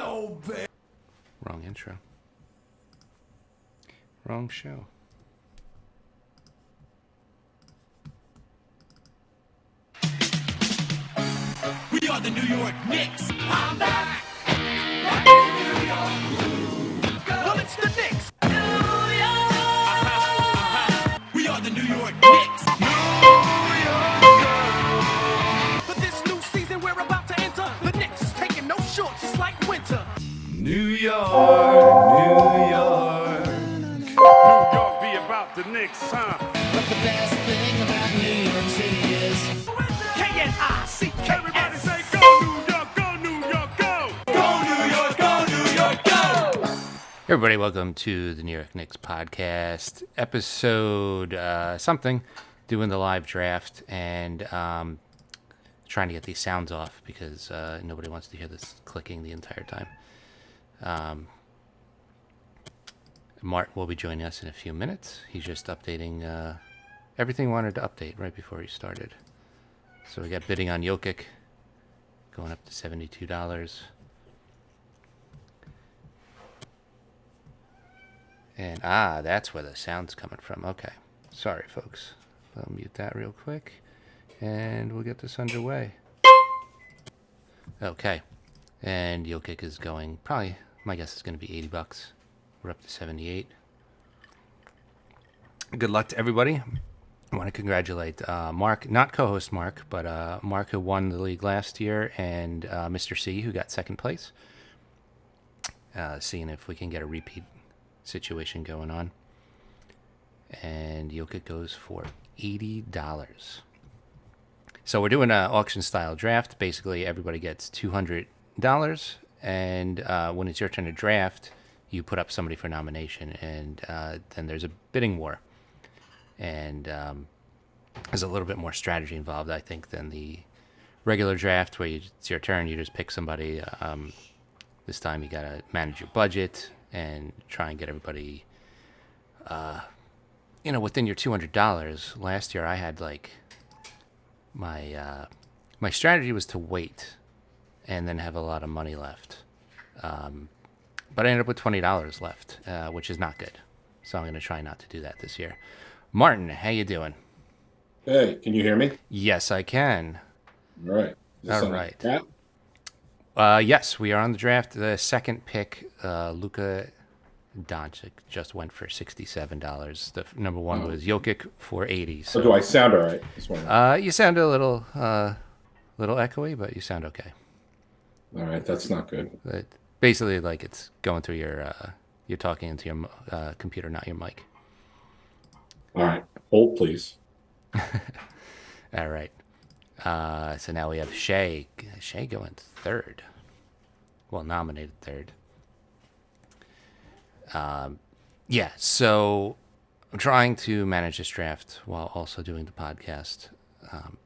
so bad. Wrong intro. Wrong show. We are the New York Knicks. I'm back. Well, it's the Knicks. We are the New York Knicks. For this new season we're about to enter, the Knicks is taking no shorts, just like winter. New York, New York. New York be about the Knicks, huh? But the best thing about New York City is K-N-I-C-K-S. Everybody say go New York, go New York, go! Go New York, go New York, go! Everybody, welcome to the New York Knicks podcast, episode something, doing the live draft and trying to get these sounds off because nobody wants to hear this clicking the entire time. Mart will be joining us in a few minutes. He's just updating everything he wanted to update right before he started. So we got bidding on Jokic going up to $72. And that's where the sound's coming from. Okay. Sorry, folks. I'll mute that real quick. And we'll get this underway. Okay. And Jokic is going, probably, my guess is going to be $80. We're up to 78. Good luck to everybody. I want to congratulate Mark, not co-host Mark, but Mark who won the league last year, and Mr. C who got second place. Seeing if we can get a repeat situation going on. And Jokic goes for $80. So we're doing an auction style draft. Basically, everybody gets $200, and when it's your turn to draft, you put up somebody for nomination, and then there's a bidding war. And there's a little bit more strategy involved, I think, than the regular draft where it's your turn, you just pick somebody. This time you got to manage your budget and try and get everybody, within your $200. Last year I had my strategy was to wait and then have a lot of money left. But I ended up with $20 left, which is not good. So I'm going to try not to do that this year. Martin, how you doing? Hey, can you hear me? Yes, I can. All right. All right. Yeah. Yes, we are on the draft. The second pick, Luka Doncic, just went for $67. The number one was Jokic for $80. So do I sound all right this morning? You sound a little echoey, but you sound okay. All right, that's not good. But basically, like it's going through you're talking into your computer, not your mic. All right, hold please. All right. So now we have Shea. Shea going third. Well, nominated third. Yeah, so I'm trying to manage this draft while also doing the podcast.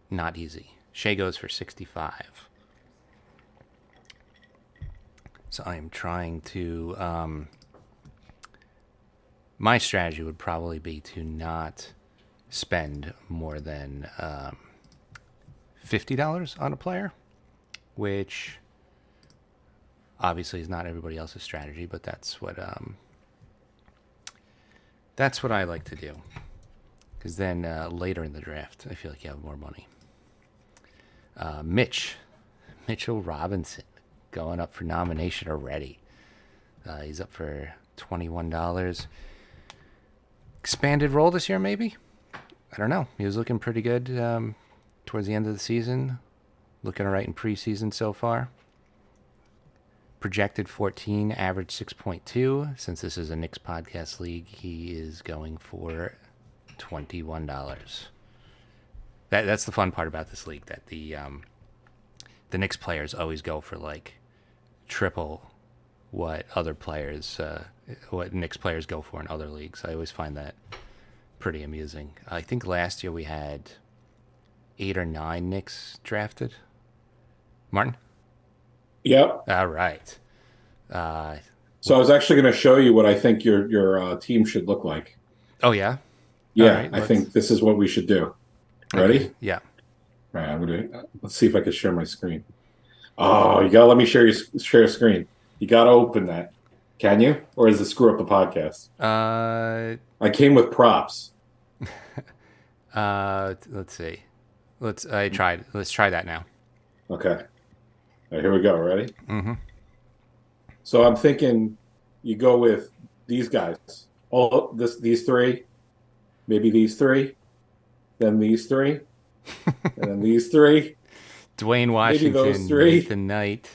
Not easy. Shea goes for 65. So I am trying to... my strategy would probably be to not spend more than $50 on a player, which obviously is not everybody else's strategy, but that's what I like to do. Because then later in the draft, I feel like you have more money. Mitchell Robinson, going up for nomination already. He's up for $21. Expanded role this year, maybe? I don't know. He was looking pretty good towards the end of the season. Looking all right in preseason so far. Projected 14, average 6.2. Since this is a Knicks podcast league, he is going for $21. That's the fun part about this league, that the Knicks players always go for like triple what other players, what Knicks players go for in other leagues. I always find that pretty amusing. I think last year we had 8 or 9 Knicks drafted. Martin? Yep. All right. So I was actually going to show you what I think your team should look like. Oh, yeah? Yeah, right, I think this is what we should do. Ready? Okay, yeah. All right, let's see if I can share my screen. Oh, you gotta let me share your screen. You got to open that. Can you? Or is it screw up the podcast? I came with props. Let's see. Let's try that now. Okay. All right, here we go. Ready? Mm-hmm. So I'm thinking you go with these guys. These three, maybe these three, then these three, and then these three. Dwayne Maybe those Washington, three. Nathan Knight,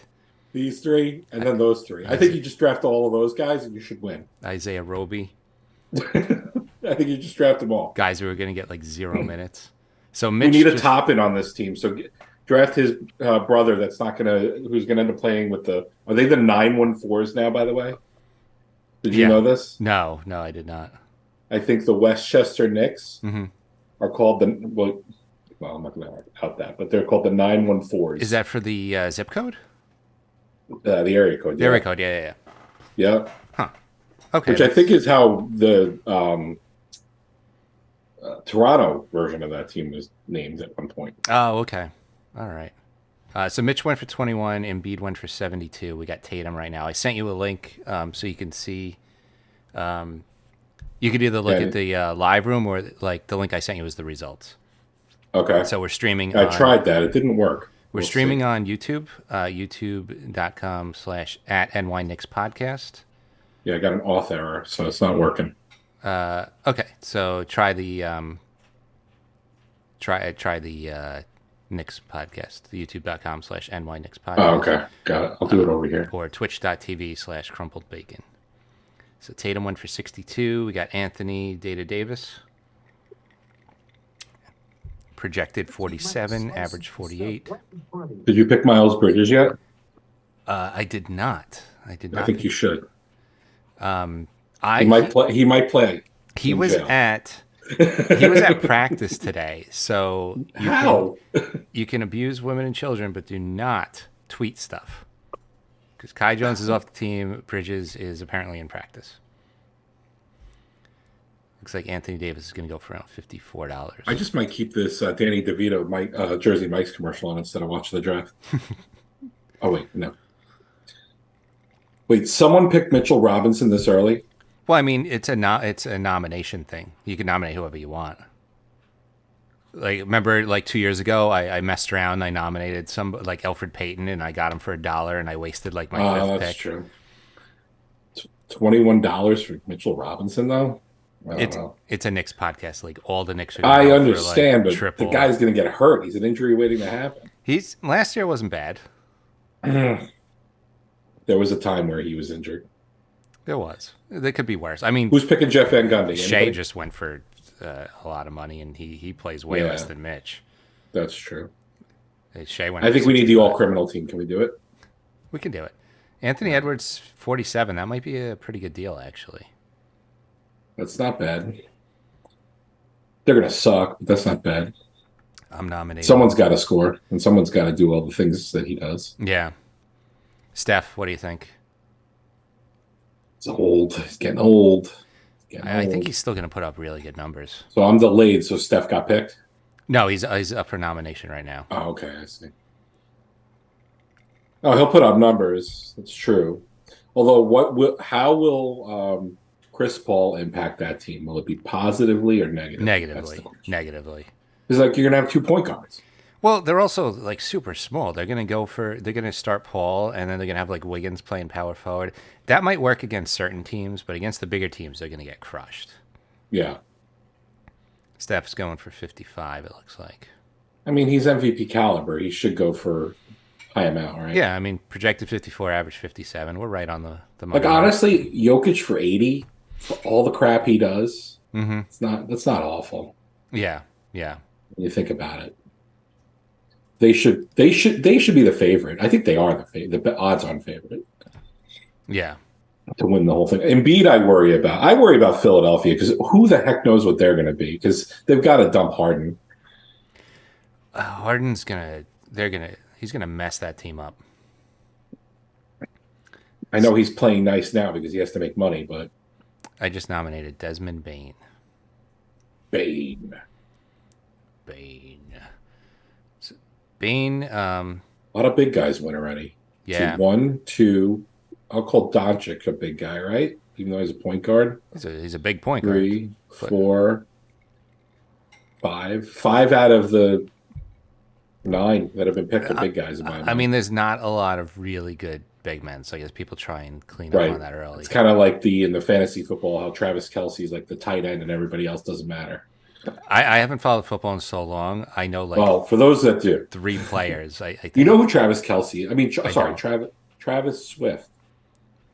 These three, and then those three. I think you just draft all of those guys and you should win. Isaiah Roby. I think you just draft them all. Guys who are going to get like 0 minutes. So We Mitch need a top end on this team. So draft his brother who's going to end up playing with are they the 914s now, by the way? Did you know this? No, I did not. I think the Westchester Knicks Mm-hmm. are called well, I'm not going to out that, but they're called the 914s. Is that for the zip code? The area code? The area code, yeah. Yeah. Huh. Okay. Which I think is how the Toronto version of that team was named at one point. Oh, okay. All right. So Mitch went for 21. Embiid went for 72. We got Tatum right now. I sent you a link so you can see. You could either look at the live room or like the link I sent you is the results. Okay. So we're streaming. I tried that. It didn't work. We're streaming on YouTube, youtube.com/@NY Knicks podcast. Yeah, I got an auth error, so it's not working. Okay, so try the Knicks podcast, the youtube.com/NY Knicks podcast. Oh, okay. Got it. I'll do it over here. Or twitch.tv/crumpled bacon. So Tatum went for 62. We got Anthony Davis. Projected 47, average 48. Did you pick Miles Bridges yet? I did not. I think you should. He might play. He might play. He was jail. at practice today. So you can abuse women and children, but do not tweet stuff. Because Kai Jones is off the team. Bridges is apparently in practice. Looks like Anthony Davis is going to go for around $54. I just might keep this Danny DeVito Jersey Mike's commercial on instead of watching the draft. Oh, wait, no. Wait, someone picked Mitchell Robinson this early? Well, I mean, it's a nomination thing. You can nominate whoever you want. Like, remember, like 2 years ago, I messed around. And I nominated some like Elfrid Payton, and I got him for $1, and I wasted like my fifth pick. That's true. $21 for Mitchell Robinson, though. It's a Knicks podcast. Like all the Knicks are. I understand, for, like, but triple. the guy's going to get hurt. He's an injury waiting to happen. Last year wasn't bad. There was a time where he was injured. There was. There could be worse. I mean, who's picking Jeff Van Gundy? Shea just went for a lot of money, and he plays way less than Mitch. That's true. Shea went. I think we need the all criminal team. Can we do it? We can do it. Anthony Edwards, 47. That might be a pretty good deal, actually. That's not bad. They're going to suck, but that's not bad. I'm nominating. Someone's got to score, and someone's got to do all the things that he does. Yeah. Steph, what do you think? He's old. He's getting old. I think he's still going to put up really good numbers. So I'm delayed, so Steph got picked? No, he's up for nomination right now. Oh, okay, I see. Oh, he'll put up numbers. That's true. Although, how will Chris Paul impact that team? Will it be positively or negatively? Negatively. It's like you're going to have 2 point guards. Well, they're also like super small. They're going to start Paul, and then they're going to have like Wiggins playing power forward. That might work against certain teams, but against the bigger teams, they're going to get crushed. Yeah. Steph's going for 55, it looks like. I mean, he's MVP caliber. He should go for high amount, right? Yeah, I mean, projected 54, average 57. We're right on the money. Like, honestly, Jokic for 80, for all the crap he does, mm-hmm. That's not awful. Yeah. When you think about it. They should be the favorite. I think they are the odds-on favorite. Yeah. To win the whole thing. Embiid, I worry about Philadelphia because who the heck knows what they're going to be because they've got to dump Harden. Harden's he's gonna mess that team up. I know he's playing nice now because he has to make money, but I just nominated Desmond Bain. Bain. Bain. A lot of big guys win already. Yeah. So 1, 2, I'll call Doncic a big guy, right? Even though he's a point guard. He's a big point guard. 3, 4, 5. 5 out of the 9 that have been picked are big guys in my mind. I mean, there's not a lot of really good big men, so I guess people try and clean up on that early. It's kind of like in the fantasy football, how Travis Kelce's like the tight end and everybody else doesn't matter. I haven't followed football in so long. I know well, for those that do, 3 players. I think. You know who Travis Kelce? I mean, Travis Swift.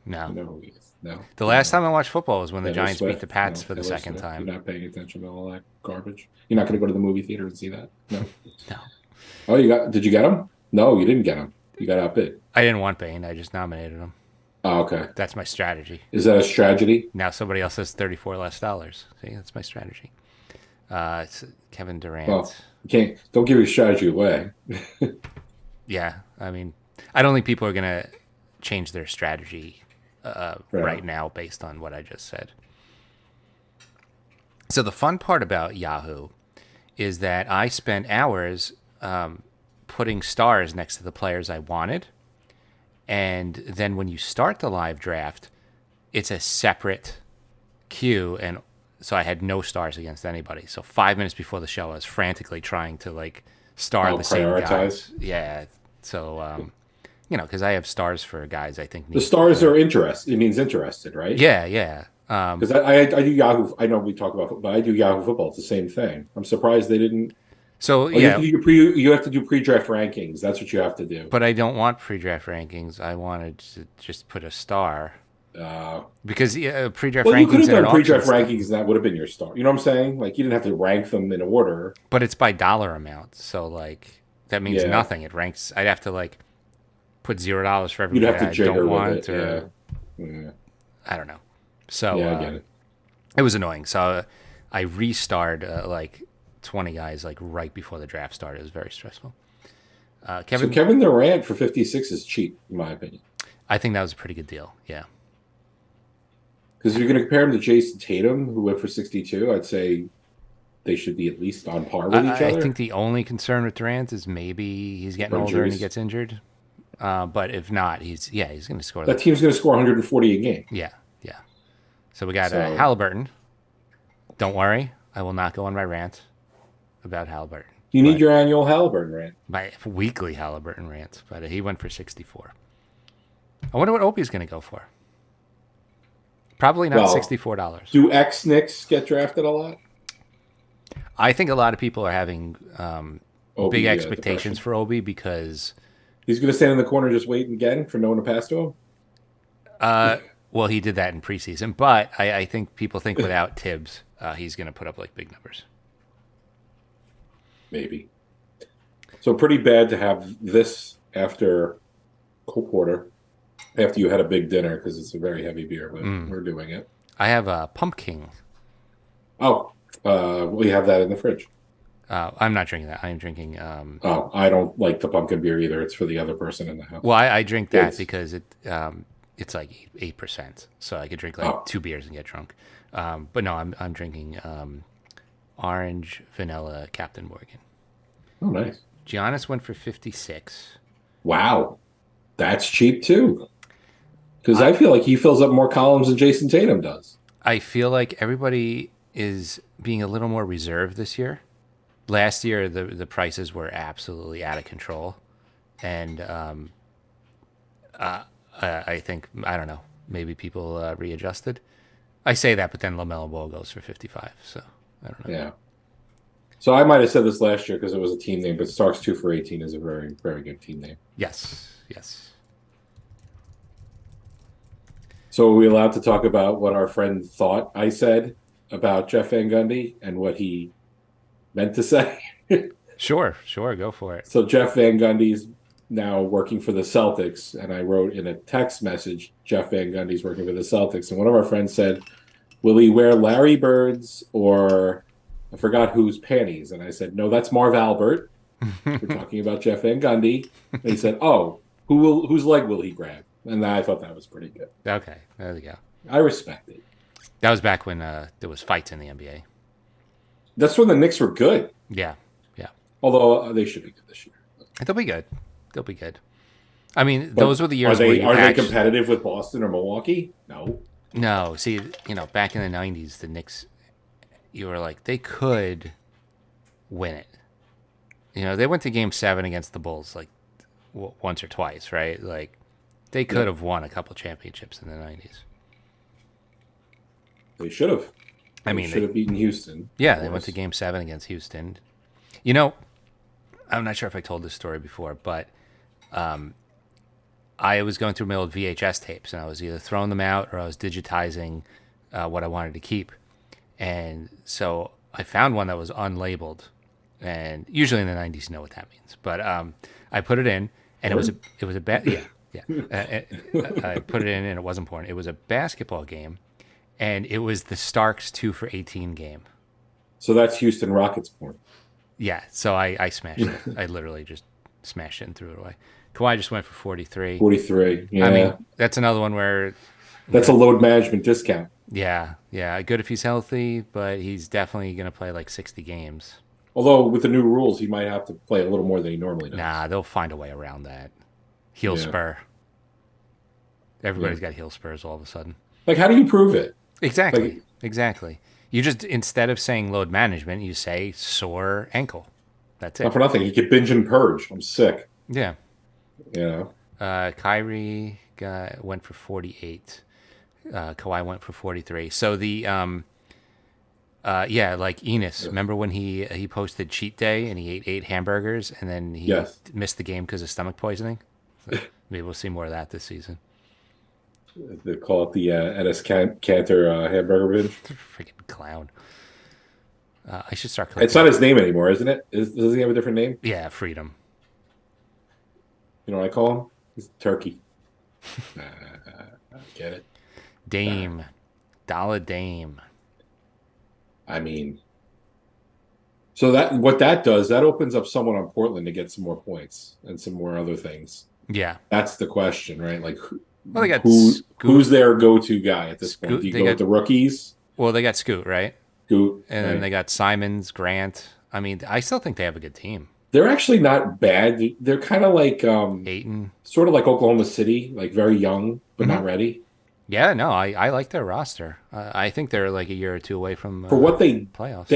No. You know who he is? No. The last time I watched football was when the Taylor Giants Swift? beat the Pats No, for the Taylor second Swift. time. You're not paying attention to all that garbage. You're not going to go to the movie theater and see that. No. No. Oh, did you get him? No, you didn't get him. You got outbid. I didn't want Bane. I just nominated him. Oh, okay. That's my strategy. Is that a strategy? Now somebody else has $34 less. See, that's my strategy. It's Kevin Durant. Well, don't give your strategy away. Yeah, I mean, I don't think people are gonna change their strategy right now based on what I just said. So the fun part about Yahoo is that I spent hours putting stars next to the players I wanted, and then when you start the live draft, it's a separate queue, and so I had no stars against anybody. So 5 minutes before the show, I was frantically trying to star the same guys. Yeah. So, because I have stars for guys I think. The stars are interested. It means interested, right? Yeah, yeah. Because I do Yahoo. I know we talk about, but I do Yahoo football. It's the same thing. I'm surprised they didn't. So yeah, you have to do pre-draft rankings. That's what you have to do. But I don't want pre-draft rankings. I wanted to just put a star. Because pre-draft rankings. You could have done pre-draft rankings, and that would have been your star. You know what I'm saying? Like you didn't have to rank them in order. But it's by dollar amount, so that means nothing. It ranks. I'd have to put $0 for every. You'd have to jigger I don't want, with it. Yeah. I don't know. So I get it. It was annoying. So I restarred 20 guys right before the draft started. It was very stressful. Kevin Durant for 56 is cheap, in my opinion. I think that was a pretty good deal. Yeah. Because if you're going to compare him to Jason Tatum, who went for 62, I'd say they should be at least on par with each other. I think the only concern with Durant is maybe he's getting older and he gets injured. But if not, he's going to score. That team's going to score 140 a game. Yeah, yeah. So we got Halliburton. Don't worry, I will not go on my rant about Halliburton. You need your annual Halliburton rant. My weekly Halliburton rant, but he went for 64. I wonder what Opie's going to go for. Probably not $64. Do ex-Knicks get drafted a lot? I think a lot of people are having big expectations for Obi because... He's going to stand in the corner just waiting again for no one to pass to him? Well, he did that in preseason, but I think people think without Tibbs, he's going to put up big numbers. Maybe. So pretty bad to have this after Cole Porter. After you had a big dinner, because it's a very heavy beer, but we're doing it. I have a pumpkin. Oh, we have that in the fridge. I'm not drinking that. I'm drinking. I don't like the pumpkin beer either. It's for the other person in the house. Well, I drink that because it's 8%, so I could drink 2 beers and get drunk. But no, I'm drinking orange vanilla Captain Morgan. Oh, nice. Giannis went for 56. Wow, that's cheap too. Because I feel like he fills up more columns than Jason Tatum does. I feel like everybody is being a little more reserved this year. Last year, the prices were absolutely out of control. And I think, I don't know, maybe people readjusted. I say that, but then LaMelo Ball goes for 55. So I don't know. Yeah. So I might have said this last year because it was a team name, but Starks 2 for 18 is a very, very good team name. Yes. Yes. So are we allowed to talk about what our friend thought I said about Jeff Van Gundy and what he meant to say? Sure, go for it. So Jeff Van Gundy's now working for the Celtics, and I wrote in a text message, Jeff Van Gundy's working for the Celtics, and one of our friends said, will he wear Larry Bird's or I forgot whose panties? And I said, no, that's Marv Albert. We're talking about Jeff Van Gundy. And he said, oh, whose leg will he grab? And I thought that was pretty good. Okay, there we go. I respect it. That was back when there was fights in the NBA. That's when the Knicks were good. Yeah. Although they should be good this year. They'll be good. I mean, But those were the years are where they you are they actually, competitive with Boston or Milwaukee? No. no, see, back in the 90s, the Knicks, you were like, they could win it. They went to game 7 against the Bulls like once or twice, right? Like, they could have won a couple championships in the 90s. They should have. I They mean, should have beaten Houston. yeah, of they went course. to game 7 against Houston. I'm not sure if I told this story before, but I was going through my old VHS tapes, and I was either throwing them out or I was digitizing what I wanted to keep. And so I found one that was unlabeled, and usually in the 90s, you know what that means. But I put it in, and it was a yeah. I put it in, and it wasn't porn. It was a basketball game, and it was the Starks 2 for 18 game. So that's Houston Rockets porn. Yeah, so I smashed it. I literally just smashed it and threw it away. Kawhi just went for 43. 43. Yeah. I mean, that's another one where, that's a load management discount. yeah, good if he's healthy, but he's definitely going to play like 60 games. Although with the new rules, he might have to play a little more than he normally does. Nah, they'll find a way around that. Heel Yeah. spur. Everybody's got heel spurs all of a sudden. Like, how do you prove it? Exactly. Exactly. You just, instead of saying load management, you say sore ankle. That's Not it. for nothing. He could binge and purge. I'm sick. Yeah. You know. Kyrie went for 48. Kawhi went for 43. So the like Enos. Remember when he posted cheat day and he ate 8 hamburgers and then he Yes. missed the game because of stomach poisoning? So maybe we'll see more of that this season. They call it the Ennis Cantor hamburger binge. Freaking clown. I should start It's collecting. not his name anymore, isn't it? Does he have a different name? Yeah, Freedom. You know what I call him? He's Turkey. Get it? Dame. Dollar Dame. I mean, so what that does, that opens up someone on Portland to get some more points and some more other things. Yeah. That's the question, right? Like, Well, they got who's their go-to guy at this point? Scoot- Do you they go got- with the rookies? Well, they got Scoot, right? Scoot, And then right? they got Simons, Grant. I mean, I still think they have a good team. They're actually not bad. They're kind of like Ayton. sort of like Oklahoma City, like very young but Mm-hmm. not ready. Yeah, no, I like their roster. I think they're like a year or two away from For what they playoffs.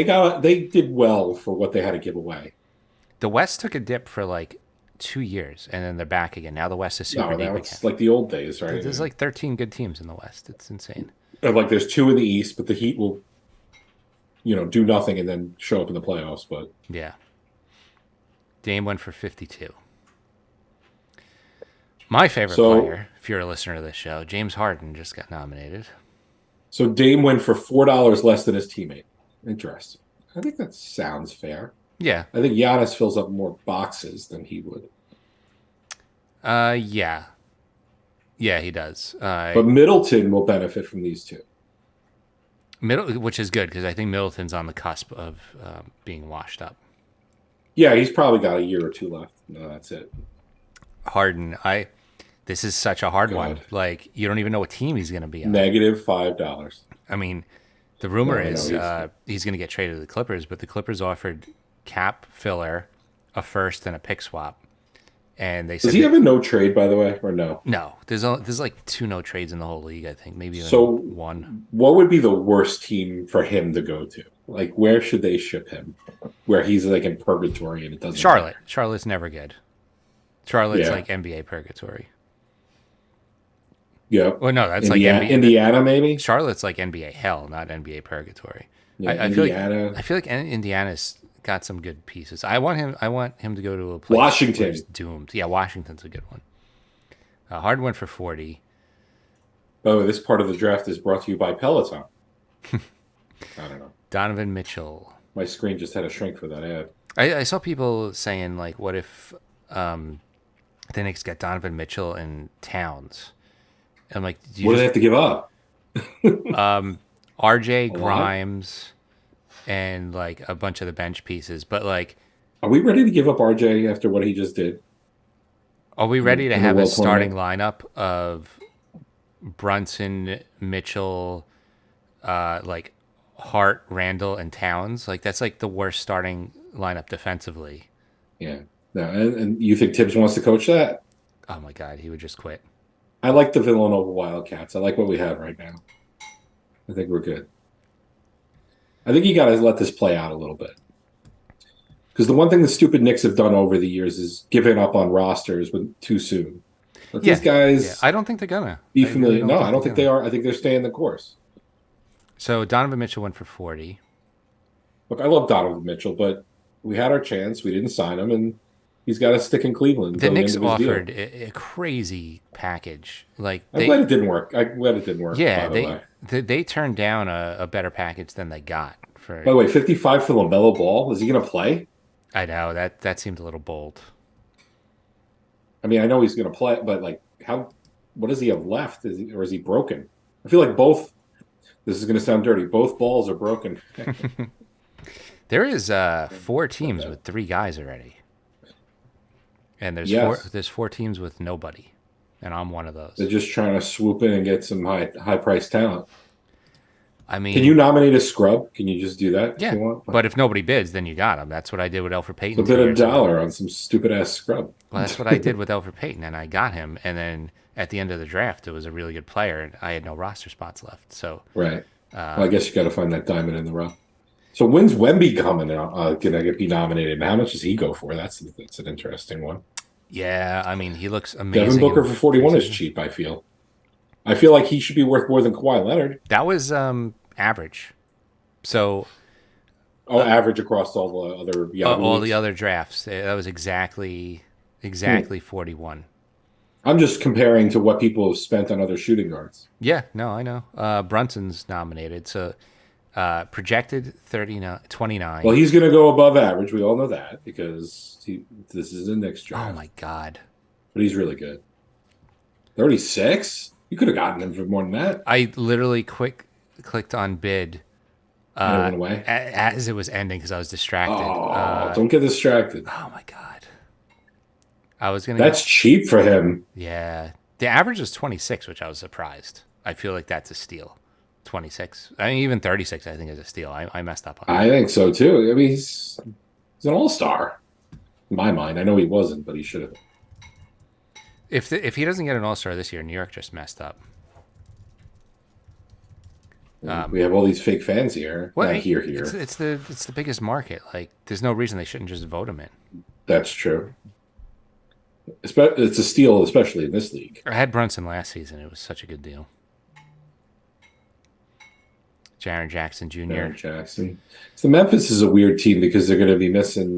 they did well for what they had to give away. The West took a dip for like 2 years, and then they're back again. Now the West is super No, deep now again. it's like the old days, right? There's like 13 good teams in the West. It's insane. Like there's 2 in the East, but the Heat will, do nothing and then show up in the playoffs. But Yeah. Dame went for 52. My favorite player, if you're a listener to this show, James Harden just got nominated. so Dame went for $4 less than his teammate. Interesting. I think that sounds fair. Yeah. I think Giannis fills up more boxes than he would. Yeah. Yeah, he does. But Middleton will benefit from these 2. Which is good because I think Middleton's on the cusp of being washed up. Yeah, he's probably got a year or 2 left. No, that's it. Harden, this is such a hard one. God. Like, you don't even know what team he's going to be on. Negative $5. I mean, the rumor No, is he's- he's going to get traded to the Clippers, but the Clippers offered cap filler, a first, and a pick swap. And they said Does he have a no trade, by the way, or no? no. There's like 2 no trades in the whole league. I think maybe even So- 1. What would be the worst team for him to go to? Like, where should they ship him? Where he's like in purgatory and it doesn't. Charlotte. Charlotte's never good. Charlotte's Yeah. like NBA purgatory. Yep. Well, no, that's Indiana, like NBA. Indiana, maybe. Charlotte's like NBA hell, not NBA purgatory. Yeah, I feel Indiana. like Indiana's got some good pieces. I want him to go to a place Washington. where he's doomed. Yeah, Washington's a good one. Harden went for 40. Oh, this part of the draft is brought to you by Peloton. I don't know. Donovan Mitchell. My screen just had a shrink for that ad. I saw people saying like, what if the Knicks got Donovan Mitchell and Towns? And I'm like, What do they have to give up? RJ A lot? Grimes and like a bunch of the bench pieces, but like, Are we ready to give up RJ after what he just did? are we ready to in the have a World starting lineup of Brunson, Mitchell, like Hart, Randall, and Towns? Like that's like the worst starting lineup defensively. Yeah. No, and you think Tibbs wants to coach that? Oh my God, he would just quit. I like the Villanova Wildcats. I like what we have right now. I think we're good. I think you got to let this play out a little bit. Because the one thing the stupid Knicks have done over the years is giving up on rosters too soon. Let these guys I don't think they're gonna be I really familiar. No, I don't think they're they gonna. are. I think they're staying the course. So Donovan Mitchell went for 40. Look, I love Donovan Mitchell, but we had our chance. We didn't sign him, and he's got to stick in Cleveland. The until Knicks end of his deal. offered a crazy package. Like I'm glad it didn't work. I'm glad it didn't work. yeah, by the way. they turned down a better package than they got for. By the way, 55 for LaMelo Ball. Is he going to play? I know that seemed a little bold. I mean, I know he's going to play, but like, how? What does he have left? Or is he broken? I feel like both. This is going to sound dirty. Both balls are broken. There is 4 teams with 3 guys already, and there's 4 teams with nobody, and I'm one of those. They're just trying to swoop in and get some high price talent. I mean, can you nominate a scrub? Can you just do that? Yeah, if you want? but if nobody bids, then you got him. That's what I did with Elfrid Payton. It's a bit of $1 on some stupid ass scrub. Well, that's what I did with Elfrid Payton, and I got him. And then at the end of the draft, it was a really good player, and I had no roster spots left. So Right. Well, I guess you got to find that diamond in the rough. So when's Wemby coming out? Can I be nominated? And how much does he go for? That's an interesting one. yeah, I mean, he looks amazing. Devin Booker for 41 is cheap. I feel like he should be worth more than Kawhi Leonard. That was average. So average across all the other all the other drafts. That was exactly 41. I'm just comparing to what people have spent on other shooting guards. Yeah, no, I know. Brunson's nominated, so projected 29. Well, he's going to go above average. We all know that because this is the Knicks draft. Oh my God! But he's really good. 36? You could have gotten him for more than that. I literally clicked on bid And it went away. as it was ending because I was distracted. Don't get distracted. Oh my God! I was gonna. That's cheap for him. Yeah, the average was 26, which I was surprised. I feel like that's a steal. 26. I mean, even 36, I think is a steal. I messed up on that. I think so too. I mean, he's an all-star in my mind. I know he wasn't, but he should have. If he doesn't get an All-Star this year, New York just messed up. We have all these fake fans here. Well, Not here. It's the biggest market. Like, there's no reason they shouldn't just vote him in. That's true. It's a steal, especially in this league. I had Brunson last season. It was such a good deal. Jaren Jackson Jr. Jaren Jackson. So Memphis is a weird team because they're going to be missing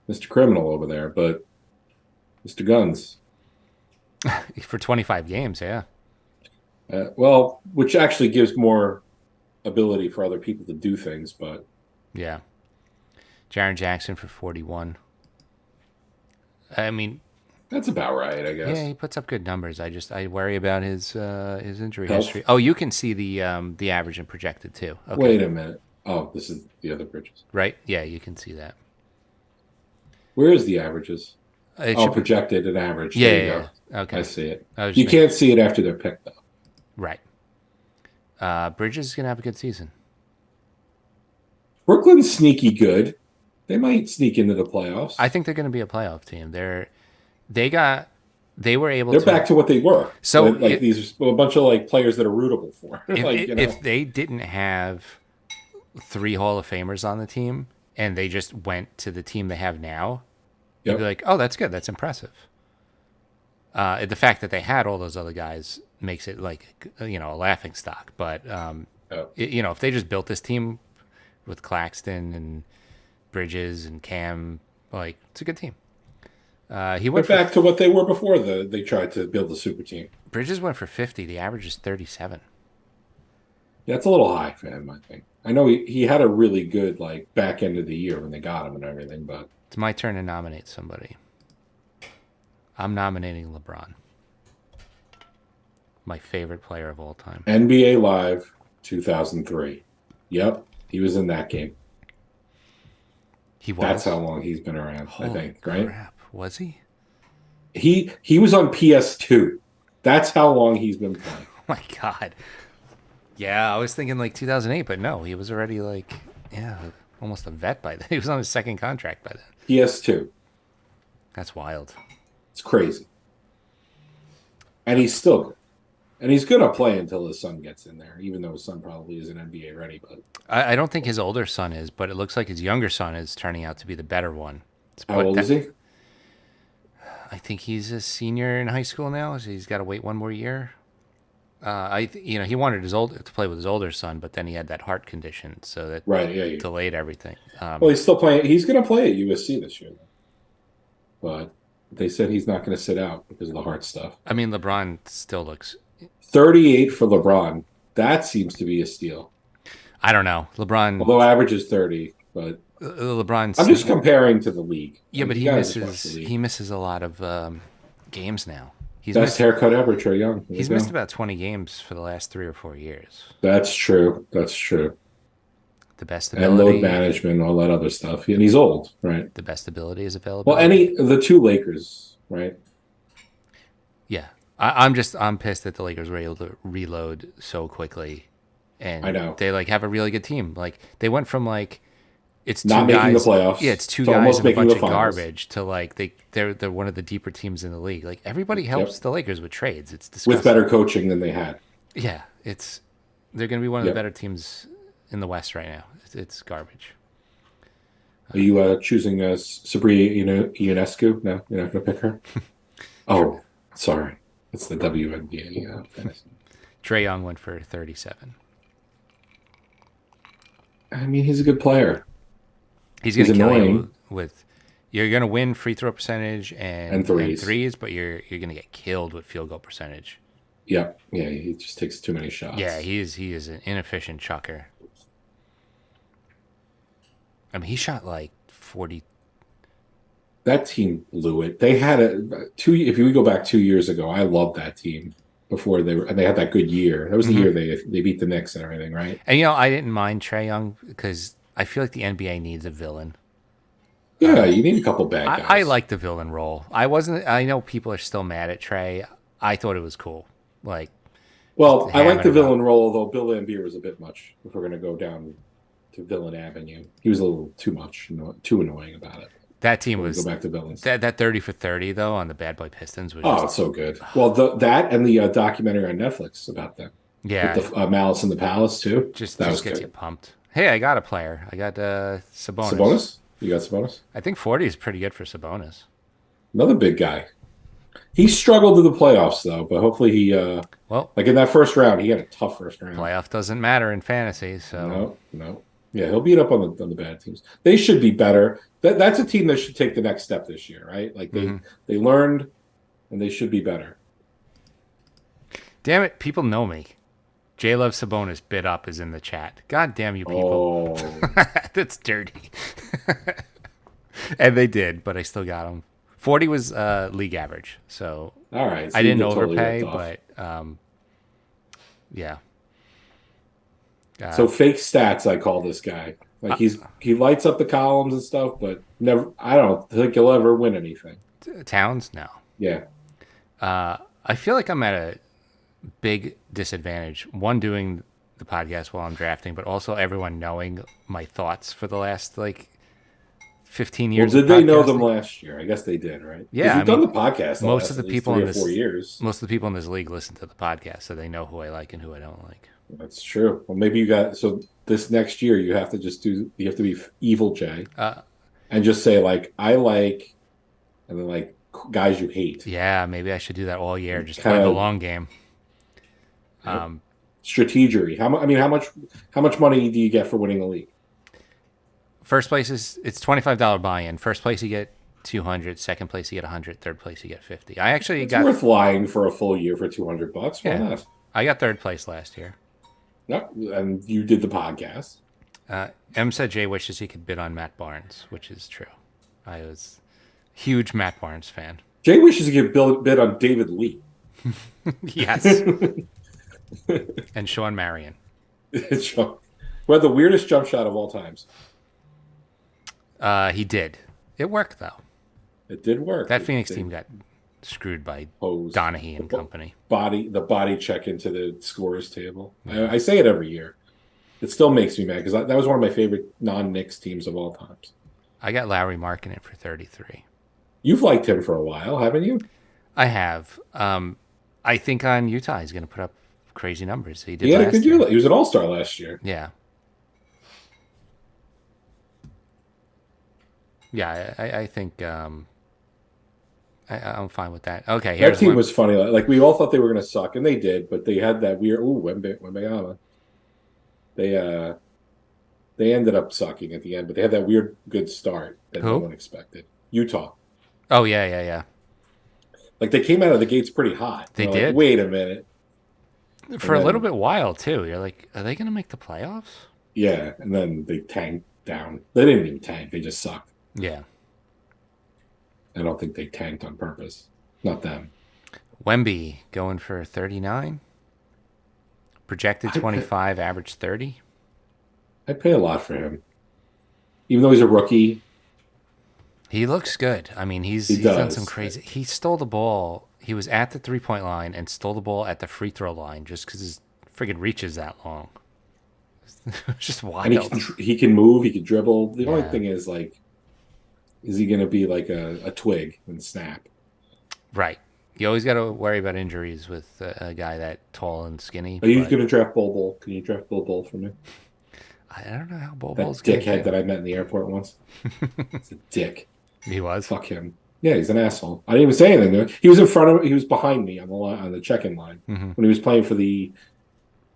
Mr. Criminal over there, but Mr. Guns. For 25 games, yeah. Well, which actually gives more ability for other people to do things, but Yeah. Jaren Jackson for 41. I mean, that's about right, I guess. yeah, he puts up good numbers. I worry about his injury Health. history. Oh, you can see the average and projected too. Okay. Wait a minute. Oh, this is the other Bridges. Right? Yeah, you can see that. Where is the averages? It Oh, should be- projected and average. yeah, There you yeah, go. okay. I see it. I was You just can't see it after they're picked, though. Right. Bridges is gonna have a good season. Brooklyn's sneaky good. They might sneak into the playoffs. I think they're gonna be a playoff team. They were able They're to back to what they were. So like these a bunch of like players that are rootable for. if they didn't have 3 Hall of Famers on the team and they just went to the team they have now, you'd be like, oh, that's good. That's impressive. The fact that they had all those other guys makes it like, a laughing stock. But, if they just built this team with Claxton and Bridges and Cam, like, it's a good team. He went back to what they were before they tried to build a super team. Bridges went for 50. The average is 37. Yeah, it's a little high for him, I think. I know he had a really good like back end of the year when they got him and everything, but It's my turn to nominate somebody. I'm nominating LeBron. My favorite player of all time. NBA Live 2003. Yep, he was in that game. He was. That's how long he's been around, I think, right? Crap. Was he? He was on PS2. That's how long he's been playing. Oh my God. Yeah, I was thinking like 2008, but no, he was already almost a vet by then. He was on his second contract by then. PS2. That's wild. It's crazy. And he's still good. And he's going to play until his son gets in there, even though his son probably isn't NBA ready. But I don't think his older son is, but it looks like his younger son is turning out to be the better one. how old is he? I think he's a senior in high school now, so he's got to wait one more year. He wanted to play with his older son, but then he had that heart condition, so that Right, yeah. delayed everything. Well, he's still playing. He's going to play at USC this year. But they said he's not going to sit out because of the heart stuff. I mean, LeBron still looks 38 for LeBron. That seems to be a steal. I don't know. LeBron, Although average is 30, but LeBron's. I'm just comparing to the league. Yeah, but You gotta just watch the league. he misses a lot of games now. He's Best missed, haircut ever, Trae Young. There he's you missed go. about 20 games for the last 3 or 4 years. That's true. That's true. The best And ability, load management, all that other stuff. And he's old, right? the best ability is available. Well, the two Lakers, right? Yeah, I'm pissed that the Lakers were able to reload so quickly, and I know. they have a really good team. They went from it's Not two making guys, the playoffs yeah, it's two to guys almost and a making bunch the of finals. garbage to they're one of the deeper teams in the league. Everybody helps the Lakers with trades. It's disgusting. With better coaching than they had. Yeah, they're going to be one of the Yep. better teams in the West right now. It's garbage. Are you choosing Sabrina Ionescu? No, you're not going to pick her? Oh, sorry. It's the WNBA fantasy. Trae Young went for 37. I mean, he's a good player. He's going to kill annoying. you with. You're going to win free throw percentage and threes, but you're going to get killed with field goal percentage. Yep. Yeah, he just takes too many shots. Yeah, he is an inefficient chucker. I mean, he shot 40. That team blew it. They had if you go back 2 years ago, I loved that team before they had that good year. That was the year they beat the Knicks and everything, right? And I didn't mind Trae Young because I feel like the NBA needs a villain. Yeah, you need a couple bad guys. I like the villain role. I know people are still mad at Trae. I thought it was cool. Well, I like the hammered him villain role, although Bill Laimbeer was a bit much. If we're going to go down to villain avenue, he was a little too much, too annoying about it. That team When we was go back to villains. that 30 for 30 though on the Bad Boy Pistons was Oh, just, it's so good. Well, that and the documentary on Netflix about them. yeah, With the Malice in the Palace too. just that was gets good. you pumped. Hey, I got a player. I got Sabonis. Sabonis? You got Sabonis? I think 40 is pretty good for Sabonis. Another big guy. He struggled in the playoffs though, but hopefully he Well, in that first round, he had a tough first round. playoff doesn't matter in fantasy, so No. Yeah, he'll beat up on the bad teams. They should be better. That's a team that should take the next step this year, right? They learned, and they should be better. damn it, people know me. J Love Sabonis bid up is in the chat. God damn you people. Oh, That's dirty. And they did, but I still got them. 40 was league average, so all right. So I you didn't get totally overpay, ripped off. but yeah. So fake stats, I call this guy. He lights up the columns and stuff, but never. I don't think he'll ever win anything. Towns, no. Yeah, I feel like I'm at a big disadvantage. One, doing the podcast while I'm drafting, but also everyone knowing my thoughts for the last 15 well, years. did of they know them podcasting. last year? I guess they did, right? 'Cause Yeah, you've done the podcast. the most last of the at least people 3 in or this 4 years. Most of the people in this league listen to the podcast, so they know who I like and who I don't like. That's true. Well, maybe you got this next year. You have to you have to be evil Jay, and just say I like, and then guys you hate. Yeah, maybe I should do that all year. Just Kinda- play the long game. Strategery. How much money do you get for winning the league? First place it's $25 buy-in. First place you get 200. Second place you get 100. Third place you get 50. I actually It's got worth lying for a full year for $200. Why Yeah. not? I got third place last year. No, and you did the podcast. M said Jay wishes he could bid on Matt Barnes, which is true. I was a huge Matt Barnes fan. Jay wishes he could bid on David Lee. Yes. And Sean Marion. Who had the weirdest jump shot of all times. He did. It worked though. It did work. That Phoenix They team got screwed by posed Donahue and the company. body check into the scorers table. I say it every year. It still makes me mad because that was one of my favorite non-Knicks teams of all times. I got Lowry Markkinen for 33. You've liked him for a while, haven't you? I have. I think on Utah he's going to put up crazy numbers. He He did had a good last year. year. He was an all-star last year. Yeah. Yeah, I think I'm fine with that. Okay, That here's team one. was funny. Like we all thought they were going to suck, and they did. But they had that weird. Ooh, Wembayama. They ended up sucking at the end, but they had that weird good start that no Who? one expected. Utah. Oh, yeah. Like they came out of the gates pretty hot. They We're like, did. wait a minute. For And a little then bit while, too. You're like, are they going to make the playoffs? yeah, and then they tanked down. They didn't even tank, they just sucked. Yeah. I don't think they tanked on purpose. Not them. Wemby going for 39. Projected I pay, 25, average 30. I pay a lot for him. Even though he's a rookie, He looks good. I mean, he he's done some does. crazy. He stole the ball. He was at the 3-point line and stole the ball at the free throw line just because his friggin' reach is that long. It's just And wild. he can move, he can dribble. The only Yeah. thing is like, is he going to be like a twig and snap? Right. You always got to worry about injuries with a guy that tall and skinny. Are you but going to draft Bol Bol? Can you draft Bol Bol for me? I don't know how Bol That Bol's going to dickhead do. that I met in the airport once. It's a dick. He was. Fuck him. Yeah, he's an asshole. I didn't even say anything to him. He was in front of. He was behind me on the line, on the check-in line Mm-hmm. when he was playing for the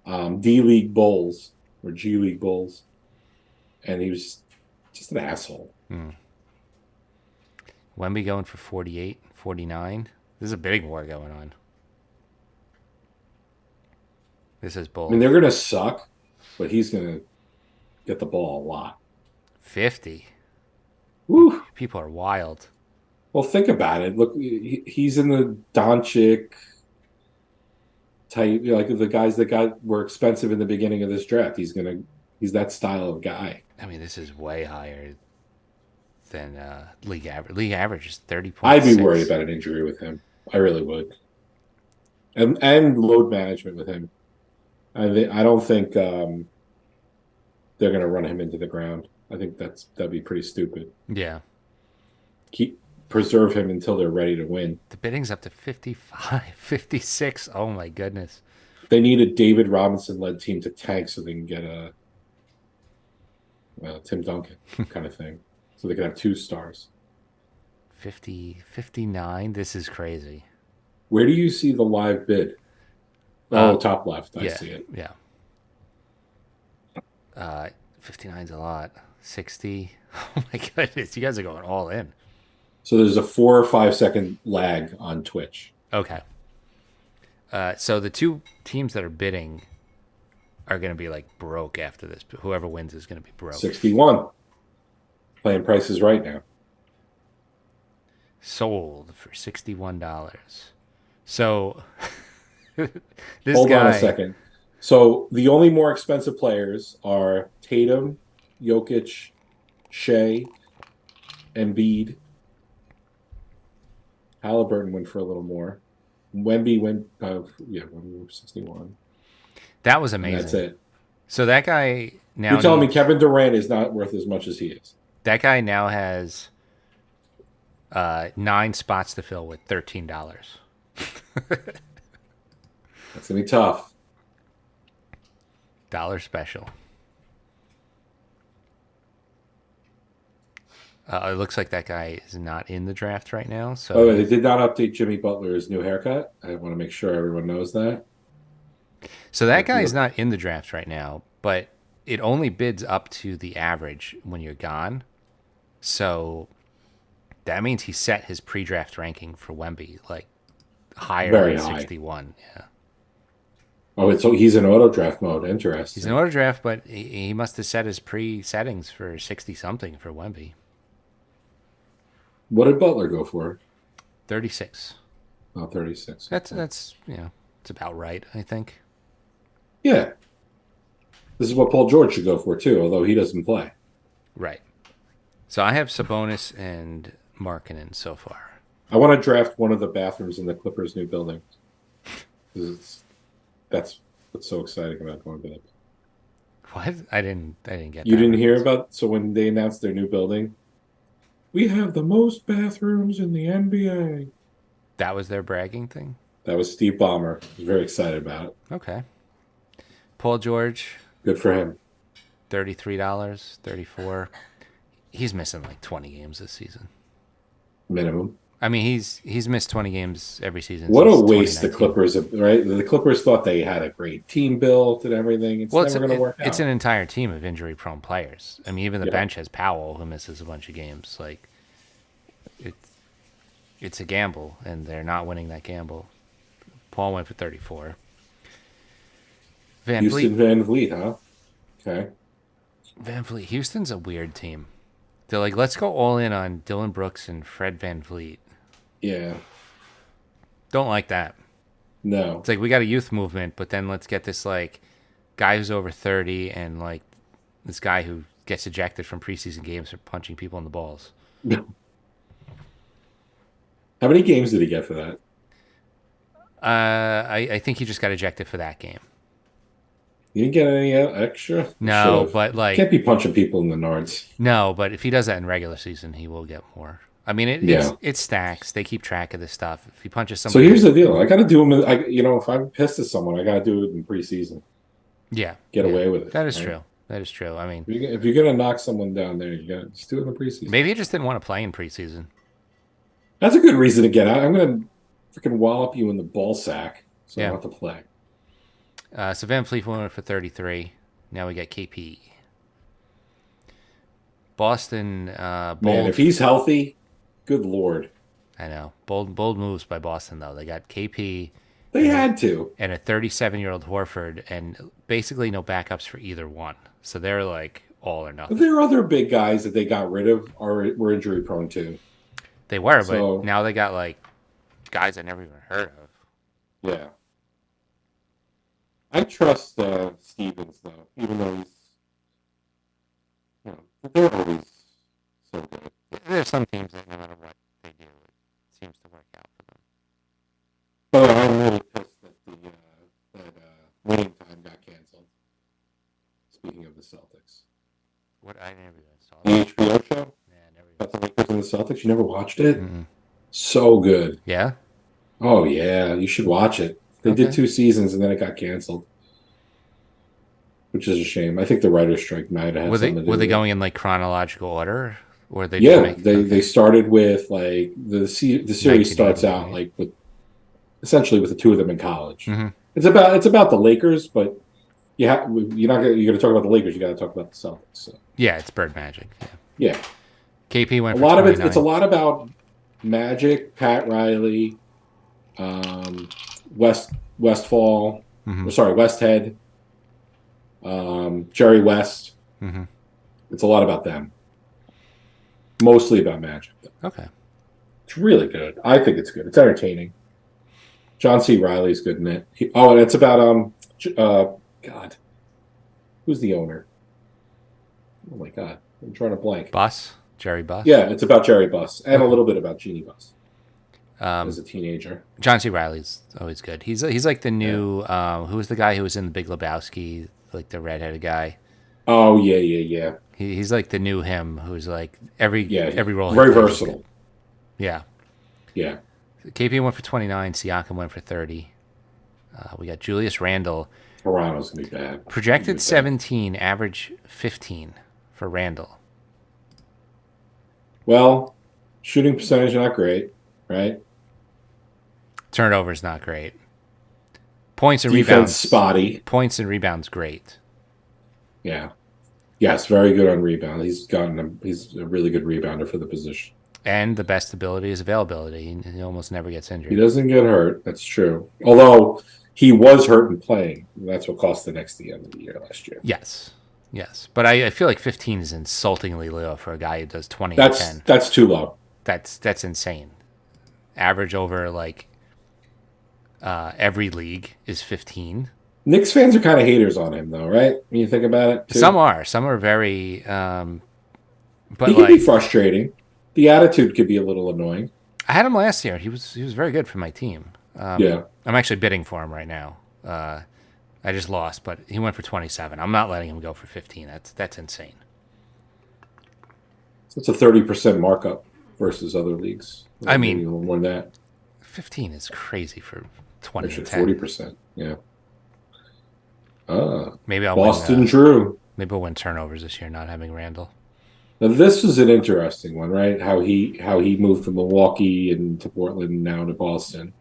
D League Bulls or G League Bulls, and he was just an asshole. Wemby going for 48, 49. There's a bidding war going on. This is I Bull. mean, they're gonna suck, but he's gonna get the ball a lot. 50. Woo. People are wild. Well, think about it. Look, he's in the Doncic type, like the guys that were expensive in the beginning of this draft. He's that style of guy. I mean, this is way higher than league average. League average is 30.6. I'd be worried about an injury with him. I really would. And load management with him. I don't think they're going to run him into the ground. I think that'd be pretty stupid. Yeah. Preserve him until they're ready to win. The bidding's up to 55, 56. Oh, my goodness. They need a David Robinson-led team to tank so they can get a Tim Duncan kind of thing. So they can have 2 stars. 50, 59. This is crazy. Where do you see the live bid? Top left. I see it. Yeah. 59's a lot. 60. Oh, my goodness. You guys are going all in. So there's a 4 or 5 second lag on Twitch. Okay. So the 2 teams that are bidding are going to be like broke after this. Whoever wins is going to be broke. 61. Playing prices right now. Sold for $61. So this Hold guy. on a second. So the only more expensive players are Tatum, Jokic, Shea, Embiid. Halliburton went for a little more. Wemby went, Wemby was 61. That was And amazing. that's it. So that guy now. You're telling me Kevin Durant is not worth as much as he is? That guy now has 9 spots to fill with $13. That's gonna be tough. Dollar special. It looks like that guy is not in the draft right now. So By the way, they did not update Jimmy Butler's new haircut. I want to make sure everyone knows that. So that guy is not in the draft right now, but it only bids up to the average when you're gone. So that means he set his pre-draft ranking for Wemby like higher Very than high. 61. Yeah. Oh, so he's in auto draft mode. Interesting. He's in auto draft, but he must have set his pre-settings for 60 something for Wemby. What did Butler go for? 36. Oh, 36. That's it's about right, I think. Yeah. This is what Paul George should go for too, although he doesn't play. Right. So I have Sabonis and Markkanen so far. I want to draft one of the bathrooms in the Clippers' new building. That's what's so exciting about going to that. What? I didn't get You that didn't hear reference. about, so when they announced their new building, We have the most bathrooms in the NBA. That was their bragging thing? That was Steve Ballmer. He was very excited about it. Okay. Paul George, Good for him. $33, 34. He's missing like 20 games this season. Minimum. I mean, he's missed 20 games every season. What a since waste the 2019. Clippers have, right? The Clippers thought they had a great team built and everything. It's never going to work out. It's an entire team of injury-prone players. I mean, even the Yeah. bench has Powell, who misses a bunch of games. Like, it's a gamble, and they're not winning that gamble. Paul went for 34. Van Houston Vliet. Van Vliet, huh? Okay. Van Vliet. Houston's a weird team. They're like, let's go all in on Dylan Brooks and Fred Van Vliet. Yeah. Don't like that. No. It's like we got a youth movement, but then let's get this like guy who's over 30 and like this guy who gets ejected from preseason games for punching people in the balls. How many games did he get for that? I think he just got ejected for that game. You didn't get any extra? No, Should've. but like Can't be punching people in the nards. no, but if he does that in regular season, he will get more. I mean, it stacks. They keep track of this stuff. If he punches So somebody, here's the deal. I got to do him. If I'm pissed at someone, I got to do it in preseason. yeah, Get yeah. away with it. That is right? true. That is true. I mean, If you're gonna knock someone down there, you got to just do it in the preseason. maybe he just didn't want to play in preseason. That's a good reason to get out. I'm gonna freaking wallop you in the ball sack, so I Yeah. don't have to play. So Van Fleet went for 33. Now we got KP. Boston. Bold. Man, if he's healthy, good lord, I know. Bold moves by Boston, though. They got KP they had to. and a 37-year-old Horford and basically no backups for either one. So they're like all or But nothing. there are other big guys that they got rid of were injury prone too. They were, So- but now they got like guys I never even heard of. Yeah. I trust Stevens though, even though they're always so good. There's some teams that no matter what they do, it seems to work out for them. But I'm really pissed that winning time got canceled. Speaking of the Celtics, What I never even saw the that. HBO show Yeah, never about the Lakers and the Celtics. You never watched it? even. So good. Yeah. Oh yeah, you should watch it. They did Okay. 2 seasons and then it got canceled, which is a shame. I think the writers' strike might have had Were they something to do with it. going in like chronological order, or they Yeah, just make, they started with like the series starts out 1989. like with essentially with the two of them in college. Mhm. It's about the Lakers, but you're gonna talk about the Lakers. You got to talk about the Celtics. So Yeah, it's Bird Magic. Yeah. yeah, KP went a for lot of 29. it's a lot about Magic, Pat Riley, Westfall. Mhm. Or sorry, Westhead, Jerry West. Mhm. It's a lot about them. Mostly about Magic. Though. Okay. It's really good. I think it's good. It's entertaining. John C. Riley's good in it. And it's about God, who's the owner? Oh my God, I'm trying to blank. Jerry Buss. Yeah, it's about Jerry Buss and a little bit about Jeannie Buss as a Um, teenager. John C. Riley's always good. He's like the new who was the guy who was in the Big Lebowski, like the redheaded guy. Oh yeah. He's like the new him who's like every role. he Very plays is versatile. good. Yeah. Yeah, KP went for 29. Siakam went for 30. We got Julius Randle. Toronto's gonna be bad. Projected Gonna be bad. 17, average 15 for Randle. Well, shooting percentage not great, right? Turnovers not great. Points and Defense rebounds spotty. Points and rebounds great. Yeah. Yes, very good on rebound. He's a really good rebounder for the position. And the best ability is availability. He almost never gets He injured. doesn't get hurt. That's true. Although he was hurt and playing. That's what cost the Knicks the end of the year last year. Yes. But I feel like 15 is insultingly low for a guy who does 20 and 10. That's too low. That's insane. Average over like every league is 15. Knicks fans are kind of haters on him, though, right? When you think about it, too. Some are very but He can be like frustrating. The attitude could be a little annoying. I had him last year. He was very good for my team. Yeah. I'm actually bidding for him right now. I just lost, but he went for 27. I'm not letting him go for 15. That's insane. So it's a 30% markup versus other leagues. I mean- Maybe a little more than that. 15 is crazy for 20 Actually, and 10. 40%. Yeah. Maybe I'll Boston win. Drew. Maybe we'll win turnovers this year, not having Randall. Now this is an interesting one, right? How he moved from Milwaukee and to Portland and now to Boston.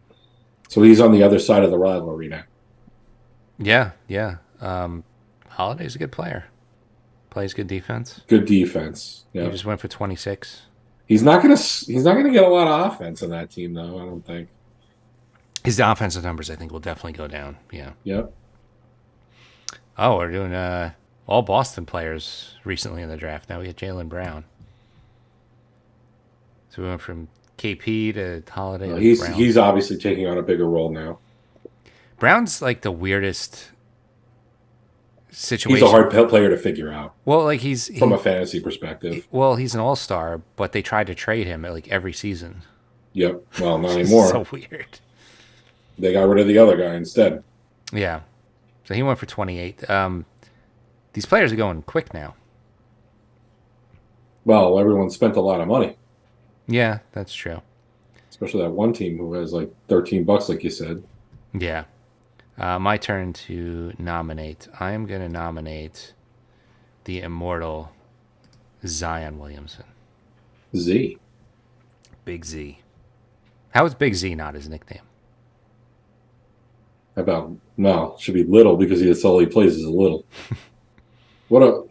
So he's on the other side of the rivalry now. Yeah. Holiday's a good player. Plays good defense. Good defense. He Yeah. just went for 26. He's not gonna get a lot of offense on that team though, I don't think. His offensive numbers, I think, will definitely go down. Yeah. Yep. Oh, we're doing all Boston players recently in the draft. Now we got Jaylen Brown. So we went from KP to Holiday. To Brown. He's obviously taking on a bigger role now. Brown's like the weirdest situation. He's a hard player to figure out Well, like from a fantasy perspective. well, he's an all-star, but they tried to trade him like every season. Yep. Well, not It's anymore. so weird. They got rid of the other guy instead. Yeah. So he went for 28. These players are going quick now. Well, everyone spent a lot of money, Yeah, that's true. especially that one team who has like $13, like you said. Yeah. My turn to nominate. I am going to nominate the immortal Zion Williamson. Z. Big Z. How is Big Z not his nickname? How about no? It should be Little because that's all he plays is a little. What a.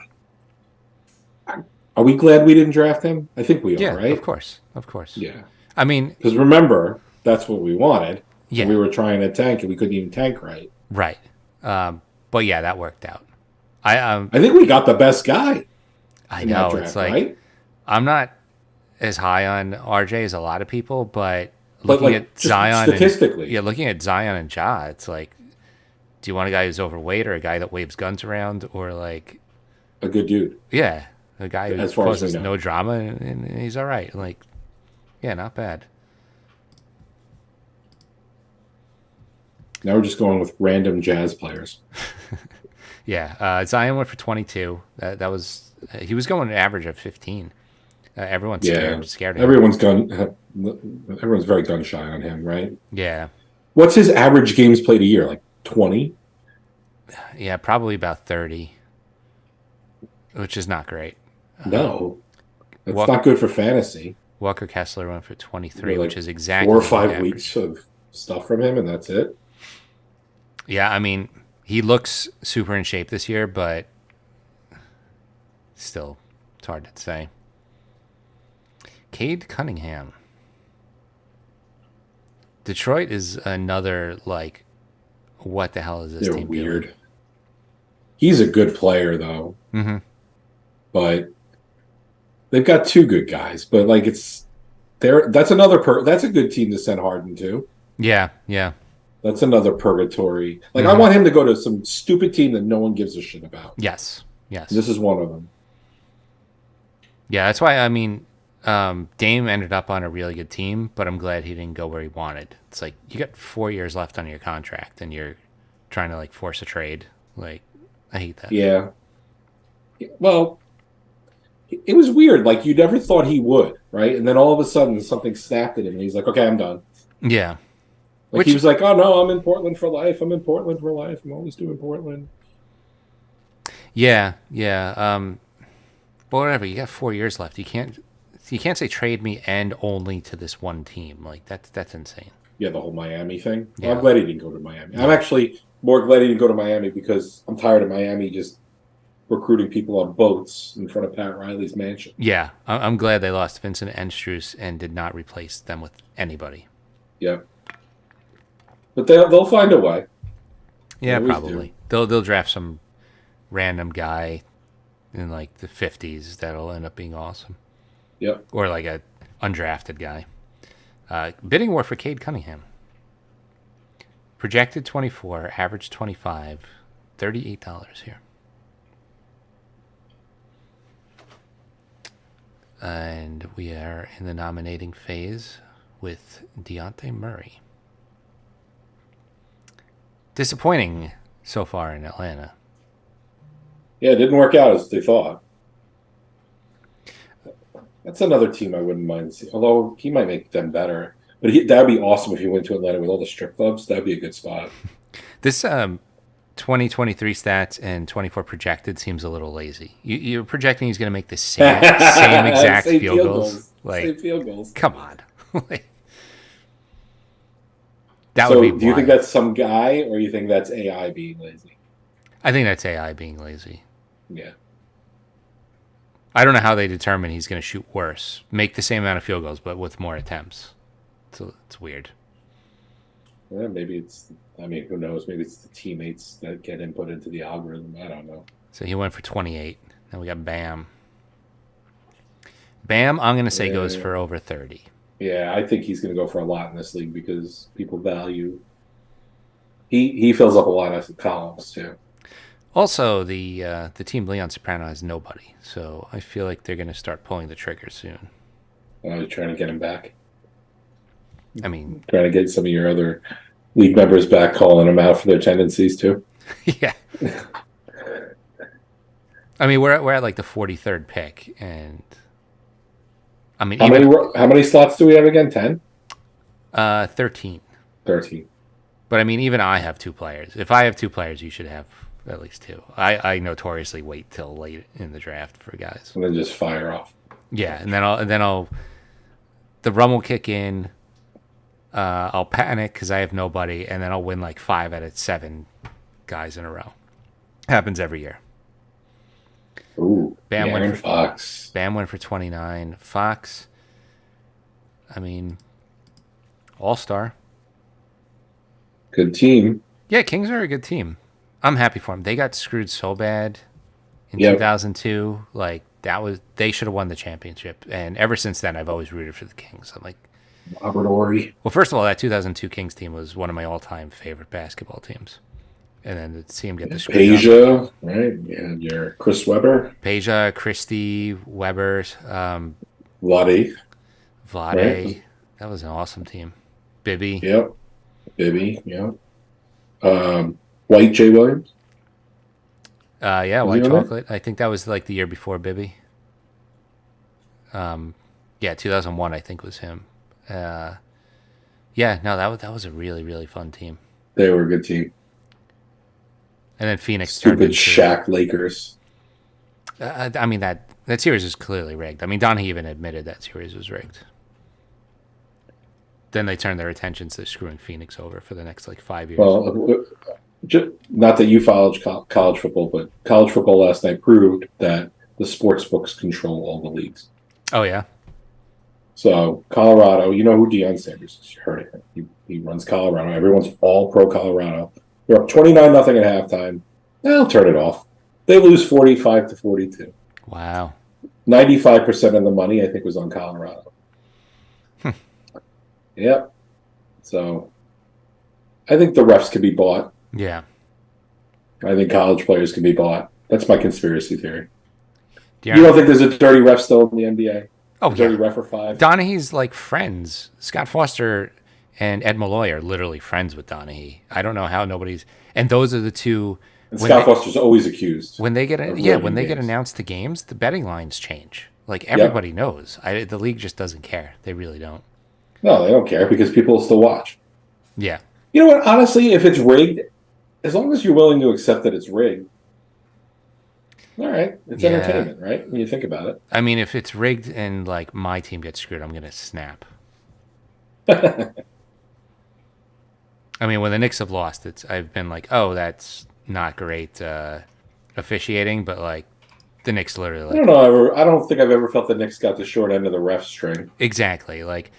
Are we glad we didn't draft him? I think we Yeah, are, right? of course. Of course. Yeah. I mean, Because remember, that's what we wanted. yeah, And we were trying to tank and we couldn't even tank right. right. But yeah, that worked out. I I think we got the best guy in know that draft, it's like right? I'm not as high on RJ as a lot of people, but But looking like at just Zion statistically, yeah, looking at Zion and Ja, it's like, do you want a guy who's overweight or a guy that waves guns around or like, a good dude. yeah, a guy who As far as we causes know. no drama and he's all right. Like, yeah, not bad. Now we're just going with random Jazz players. Yeah, Zion went for 22. That was he was going an average of 15. Everyone's scared of him. Everyone's very gun shy on him, right? Yeah, What's his average games played a year? Like 20? yeah, probably about 30, which is not great. No. That's Well- not good for fantasy. Walker Kessler went for 23, Like which is exactly 4 or the 5 average. weeks of stuff from him, and that's it. Yeah, I mean, he looks super in shape this year, but still, it's hard to say. Cade Cunningham. Detroit is another, like, what the hell is this They're team weird. He's a good player, though. doing? But they've got two good guys. But like that's another that's a good team to send Harden to. Yeah, yeah. That's another purgatory. Like Mhm. I want him to go to some stupid team that no one gives a shit about. Yes, yes. This is one of them. Yeah, that's why, I mean, Dame ended up on a really good team, but I'm glad he didn't go where he wanted. It's like, you got 4 years left on your contract, and you're trying to, like, force a trade. Like, I hate that. Yeah. Well, it was weird. Like you never thought he would, right? And then all of a sudden something snapped at him, and he's like, "Okay, I'm done." Yeah. Like Which- he was like, "Oh no, I'm in Portland for life. I'm in Portland for life. I'm always doing Portland." Yeah, yeah. But whatever, you got 4 years left. You can't say trade me and only to this one team. Like that's insane. Yeah, the whole Miami thing. Well, Yeah. I'm glad he didn't go to Miami. I'm actually more glad he didn't go to Miami because I'm tired of Miami just recruiting people on boats in front of Pat Riley's mansion. Yeah, I'm glad they lost Vincent and Strus and did not replace them with anybody. Yeah. But they'll find a way. Yeah, always probably. They'll draft some random guy in like the 50s that'll end up being awesome, Yep. or like a undrafted guy. Bidding war for Cade Cunningham. Projected 24, average 25, $38 here. And we are in the nominating phase with Deontay Murray. Disappointing so far in Atlanta. Yeah, it didn't work out as they thought. That's another team I wouldn't mind seeing. Although he might make them better. But that'd be awesome if he went to Atlanta with all the strip clubs. That'd be a good spot. This 2023 stats and 24 projected seems a little lazy. You're projecting he's going to make the same exact Same field goals. Like, Same field goals. come on. Like, that So would be do you think wild. that's some guy or you think that's AI being lazy? I think that's AI being lazy. Yeah. I don't know how they determine he's going to shoot worse, make the same amount of field goals, but with more attempts. So it's weird. Yeah, maybe it's, I mean, who knows? Maybe it's the teammates that get input into the algorithm. I don't know. So he went for 28. Now we got Bam. Bam, I'm going to say goes Yeah. for over 30. Yeah, I think he's going to go for a lot in this league because people value. He fills up a lot of columns too. Also, the team Leon Soprano has nobody, so I feel like they're going to start pulling the trigger soon. Trying to get him back. I mean, Trying to get some of your other league members back, calling them out for their tendencies too. yeah. I mean, we're at like the 43rd pick, and I mean, How many slots do we have again? 10? 13. 13. But I mean, even I have two players. If I have two players, you should have at least two. I notoriously wait till late in the draft for guys. And then just fire off. Yeah, and then I'll the rum will kick in. I'll panic because I have nobody, and then I'll win like 5 out of 7 guys in a row. Happens every year. Ooh, Bam went Aaron for- Fox. Bam went for 29. Fox, I mean, all-star. Good team. Yeah, Kings are a good team. I'm happy for them. They got screwed so bad in Yep. 2002. Like, they should have won the championship. And ever since then, I've always rooted for the Kings. I'm like, Robert Ory. well, first of all, that 2002 Kings team was one of my all-time favorite basketball teams. And then to see him get the screwed up. Peja, right? Yeah, your Chris Webber. Peja, Christie, Weber, Vlade. Vlade. Right. That was an awesome team. Bibby. Yep. Bibby. Yep. White J. Williams. Yeah, Was White he on there? Chocolate. I think that was like the year before Bibby. Yeah, 2001 I think was him. Yeah, no, that was a really, really fun team. They were a good team. And then Phoenix turned Stupid into Shaq Lakers. I mean that series is clearly rigged. I mean Donahue even admitted that series was rigged. Then they turned their attentions to screwing Phoenix over for the next like 5 years. Well, not that you followed college football, but college football last night proved that the sports books control all the leagues. Oh yeah. So Colorado, you know who Deion Sanders is. You heard it. He runs Colorado. Everyone's all pro Colorado. They're up 29-0 at halftime. They'll turn it off. They lose 45-42. Wow. 95% of the money, I think, was on Colorado. Yep. So I think the refs can be bought. Yeah. I think college players can be bought. That's my conspiracy theory. You You don't think there's a dirty ref still in the NBA? Oh Dirty yeah. ref or 5? Donahue's like friends. Scott Foster and Ed Malloy are literally friends with Donahue. I don't know how nobody's. And those are the two. And when Scott they- Foster's always accused. When they get of yeah, rigging when they get games. announced to games, the betting lines change. Like everybody knows. The league just doesn't care. They really don't. No, they don't care because people will still watch. Yeah. You know what? Honestly, if it's rigged, as long as you're willing to accept that it's rigged, all right, it's Yeah. entertainment, right? When you think about it. I mean, if it's rigged and like my team gets screwed, I'm gonna snap. I mean, when the Knicks have lost, I've been like, oh, that's not great officiating, but like the Knicks literally I don't know. I don't think I've ever felt the Knicks got the short end of the ref string. exactly like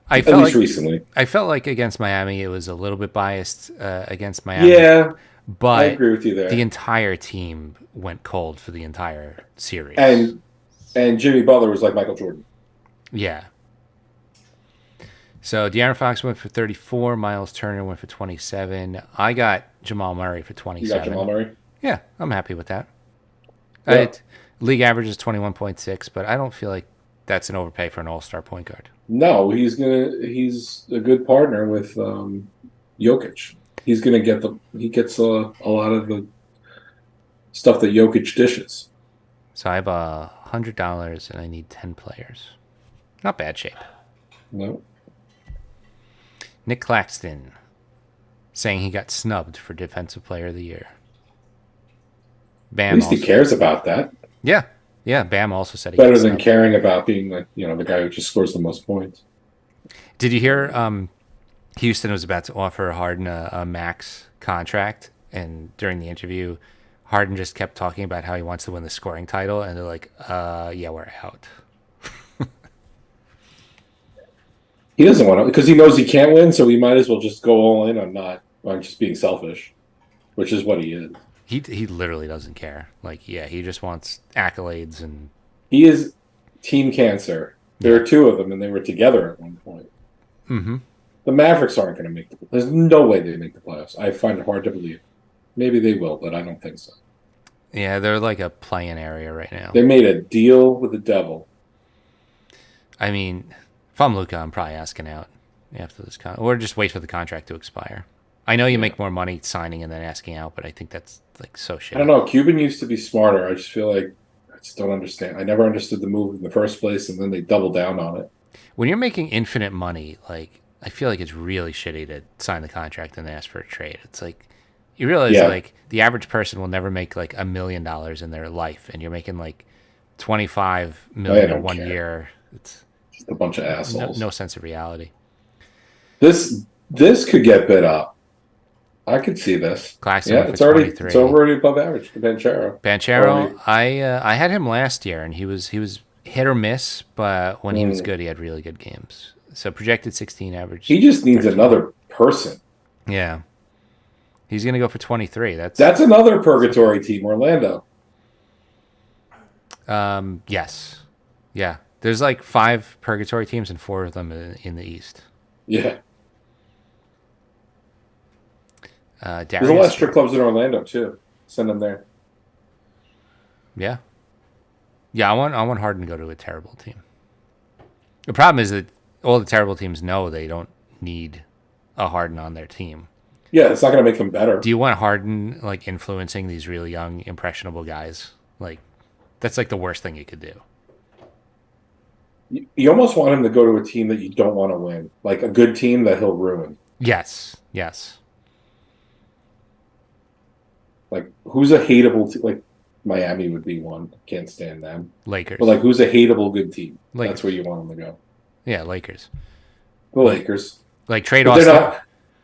I At felt least like recently. I felt like against Miami it was a little bit biased against Miami. Yeah, I but agree with you there. the entire team went cold for the entire series. And Jimmy Butler was like Michael Jordan. yeah. So De'Aaron Fox went for 34. Miles Turner went for 27. I got Jamal Murray for You 27. got Jamal Murray? Yeah, I'm happy with that. Yeah. League average is 21.6, but I don't feel like that's an overpay for an all-star point guard. No, he's a good partner with Jokic. He's gonna get he gets a lot of the stuff that Jokic dishes. So I have $100 and I need 10 players. Not bad shape. No. Nick Claxton saying he got snubbed for Defensive Player of the Year. Bam At least he also- cares about that. Yeah. Yeah, Bam also said he Better got than snubbed. caring about being like, the guy who just scores the most points. Did you hear Houston was about to offer Harden a max contract, and during the interview, Harden just kept talking about how he wants to win the scoring title, and they're like, yeah, we're out. He doesn't want to, because he knows he can't win, so he might as well just go all in on just being selfish, which is what he is. He literally doesn't care. Like, yeah, he just wants accolades and He is team cancer. There are two of them, and they were together at one point. mm-hmm. The Mavericks aren't going to make there's no way they make the playoffs. I find it hard to believe. Maybe they will, but I don't think so. Yeah, they're like a play-in area right now. They made a deal with the devil. I mean, if I'm Luka, I'm probably asking out after this or just wait for the contract to expire. I know you make more money signing and then asking out, but I think that's like so shit. I don't know. Cuban used to be smarter. I just feel like I just don't understand. I never understood the move in the first place, and then they double down on it. When you're making infinite money, like, I feel like it's really shitty to sign the contract and then ask for a trade. It's like you realize like the average person will never make like $1 million in their life, and you're making like 25 million in 1 year. It's just a bunch of assholes. No sense of reality. This could get bid up. I could see this. Claxton Yeah, it's already above average. Banchero, I had him last year, and he was hit or miss, but when he was good, he had really good games. So projected 16 average. He just needs another person. Yeah, he's gonna go for 23. That's another purgatory team, Orlando. Yes, yeah. There's like 5 purgatory teams and 4 of them in the East. Yeah. There's a lot of strip clubs in Orlando too. Send them there. Yeah. Yeah, I want Harden to go to a terrible team. The problem is that all the terrible teams know they don't need a Harden on their team. Yeah, it's not going to make them better. Do you want Harden like influencing these really young, impressionable guys? Like, that's like the worst thing you could do. You almost want him to go to a team that you don't want to win, like a good team that he'll ruin. Yes. Like, who's a hateable team? Like, Miami would be one. Can't stand them. Lakers. But, like, who's a hateable good team? Lakers. That's where you want them to go. Yeah, Lakers. The Lakers. Like, trade But Austin.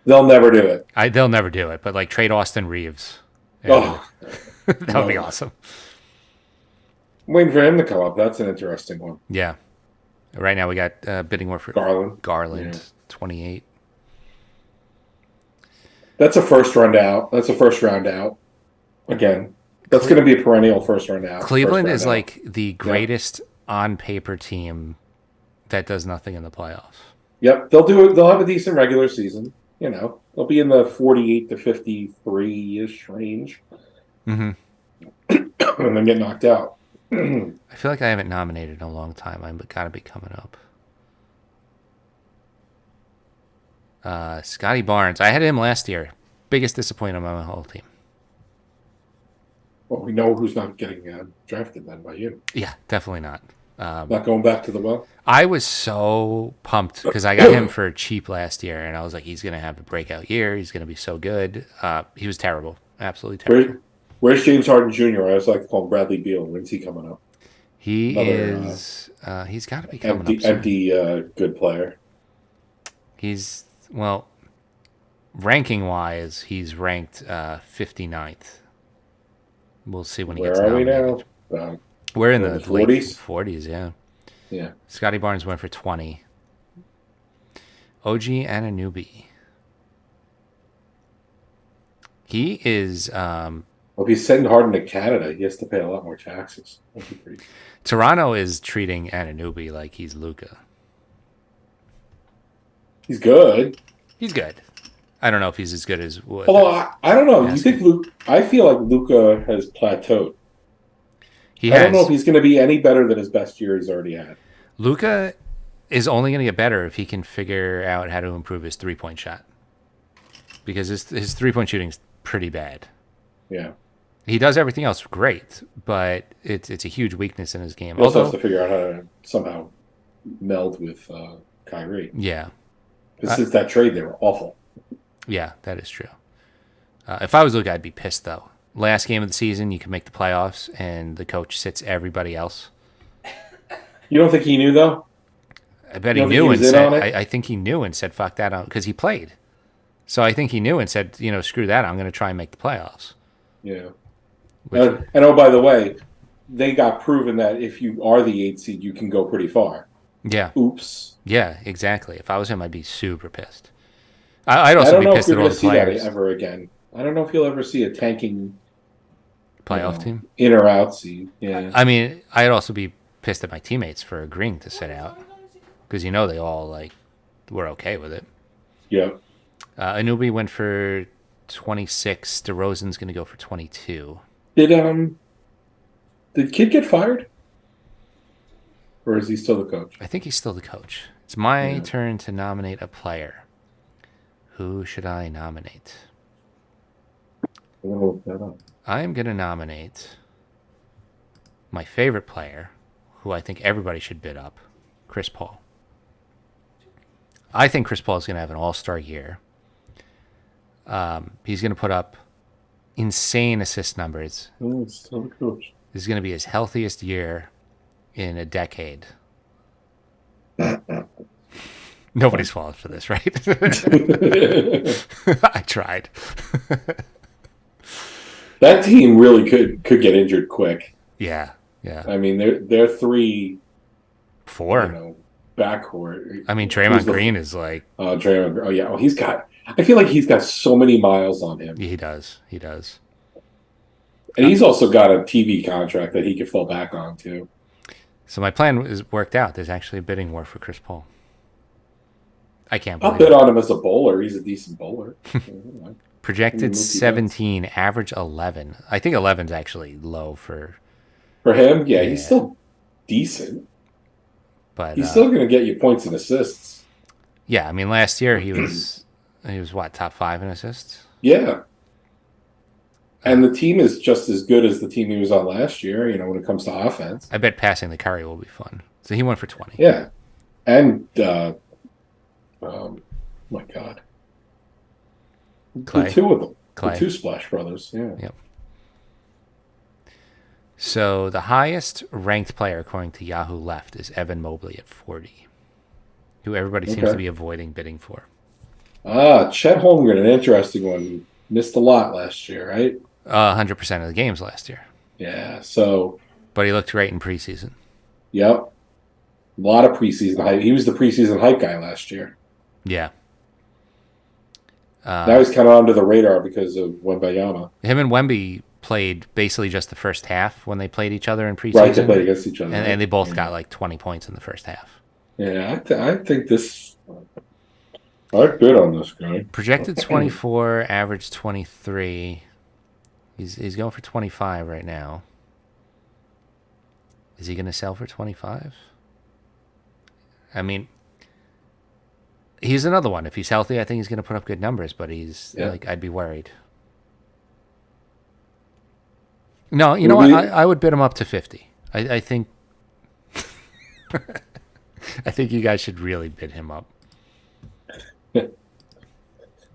they'll never do it. They'll never do it, but, like, trade Austin Reeves. Oh. That would be awesome. I'm waiting for him to come up. That's an interesting one. Yeah. Right now we got bidding war for Garland. yeah. 28. That's a first round out. Again, that's going to be a perennial first round out. Cleveland is like the greatest on paper team that does nothing in the playoffs. Yep, they'll do it. They'll have a decent regular season. They'll be in the 48 to 53-ish range, Mm-hmm. and then get knocked out. I feel like I haven't nominated in a long time. I'm gotta be coming up. Scotty Barnes. I had him last year. Biggest disappointment on my whole team. Well, we know who's not getting drafted then by you. Yeah, definitely not. Not going back to the well. I was so pumped because I got him for cheap last year, and I was like, he's going to have a breakout year. He's going to be so good. He was terrible. Absolutely terrible. Where's James Harden Jr.? I always like to call him Bradley Beal. When's he coming up? He is. He's got to be coming up soon. Empty good player. He's, well, ranking-wise, he's ranked 59th. We'll see when he gets nominated. Where are we now? We're in the 40s? late 40s, yeah. Yeah. Scotty Barnes went for 20. OG Anunoby. He is... Well, if he's sending Harden to Canada, he has to pay a lot more taxes. That'd be pretty... Toronto is treating Anunoby like he's Luka. He's good. He's good. I don't know if he's as good as... Although, I don't know. You think I feel like Luka has plateaued. I don't know if he's going to be any better than his best year he's already had. Luka is only going to get better if he can figure out how to improve his three-point shot. Because his three-point shooting's pretty bad. Yeah. He does everything else great, but it's a huge weakness in his game. He also has to figure out how to somehow meld with Kyrie. Yeah. Because since that trade, they were awful. Yeah, that is true. If I was Luke, I'd be pissed, though. Last game of the season, you can make the playoffs, and the coach sits everybody else. You don't think he knew, though? I bet You he don't think knew he and was in said, on it? I think he knew and said, fuck that, because he played. So I think he knew and said, screw that, I'm going to try and make the playoffs. Yeah. Which, And oh, by the way, they got proven that if you are the 8th seed, you can go pretty far. yeah. Oops. Yeah, exactly. If I was him, I'd be super pissed. I'd I also don't be know if pissed you're at all going to the see that players. ever again. I don't know if you'll ever see a tanking Playoff team? in or out seed. Yeah. I mean, I'd also be pissed at my teammates for agreeing to sit out. Because they all, were okay with it. Yep. Anunoby went for 26. DeRozan's going to go for 22. Did Kid get fired? Or is he still the coach? I think he's still the coach. It's my turn to nominate a player. Who should I nominate? I'm gonna look that up. I'm going to nominate my favorite player, who I think everybody should bid up, Chris Paul. I think Chris Paul is going to have an all-star year. He's going to put up insane assist numbers. Oh, it's still the coach. This is going to be his healthiest year in a decade. Nobody's falling for this, right? I tried. That team really could get injured quick. Yeah. I mean, they're 3, 4. Backcourt. I mean, Draymond Green is like... Draymond. Oh, yeah. Oh, he's got... I feel like he's got so many miles on him. He does. And he's also got a TV contract that he could fall back on, too. So my plan is worked out. There's actually a bidding war for Chris Paul. I can't I'll believe bid it. on him as a bowler. He's a decent bowler. Projected 17, average 11. I think 11's actually low for him. Yeah, he's still decent. but He's still going to get you points and assists. yeah, I mean last year he was what, top 5 in assists? Yeah. And the team is just as good as the team he was on last year, when it comes to offense. I bet passing the Curry will be fun. So he went for 20. Yeah. And, my God. Clay. The 2 of them. Clay. The 2 Splash Brothers. Yeah. Yep. So the highest ranked player according to Yahoo left is Evan Mobley at 40, who everybody seems to be avoiding bidding for. Chet Holmgren, an interesting one. Missed a lot last year, right? 100% of the games last year. Yeah, so... But he looked great in preseason. Yep. A lot of preseason hype. He was the preseason hype guy last year. Yeah. Now he's kind of under the radar because of Wembayama. Him and Wemby played basically just the first half when they played each other in preseason. Right, they played against each other. And they both got like 20 points in the first half. Yeah, I think this... I bid on this guy. Projected 24, average 23. He's going for 25 right now. Is he going to sell for 25? I mean, he's another one. If he's healthy, I think he's going to put up good numbers, but I'd be worried. No, you know what? I would bid him up to 50. I think I think you guys should really bid him up.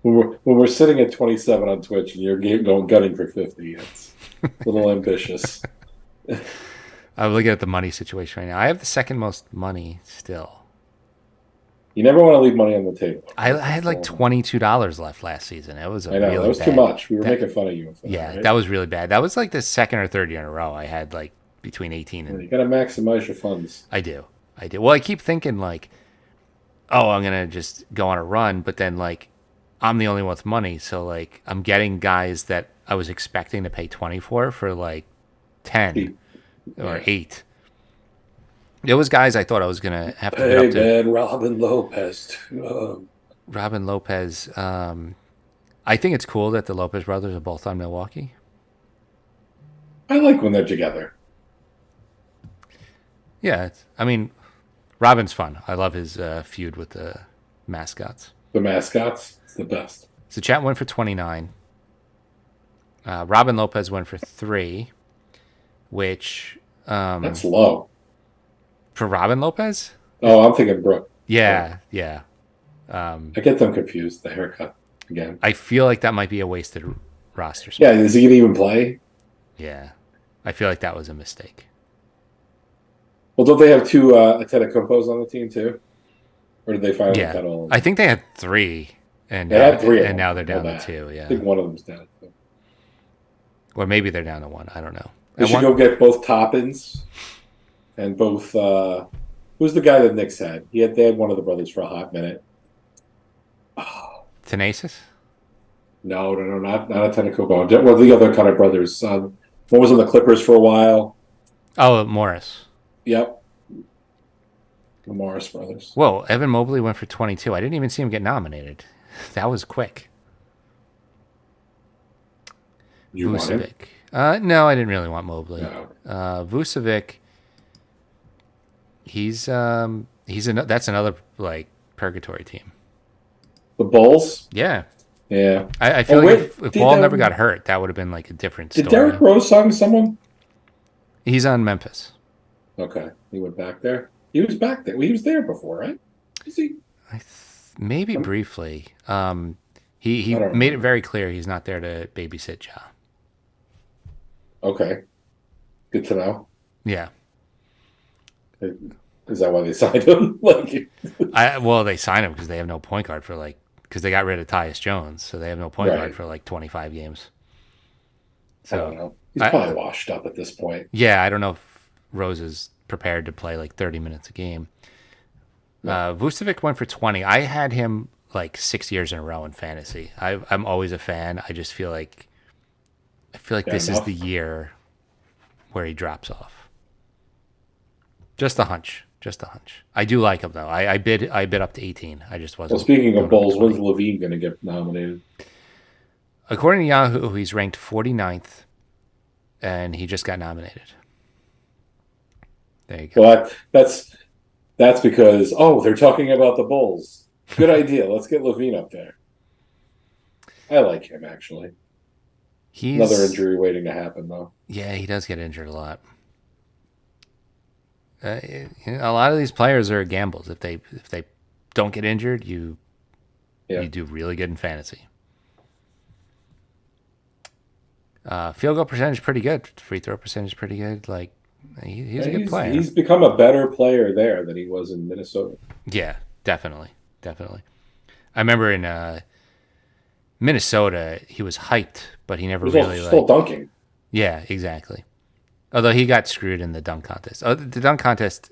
When we're sitting at 27 on Twitch and you're going gunning for 50, it's a little ambitious. I'm looking at the money situation right now. I have the second most money still. You never want to leave money on the table. I had like $22 left last season. It was I know, really that was bad. too much. We were making fun of you. Yeah, right? that was really bad. That was like the second or third year in a row I had like between 18 and... You got to maximize your funds. I do. Well, I keep thinking like, oh, I'm going to just go on a run, but then like I'm the only one with money, so like I'm getting guys that I was expecting to pay 20 for like 10 or 8. There was guys I thought I was going to have to bid up to. Man, Robin Lopez. Robin Lopez. I think it's cool that the Lopez brothers are both on Milwaukee. I like when they're together. Yeah, I mean, Robin's fun. I love his feud with the mascots. The mascots, it's the best. So Chat went for 29. Robin Lopez went for 3, which... That's low. For Robin Lopez? Oh, I'm thinking Brooke. Yeah, yeah. I get them confused. The haircut again. I feel like that might be a wasted roster Yeah, spot. is he gonna even play? Yeah. I feel like that was a mistake. Well, don't they have two Antetokounmpos on the team too? Or did they finally Yeah. cut all of I them? think they had 3 and They now, had 3 of and them. now they're I know down to that. 2, I yeah. think one of them's down. Or maybe they're down to 1. I don't know. They should go get both Toppins and both. Who's the guy that Knicks had? They had one of the brothers for a hot minute. Oh, Tenacious? no, not a Antetokounmpo. Well, the other kind of brothers. One was on the Clippers for a while. Oh, Morris. Yep, the Morris brothers. Whoa, Evan Mobley went for 22. I didn't even see him get nominated. That was quick. You want him? Vucevic. No, I didn't really want Mobley. No. Vucevic. That's another like purgatory team. The Bulls. Yeah, Yeah. I feel Oh, like wait, if did, Wall never got hurt, that would have been like a different Did story. Derrick Rose sign with someone? He's on Memphis. Okay, he went back there. He was back there. Well, he was there before, right? Is he? Maybe briefly. He I don't made know. it very clear he's not there to babysit Ja. Okay. Good to know. Yeah. Is that why they signed him? Well, they signed him because they have no point guard because they got rid of Tyus Jones, so they have no point guard Right. for like 25 games. I don't So know. He's probably washed up at this point. yeah, I don't know if Rose is prepared to play like 30 minutes a game. Vucevic went for 20. I had him like 6 years in a row in fantasy. I'm always a fan. I just feel like this is enough. the year where he drops off. Just a hunch. I do like him though. I bid up to 18. I just wasn't. Well, speaking going of up to Bulls, 20. when's Levine going to get nominated? According to Yahoo, he's ranked 49th, and he just got nominated. There you go. Well, that's because they're talking about the Bulls. Good idea. Let's get Levine up there. I like him actually. He's Another injury waiting to happen though. Yeah, he does get injured a lot. A lot of these players are gambles. If they don't get injured, you do really good in fantasy. Field goal percentage pretty good. Free throw percentage pretty good. Like he's a good player. He's become a better player there than he was in Minnesota. Yeah, definitely. I remember in Minnesota, he was hyped, but he never He was really still dunking. Yeah, exactly. Although he got screwed in the dunk contest. The dunk contest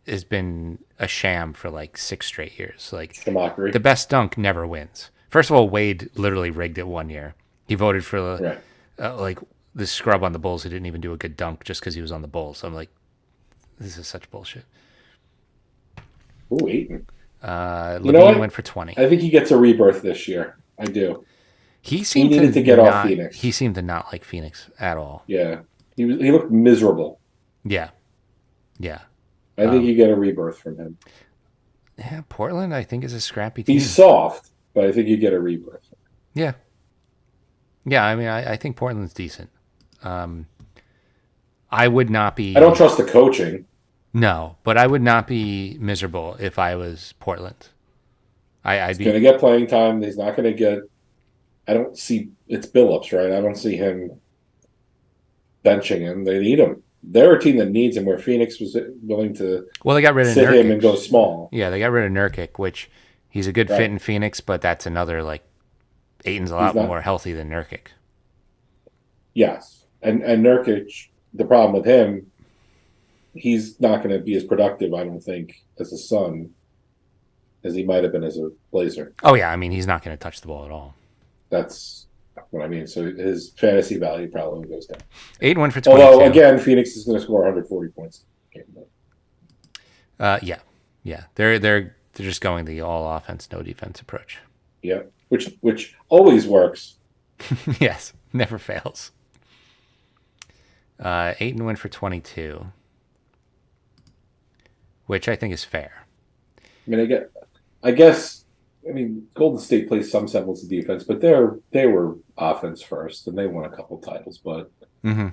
has been a sham for like 6 straight years. Like It's a mockery. the best dunk never wins. First of all, Wade literally rigged it one year. He voted for Right. like the scrub on the Bulls who didn't even do a good dunk just because he was on the Bulls. I'm like, this is such bullshit. Ooh, Aiton. Levine went for 20. I think he gets a rebirth this year. I do. He seemed needed to get off Phoenix. He seemed to not like Phoenix at all. Yeah. He looked miserable. Yeah. I think you get a rebirth from him. Yeah, Portland, I think, is a scrappy team. He's soft, but I think you get a rebirth. Yeah. I mean, I think Portland's decent. I would not be. I don't trust the coaching. No, but I would not be miserable if I was Portland. I'd He's going to get playing time. He's not going to get. I don't see. It's Billups, right? I don't see him benching him. They need him. They're a team that needs him, where Phoenix was willing to Well, they got rid of sit Nurkic. him and go small. Yeah, they got rid of Nurkic, which he's a good Right. fit in Phoenix, but that's another, like, Ayton's a lot not- more healthy than Nurkic. Yes, and Nurkic. The problem with him, he's not going to be as productive, I don't think, as a Sun as he might have been as a Blazer. Oh, yeah, I mean, he's not going to touch the ball at all. That's what I mean. So his fantasy value probably goes down. Ayton went for 22. Although, again, Phoenix is going to score 140 points. Yeah. They're just going the all offense, no defense approach. Yeah, which always works. Yes, never fails. Ayton went for 22, which I think is fair. I mean, I guess, Golden State plays some semblance of defense, but they were offense first, and they won a couple titles. But Mm-hmm.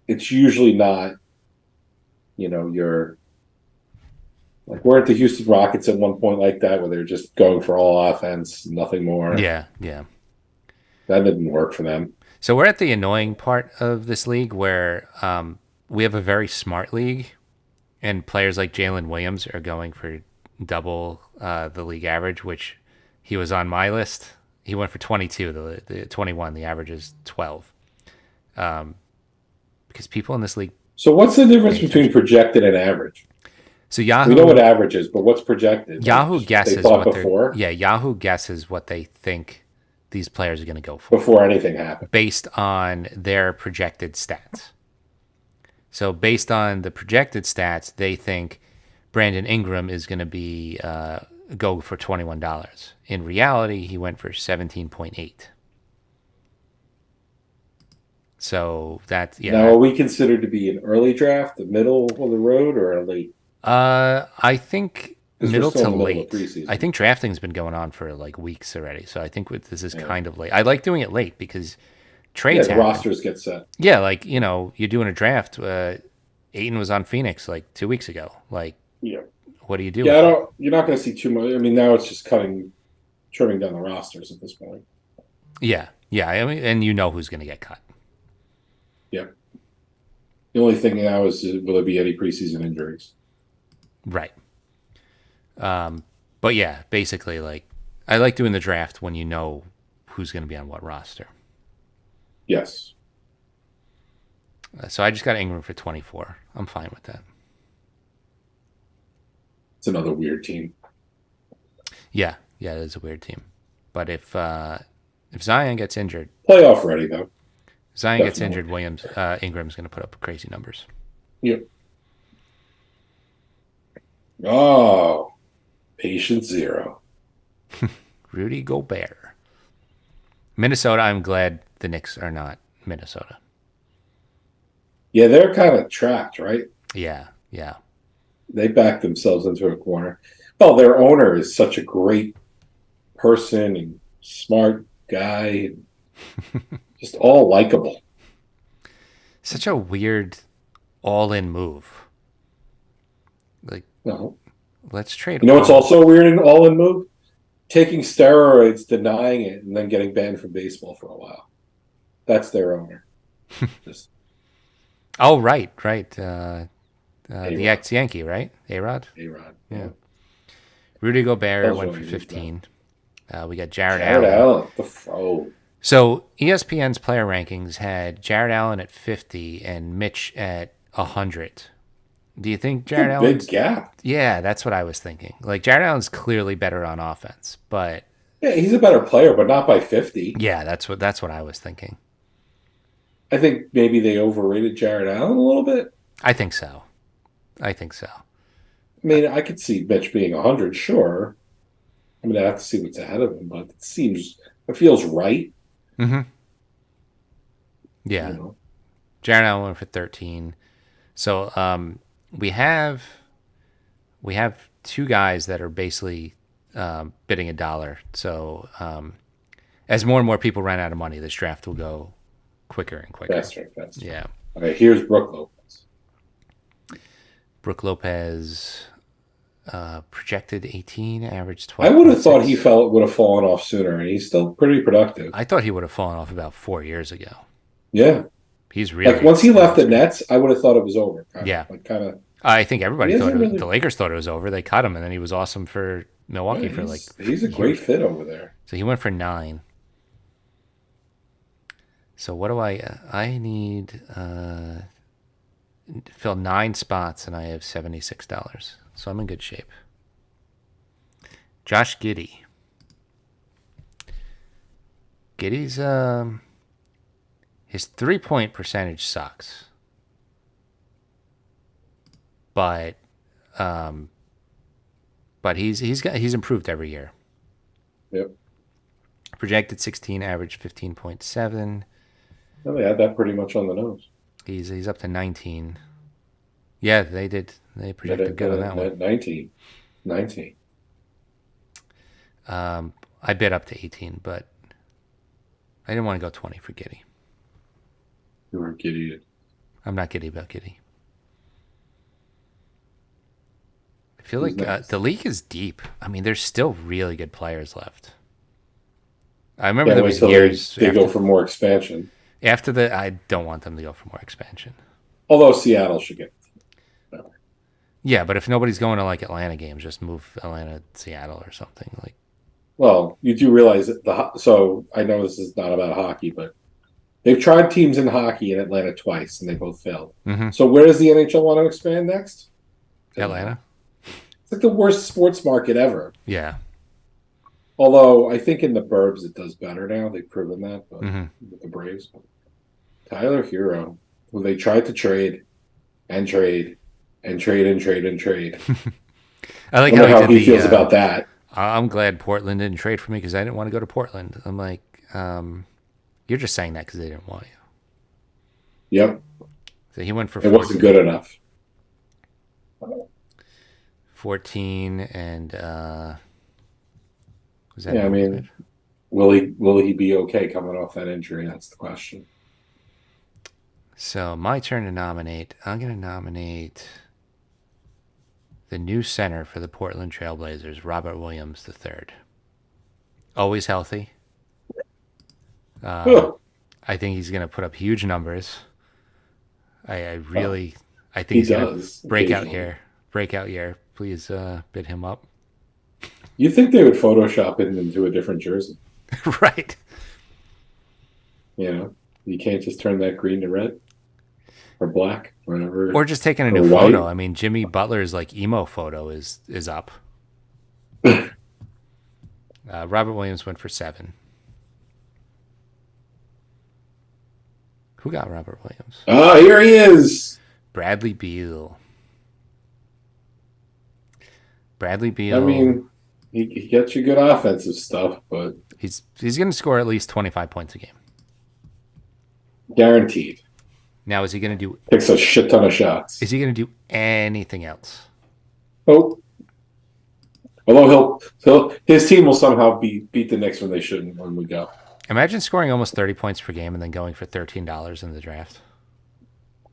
it's usually not, your Like weren't the Houston Rockets at one point like that, where they're just going for all offense, nothing more? Yeah, yeah. That didn't work for them. So we're at the annoying part of this league where we have a very smart league, and players like Jalen Williams are going for double the league average, which he was on my list. He went for 22, the 21. The average is 12. Because people in this league. So what's the difference between projected and average? So Yahoo, we know what average is, but what's projected? Yahoo Like, guesses they thought what before. Yeah, Yahoo guesses what they think these players are going to go for Before anything happened, based on their projected stats. So based on the projected stats, they think Brandon Ingram is going to be go for $21. In reality, he went for 17.8. So that Now, are we considered to be an early draft, the middle of the road, or a late? I think 'Cause we're middle still to in the middle late. of preseason. I think drafting's been going on for like weeks already. So I think this is kind of late. I like doing it late because trades the happen. rosters get set. Yeah, like you're doing a draft. Ayton was on Phoenix like 2 weeks ago. Like, Yeah, what do you do? yeah. with it? You're not going to see too much. I mean, now it's just trimming down the rosters at this point. Yeah, yeah. I mean, and you know who's going to get cut. Yeah. The only thing now is will there be any preseason injuries? Right. But yeah, basically, like I like doing the draft when you know who's going to be on what roster. Yes. So I just got Ingram for 24. I'm fine with that. It's another weird team. Yeah, it is a weird team. But if Zion gets injured, Playoff ready though. if Zion gets Definitely. injured, Ingram's going to put up crazy numbers. Yep. Oh, patient zero. Rudy Gobert. Minnesota, I'm glad the Knicks are not Minnesota. Yeah, they're kind of trapped, right? Yeah, yeah. They back themselves into a corner. Well, their owner is such a great person and smart guy, and just all likable. Such a weird all-in move. Like, No. let's trade. You know what's also weird and all in move? Taking steroids, denying it, and then getting banned from baseball for a while. That's their owner. Just Oh, right. The A-Rod. ex-Yankee, right? A-Rod? A-Rod. Yeah. Rudy Gobert Those went are for good 15. We got Jared Jared Allen. Allen. Oh, So ESPN's player rankings had Jared Allen at 50 and Mitch at 100. Do you think Jared a Allen? big gap. Yeah, that's what I was thinking. Like Jared Allen's clearly better on offense, but Yeah, he's a better player, but not by 50. yeah, that's what I was thinking. I think maybe they overrated Jared Allen a little bit. I think so. I mean, I could see Mitch being 100, sure. I mean, I have to see what's ahead of him, but it feels right. Mm-hmm. Yeah. You know? Jared Allen went for 13. So we have two guys that are basically bidding $1. So as more and more people run out of money, this draft will go quicker and quicker. Faster. Yeah. Okay, here's Brooke Lopez. Brooke Lopez projected 18, average 12. I would have thought he would have fallen off sooner, and he's still pretty productive. I thought he would have fallen off about 4 years ago. Yeah. He's really Like once he left the Nets, I would have thought it was over. Yeah. Kind of. I think everybody He thought hasn't really- the Lakers thought it was over. They cut him, and then he was awesome for Milwaukee for like. He's a great fit over there. So he went for 9. So what do I need fill 9 spots, and I have $76. So I'm in good shape. Josh Giddey. Giddey's his 3-point percentage sucks, but he's improved every year. Yep. Projected 16, average 15.7. Well, they had that pretty much on the nose. He's up to 19. Yeah, they did. They projected good on that one. 19. I bid up to 18, but I didn't want to go 20 for Giddey. You were giddy. I'm not giddy about Giddey. feel Who's like next? the league is deep. I mean, there's still really good players left. I remember Can't there wait was till years they go for more expansion. after the. I don't want them to go for more expansion. Although Seattle should get. Yeah, but if nobody's going to like Atlanta games, just move Atlanta to Seattle or something. Like, Well, you do realize that so I know this is not about hockey, but they've tried teams in hockey in Atlanta twice, and they both failed. mm-hmm. So where does the NHL want to expand next? Atlanta. It's like the worst sports market ever. Yeah. Although I think in the burbs it does better now. They've proven that, but Mm-hmm. with the Braves. Tyler Hero, who they tried to trade and trade and trade and trade and trade. I like I wonder how how he feels about that. I'm glad Portland didn't trade for me because I didn't want to go to Portland. I'm like, you're just saying that because they didn't want you. Yep. So he went for It wasn't good enough. 14 and was that Yeah, I mean, will he be okay coming off that injury? That's the question. so my turn to nominate. I'm going to nominate the new center for the Portland Trailblazers, Robert Williams III. Always healthy. Ugh. I think he's going to put up huge numbers. I think He he's going does to break out occasionally. here. Breakout year. Please bid him up. You think they would Photoshop him into a different jersey? Right. You know, you can't just turn that green to red or black, whatever. Or just taking a Or new white. photo. I mean, Jimmy Butler's like emo photo is up. Robert Williams went for 7. Who got Robert Williams? Ah, here he is. Bradley Beal. Bradley Beal. I mean, he gets you good offensive stuff, but he's going to score at least 25 points a game. guaranteed. Now, is he going to do? Takes a shit ton of shots. Is he going to do anything else? Oh, although his team will somehow beat the Knicks when they shouldn't when we go. Imagine scoring almost 30 points per game and then going for $13 in the draft.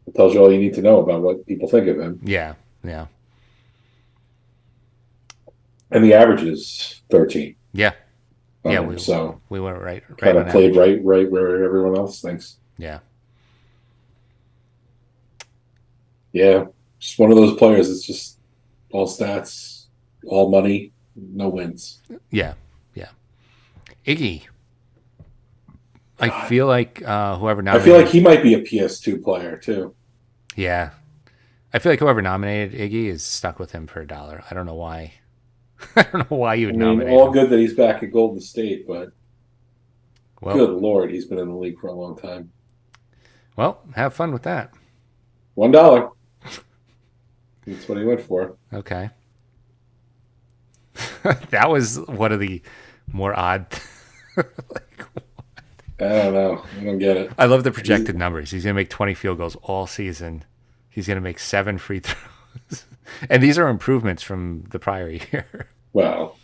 It tells you all you need to know about what people think of him. Yeah, yeah, And the average is 13. yeah, yeah. So we went right kind on of played average. right where everyone else thinks. Yeah. Yeah, just one of those players. It's just all stats, all money, no wins. Yeah, yeah. Iggy. I feel like whoever I nominated. feel like he might be a PS2 player too. Yeah, I feel like whoever nominated Iggy is stuck with him for $1. I don't know why. I don't know why you would I mean, nominate all him. good that he's back at Golden State, but Well, good lord, he's been in the league for a long time. well, have fun with that. $1. That's what he went for. Okay. That was one of the more odd. I don't know. I don't get it. I love the projected numbers. He's going to make 20 field goals all season. He's going to make 7 free throws. And these are improvements from the prior year. Well,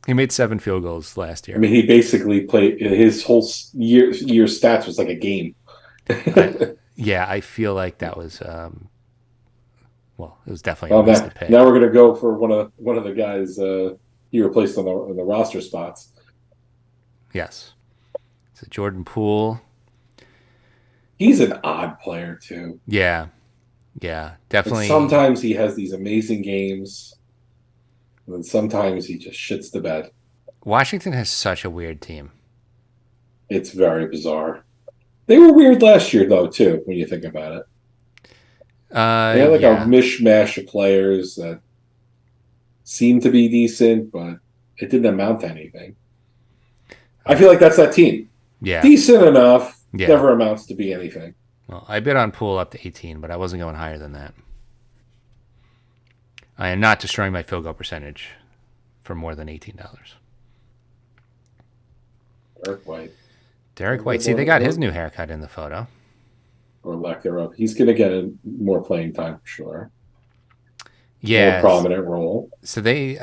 He made 7 field goals last year. I mean, he basically played his whole year stats was like a game. Yeah, I feel like that was, well, it was definitely a wasted pick. Now we're gonna go for one of the guys he replaced on the roster spots. Yes. So Jordan Poole. He's an odd player too. Yeah. Yeah, And definitely. sometimes he has these amazing games, and then sometimes he just shits the bed. Washington has such a weird team. It's very bizarre. They were weird last year though too, when you think about it. They had like Yeah. a mishmash of players that seemed to be decent, but it didn't amount to anything. I feel like that's that team. Yeah. Decent enough, Yeah. never amounts to be anything. Well, I bid on Poole up to 18, but I wasn't going higher than that. I am not destroying my field goal percentage for more than $18. Derek White, Derek White. See, they got his new haircut in the photo. or lack thereof, he's going to get more playing time for sure. Yeah. More prominent role. So they,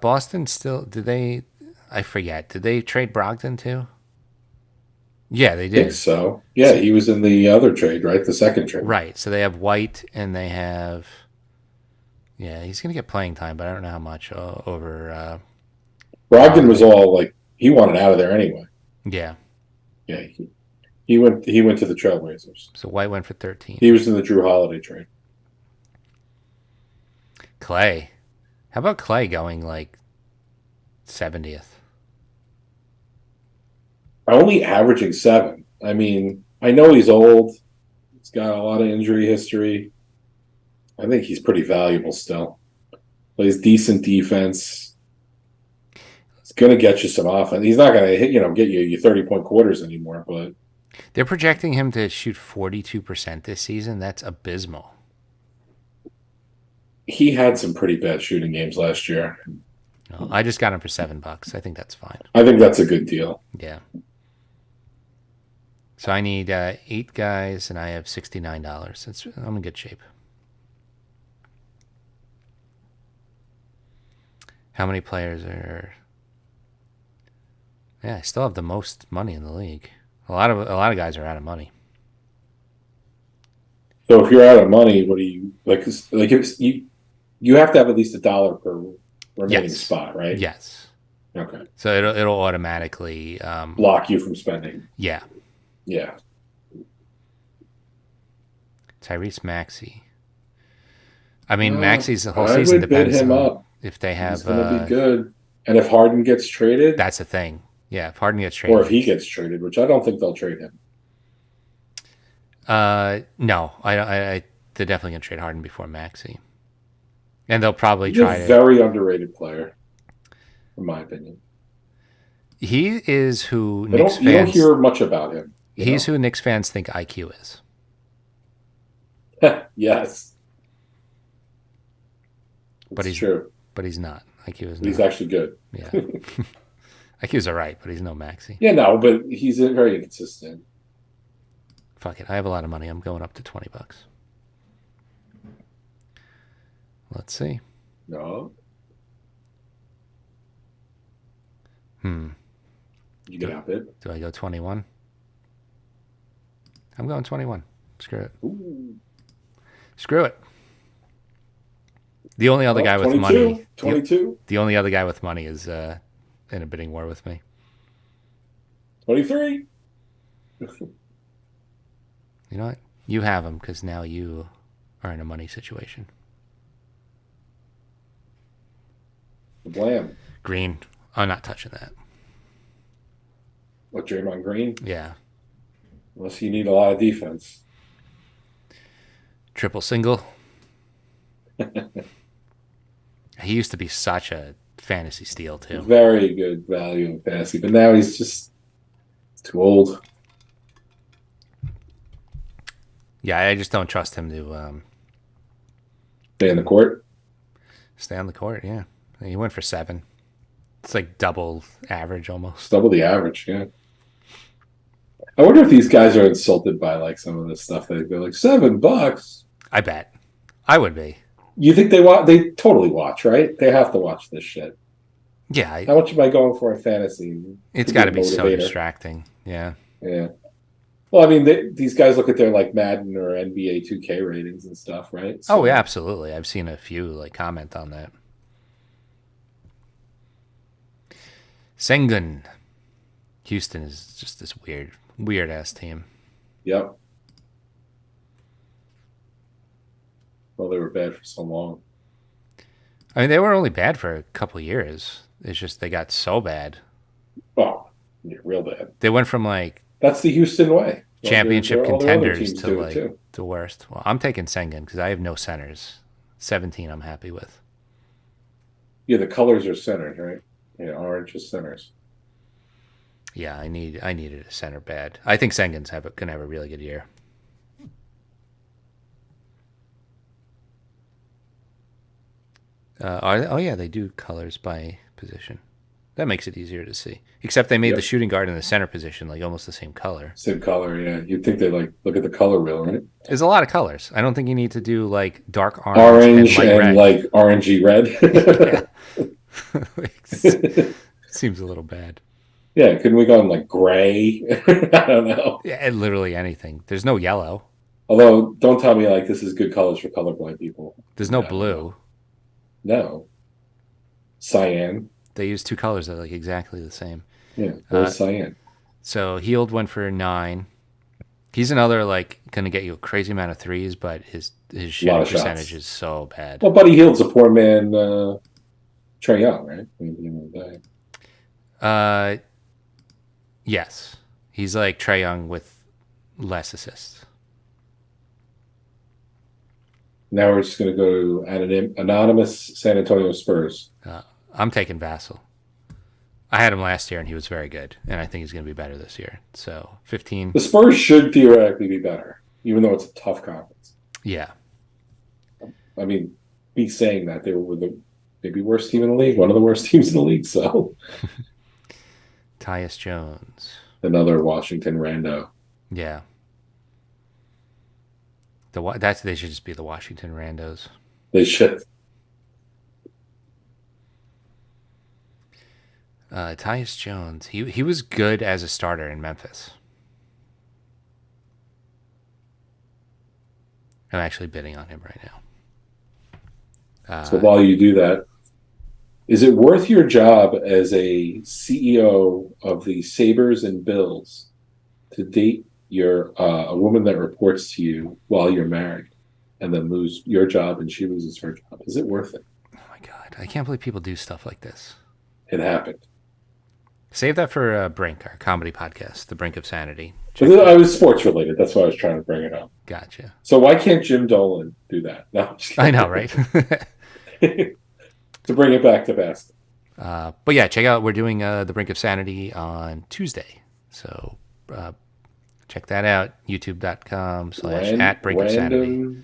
Boston still, did they, I forget, did they trade Brogdon too? Yeah, they I think did. so. Yeah, he was in the other trade, right? The second trade. Right. So they have White and they have, Yeah, he's going to get playing time, but I don't know how much over. Brogdon was all like he wanted out of there anyway. Yeah. Yeah, he went to the Trailblazers. So White went for 13. He was in the Drew Holiday trade. Clay. How about Clay going like 70th? Only averaging 7. I mean, I know he's old. He's got a lot of injury history. I think he's pretty valuable still. Plays decent defense. He's going to get you some offense. He's not going to get you your 30-point quarters anymore, but They're projecting him to shoot 42% this season. That's abysmal. he had some pretty bad shooting games last year. No, I just got him for $7. I think that's fine. I think that's a good deal. Yeah. So I need 8 guys, and I have $69. I'm in good shape. How many players are? Yeah, I still have the most money in the league. A lot of guys are out of money. So if you're out of money, what do you like? If you have to have at least $1 per remaining Yes. spot, right? Yes. Okay. So it'll automatically Block you from spending. yeah. Yeah. Tyrese Maxey. I mean, Well, Maxey's the whole I season would bid depends him on up. if they have. He's going to be good. And if Harden gets traded, That's the thing. Yeah, if Harden gets traded, or if he gets traded, which I don't think they'll trade him. no, I they're definitely gonna trade Harden before Maxey, and they'll probably He's try a to. very underrated player, in my opinion. He is who You Knicks don't fans. hear much about him. He's who Knicks fans think IQ is. Yes. But It's he's true. But he's not. IQ is He's not. actually good. Yeah. IQ's all right, but he's no Maxey. Yeah, no, but he's very inconsistent. Fuck it. I have a lot of money. I'm going up to $20. Let's see. No. You get outbid. Do I go 21? I'm going 21. Screw it. Ooh. Screw it. The only other guy with 22, money. 22. The only other guy with money is in a bidding war with me. 23. You know what? You have him because now you are in a money situation. Blam. Green. I'm not touching that. What, Draymond Green? Yeah. Unless you need a lot of defense. Triple single. He used to be such a fantasy steal too. Very good value in fantasy, but now he's just too old. Yeah, I just don't trust him to Stay in the court. stay on the court. Yeah, he went for 7. It's like double average almost. Double the average, yeah. I wonder if these guys are insulted by like some of this stuff. They're like $7. I bet. I would be. You think they watch? They totally watch, right? They have to watch this shit. Yeah, How much am I going for in fantasy? it's got to be so Motivator. distracting. Yeah. Yeah. Well, I mean, these guys look at their like Madden or NBA 2K ratings and stuff, right? Oh yeah, absolutely. I've seen a few like comment on that. Sengun. Houston is just this weird ass team. Yep. Well, they were bad for so long. I mean, they were only bad for a couple of years. It's just they got so bad. Oh, yeah, real bad. They went from like That's the Houston way. championship All their other contenders teams to do it like too. the worst. Well, I'm taking Sengun because I have no centers. 17, I'm happy with. Yeah, the colors are centered, right? Yeah, orange is centers. Yeah, I needed a center bad. I think Sengun's can have a really good year. Oh yeah, they do colors by position. That makes it easier to see. Except they made Yep. the shooting guard and the center position like almost the same color. Same color, yeah. You'd think they like look at the color wheel, right? There's a lot of colors. I don't think you need to do like dark Orange and light red. and like orangey red. Seems a little bad. Yeah, couldn't we go in like gray? I don't know. Yeah, literally anything. There's no yellow. Although, don't tell me like this is good colors for colorblind people. There's no I don't blue. know. No. Cyan. They use two colors that are like exactly the same. Yeah, both cyan. So Healed went for 9. He's another like going to get you a crazy amount of threes, but his A lot shooting of percentage shots. is so bad. Well, Buddy Hield's a poor man, Trey Young, right? At the end of the day. Yes, he's like Trae Young with less assists. Now we're just going to go to anonymous San Antonio Spurs. I'm taking Vassell. I had him last year, and he was very good, and I think he's going to be better this year. So 15. The Spurs should theoretically be better, even though it's a tough conference. Yeah. I mean, me saying that they were the maybe worst team in the league, one of the worst teams in the league. So Tyus Jones. another Washington rando. Yeah. They should just be the Washington Randos. They should. Tyus Jones. He was good as a starter in Memphis. I'm actually bidding on him right now. So while you do that, is it worth your job as a CEO of the Sabres and Bills to date a woman that reports to you while you're married and then lose your job and she loses her job? Is it worth it? Oh my God. I can't believe people do stuff like this. It happened. Save that for Brink, our comedy podcast, The Brink of Sanity. I was sports related. That's why I was trying to bring it up. Gotcha. So why can't Jim Dolan do that? No, I'm just kidding. I know, right? To bring it back to basket. But yeah, check out, we're doing The Brink of Sanity on Tuesday. So check that out, youtube.com/@Brink of Sanity.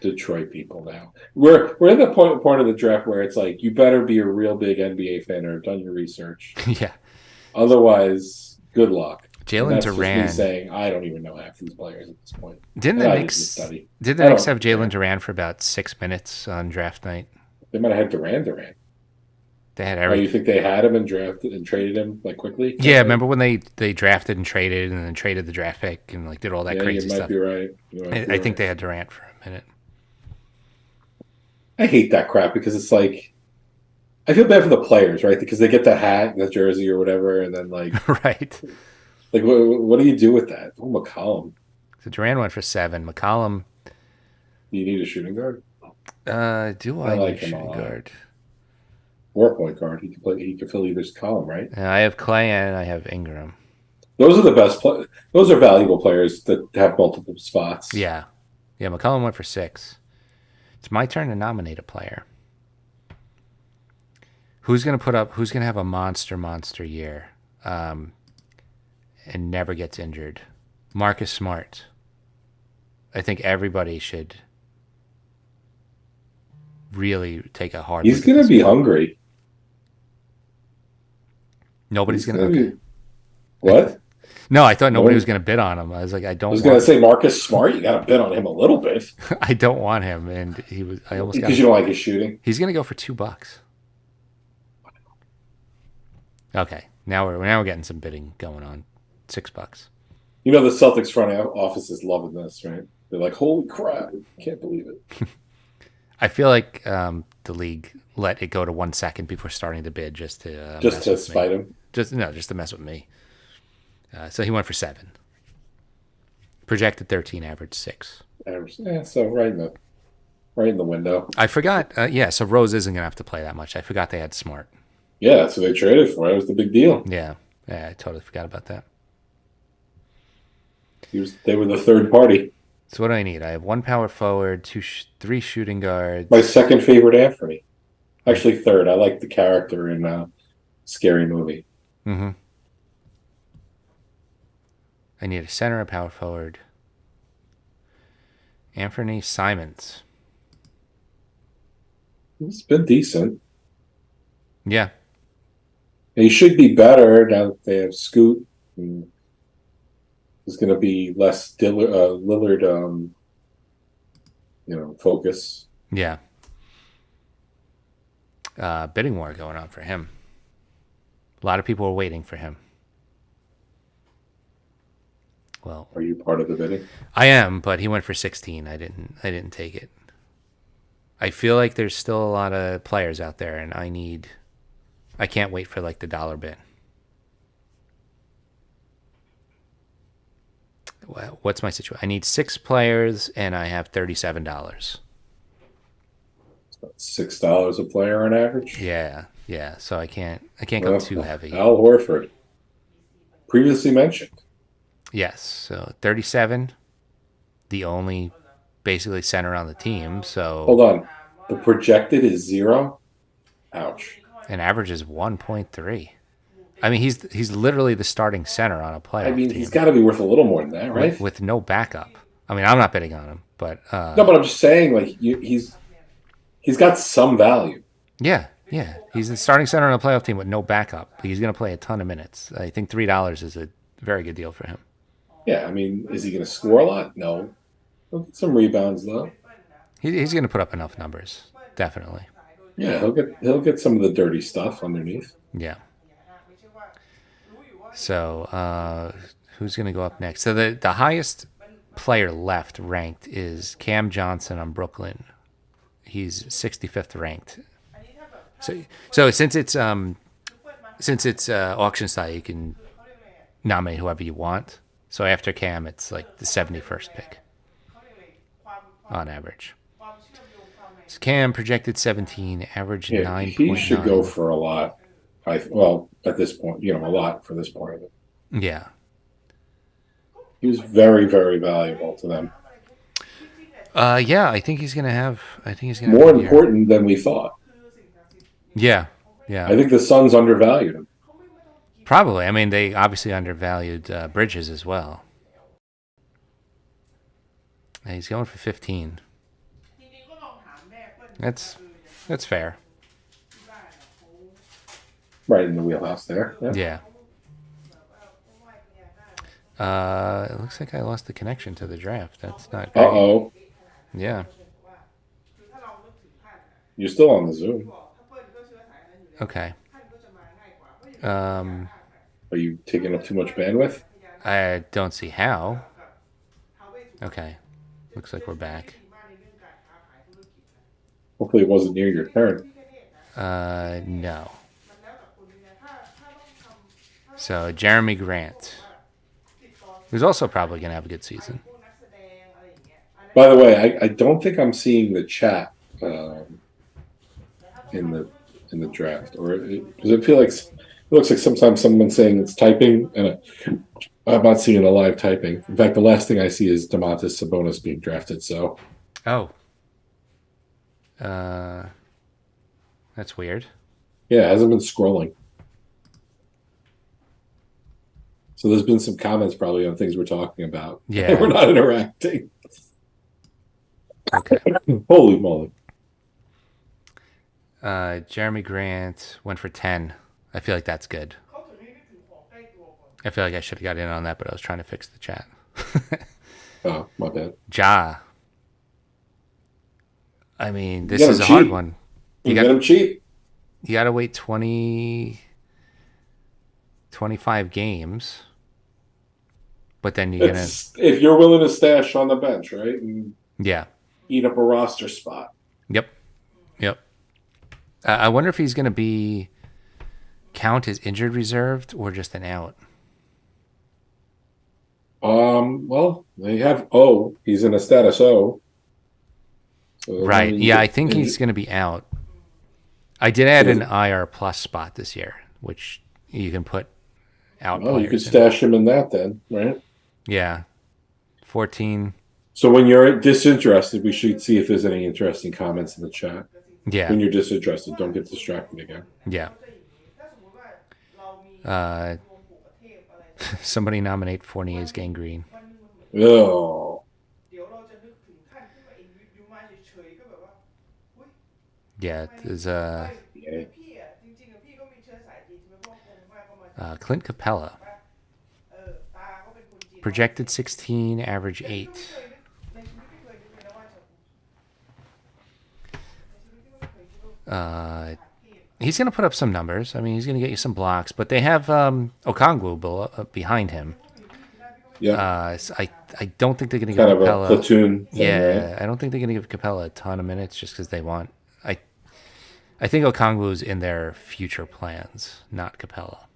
Detroit people now. We're at the point of the draft where it's like, you better be a real big NBA fan or have done your research. Yeah. Otherwise, good luck. Jalen Just Duran. me saying, I don't even know half these players at this point. Didn't the Knicks have Jalen Duran for about 6 minutes on draft night? They might have had Duran. They had Oh, everything. you think they had him and drafted and traded him like quickly? Yeah, remember when they drafted and traded and then traded the draft pick and like did all that crazy you might stuff? Be right. I think they had Durant for a minute. I hate that crap because it's like, I feel bad for the players, right? Because they get the hat and the jersey or whatever, and then like, Right. like what do you do with that? Oh, McCollum. So Duran went for 7. McCollum. Do you need a shooting guard? Do I like need a him a shooting lot. guard? Or a point guard. He can play. He can fill either column, right? I have Clay and I have Ingram. Those are the best. Those are valuable players that have multiple spots. Yeah. McCollum went for 6. It's my turn to nominate a player. Who's going to have a monster year and never gets injured? Marcus Smart. I think everybody should really take a hard look. He's going to be hungry. Nobody's going to. What? No, I thought nobody was going to bid on him. I was like, I was going to say Marcus Smart. You got to bid on him a little bit. I don't want him, and he was. I almost because you don't like his shooting. He's going to go for $2. Okay, now we're getting some bidding going on. $6. You know the Celtics front office is loving this, right? They're like, "Holy crap! Can't believe it." I feel like the league let it go to 1 second before starting to bid just to spite him. Just to mess with me. So he went for 7. Projected 13, average 6. Yeah, so right in the window. I forgot. So Rose isn't gonna have to play that much. I forgot they had Smart. Yeah, so they traded for it. It was the big deal. Yeah, I totally forgot about that. They were the third party. So what do I need? I have 1 power forward, 3 shooting guards. My second favorite Anthony. Actually, third. I like the character in Scary Movie. Mm-hmm. I need a center, a power forward. Anthony Simons. It's been decent. Yeah. And he should be better now that they have Scoot. There's going to be less Lillard, focus. Yeah. Bidding war going on for him. A lot of people are waiting for him. Well, are you part of the bidding? I am, but he went for 16. I didn't take it. I feel like there's still a lot of players out there, and I can't wait for like the dollar bin. What's my situation? I need 6 players, and I have $37. $6 a player on average. Yeah. So I can't go too heavy. Al Horford, previously mentioned. Yes. So 37, the only basically center on the team. So Hold on, the projected is 0. Ouch. an average is 1.3. I mean, he's literally the starting center on a playoff I mean, team he's got to be worth a little more than that, right? with no backup. I mean, I'm not betting on him, but No, but I'm just saying, like, he's got some value. yeah. He's the starting center on a playoff team with no backup. He's going to play a ton of minutes. I think $3 is a very good deal for him. Yeah, I mean, is he going to score a lot? No. He'll get some rebounds though. He's going to put up enough numbers, definitely. Yeah, he'll get some of the dirty stuff underneath. Yeah. So who's going to go up next? So the highest player left ranked is Cam Johnson on Brooklyn. He's 65th ranked. So since it's auction style, you can nominate whoever you want. So after Cam, it's like the 71st pick on average. So Cam projected 17, average Yeah, 9.9. he should go for a lot. At this point, a lot for this part of it. Yeah. He was very, very valuable to them. Yeah, I think he's gonna have. More a good year. important than we thought. Yeah. I think the Suns undervalued him. Probably. I mean, they obviously undervalued Bridges as well. And he's going for 15. That's fair. Right in the wheelhouse there. Yeah. It looks like I lost the connection to the draft. That's not great. Uh-oh. Yeah. You're still on the Zoom. Okay. Are you taking up too much bandwidth? I don't see how. Okay. Looks like we're back. Hopefully it wasn't near your turn. No. So Jeremy Grant, who's also probably going to have a good season. By the way, I don't think I'm seeing the chat in the draft, or does it feel like it looks like sometimes someone's saying it's typing, and I'm not seeing a live typing. In fact, the last thing I see is Domantas Sabonis being drafted. So, that's weird. Yeah, it hasn't been scrolling. So there's been some comments probably on things we're talking about. Yeah, we're not interacting. Okay. Holy moly. Jeremy Grant went for 10. I feel like that's good. I feel like I should have got in on that, but I was trying to fix the chat. Oh, my bad. Ja. I mean, this is a hard one. You got him cheap. You got to wait 25 games. But then you're going to... If you're willing to stash on the bench, right? And yeah. Eat up a roster spot. Yep. I wonder if he's going to count as injured reserved or just an out. Well, they have O. He's in a status O. So right. Yeah, I think he's going to be out. I did add an IR plus spot this year, which you can put out. Oh, you could stash him in that then, right? Yeah. 14. So when you're disinterested, we should see if there's any interesting comments in the chat. Yeah. When you're disinterested, don't get distracted again. Yeah. Somebody nominate Fournier's gangrene. Oh. Yeah, there's Clint Capella. Projected 16, average 8. He's going to put up some numbers. I mean, he's going to get you some blocks, but they have Okongwu behind him. Yeah, I don't think they're going to give kind of a Capella. platoon thing, Yeah, right? I don't think they're going to give Capella a ton of minutes just because they want. I I think Okongwu's in their future plans, not Capella.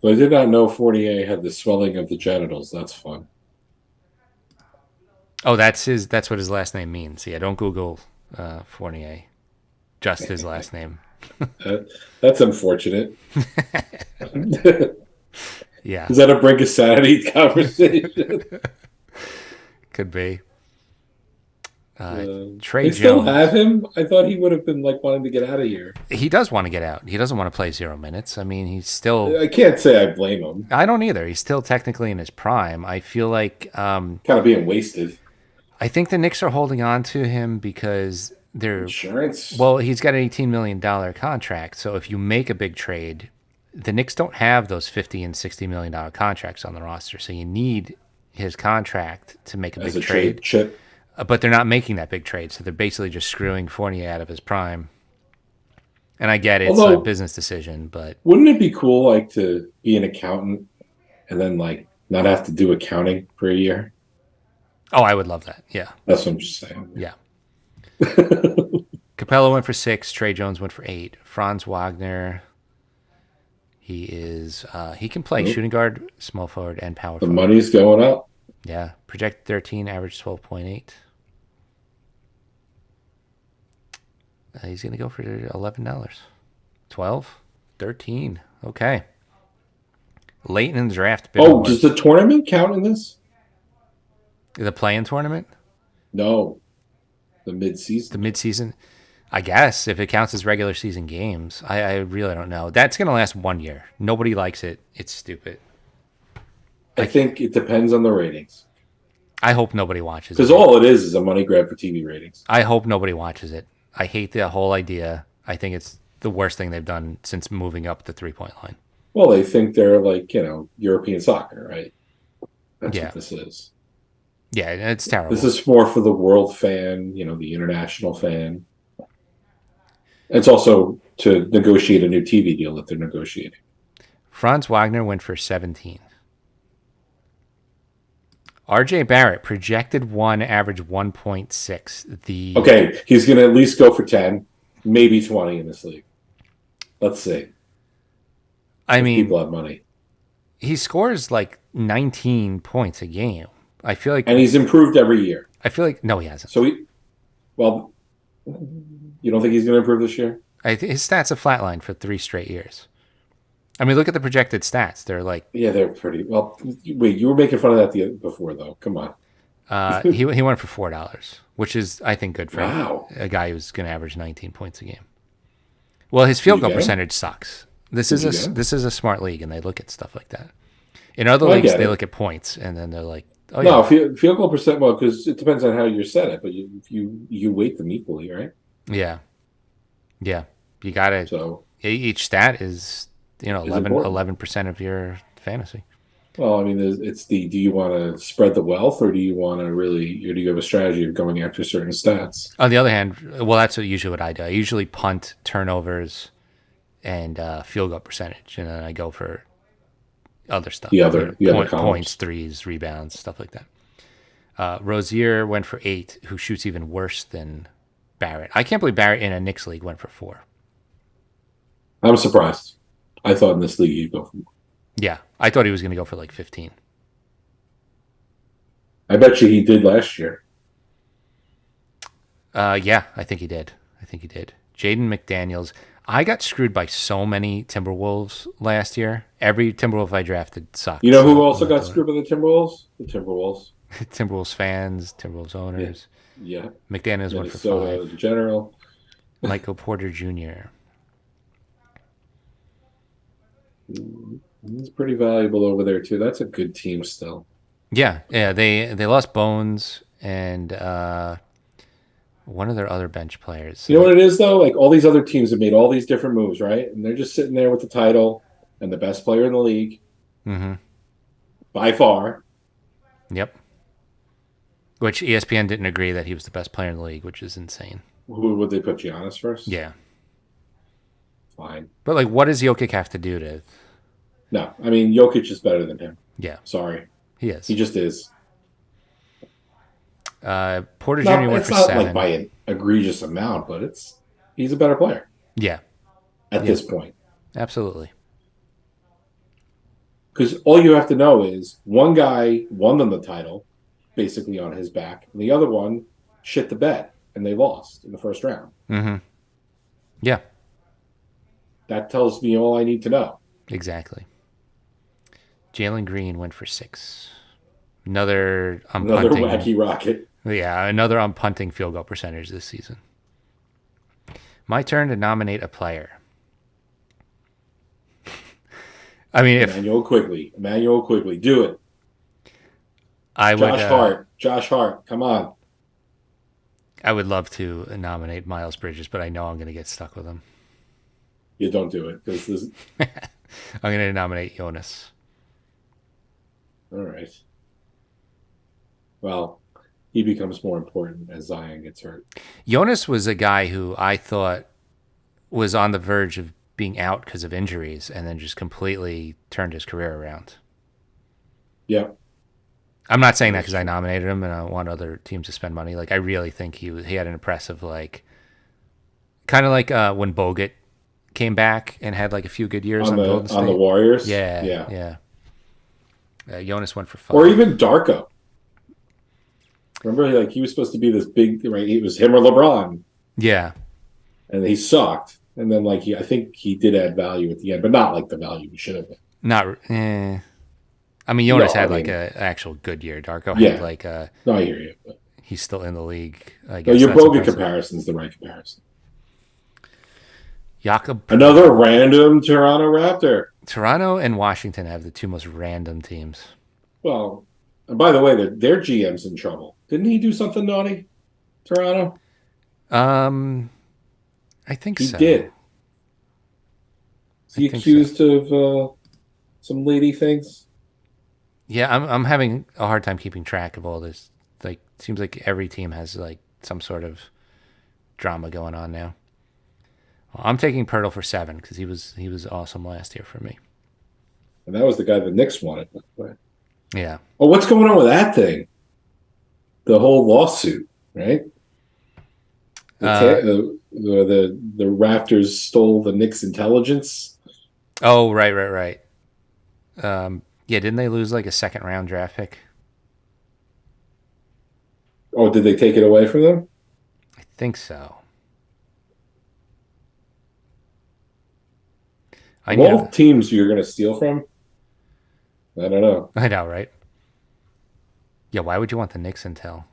So I did not know Fournier had the swelling of the genitals. That's fun. Oh, that's what his last name means. Yeah, don't Google Fournier. Just his last name. That's unfortunate. Is Yeah, that a brink of sanity conversation? could be. They Trey still have Jones. him. I thought he would have been like wanting to get out of here. He does want to get out. He doesn't want to play 0 minutes. I mean, he's still. I can't say I blame him. I don't either. He's still technically in his prime. I feel like Kind of being wasted. I think the Knicks are holding on to him because they're Insurance. well. He's got an $18 million contract. So if you make a big trade, the Knicks don't have those $50 and $60 million contracts on the roster. So you need his contract to make a As big a trade trade. chip. But they're not making that big trade. So they're basically just screwing Fournier out of his prime. And I get it's a Although, business decision, but wouldn't it be cool like to be an accountant and then like not have to do accounting for a year? oh, I would love that. Yeah, That's what I'm just saying. yeah. Capella went for 6. Trey Jones went for 8. Franz Wagner, he can play shooting guard, small forward, and power The forward. money's going up. Yeah, projected 13, average 12.8. He's gonna go for $11. 12, 13. Okay. Late in the draft. Oh, does the tournament count in this? The play-in tournament, No, the the mid-season. midseason. I guess if it counts as regular season games, I really don't know. That's gonna last 1 year. Nobody likes it. It's stupid. I think it depends on the ratings I hope nobody watches because it. all it is a money grab for TV ratings. I hope nobody watches it. I hate the whole idea. I think it's the worst thing they've done since moving up the 3-point line. Well, they think they're like European soccer, right? That's Yeah. what this is. Yeah, it's terrible. This is more for the world fan, the international fan. It's also to negotiate a new TV deal that they're negotiating. Franz Wagner went for 17. RJ Barrett projected average 1.6. Okay, he's going to at least go for 10, maybe 20 in this league. Let's see. I mean, People have money. he scores like 19 points a game. I feel like And he's improved every year. no, he hasn't. So you don't think he's going to improve this year? His stats have flatlined for 3 straight years. I mean, look at the projected stats. They're like Yeah, they're pretty. Well, wait, you were making fun of that before, though. Come on. he went for $4, which is I think good for Wow. a guy who's going to average 19 points a game. Well, his field you goal get him? percentage sucks. This Did you is get him? this is a smart league, and they look at stuff like that. In other Well, I leagues, get they it. look at points, and then they're like, "Oh No, yeah, field goal percent. Well, because it depends on how you set it, but you weight them equally, right? yeah, yeah." You got to So, each stat is 11 important. 11% of your fantasy. well, I mean, it's do you want to spread the wealth, or do you want to or do you have a strategy of going after certain stats? On the other hand, well, that's usually what I do. I usually punt, turnovers, and field goal percentage, and then I go for other stuff. The other columns. Points, threes, rebounds, stuff like that. Rozier went for 8, who shoots even worse than Barrett. I can't believe Barrett in a Knicks league went for 4. I'm surprised. I thought in this league he'd go for more. Yeah, I thought he was going to go for like 15. I bet you he did last year. Yeah, I think he did. Jaden McDaniels. I got screwed by so many Timberwolves last year. Every Timberwolf I drafted sucked. You know who so also I'm not got doing screwed by the Timberwolves? The Timberwolves. it. Timberwolves fans, Timberwolves owners. Yeah. McDaniels went for Minnesota 5. in general. Michael Porter Jr. He's pretty valuable over there too. That's a good team still. Yeah. They lost Bones and one of their other bench players. You know what it is though? Like all these other teams have made all these different moves, right? And they're just sitting there with the title and the best player in the league Mm-hmm. by far. Yep. Which ESPN didn't agree that he was the best player in the league, which is insane. Who would they put Giannis first? Yeah. fine. But like, what does Jokic have to do to? No, I mean Jokic is better than him. Yeah, Sorry, he is. he just is. Porter Not, Jr. went it's for not 7. like by an egregious amount, but he's a better player Yeah, at this point. absolutely. Because all you have to know is one guy won them the title, basically on his back, and the other one shit the bed, and they lost in the first round. Mm-hmm. Yeah, That tells me all I need to know. exactly. Jalen Green went for 6. Another Another punting. wacky rocket. Yeah, another on punting field goal percentage this season. My turn to nominate a player. I mean, if Emmanuel Quigley, do it. I would, Josh Hart, come on. I would love to nominate Miles Bridges, but I know I'm going to get stuck with him. You don't do it because this. I'm going to nominate Jonas. All right. Well, he becomes more important as Zion gets hurt. Jonas was a guy who I thought was on the verge of being out because of injuries and then just completely turned his career around. Yeah. I'm not saying that because I nominated him and I want other teams to spend money. Like, I really think he had an impressive, like, kind of like when Bogut came back and had like a few good years on Golden State. On the Warriors? Yeah. Jonas went for 5. Or even Darko. Remember, like, he was supposed to be this big, right? It was him or LeBron. Yeah. And he sucked. And then, like, I think he did add value at the end, but not like the value he should have been. I mean, Jonas had like an actual good year. Darko had like a. No, I hear you. But he's still in the league. I no, guess your that's Bogut impressive. comparison is the right comparison. Jakob. Another random Toronto Raptor. Toronto and Washington have the two most random teams. Well, and by the way, their GM's in trouble. Didn't he do something naughty? Toronto? I think He so. did. Is he I think accused of some lady things? Yeah, I'm having a hard time keeping track of all this. Like, seems like every team has like some sort of drama going on now. Well, I'm taking Pirtle for 7 because he was awesome last year for me. And that was the guy the Knicks wanted. By the way. Yeah. Oh, what's going on with that thing? The whole lawsuit, right? The Raptors stole the Knicks' intelligence. Oh, right. Yeah, didn't they lose like a 2nd round draft pick? Oh, did they take it away from them? I think so. All teams you're going to steal from? I don't know. I know, right? Yeah, why would you want the Knicks intel?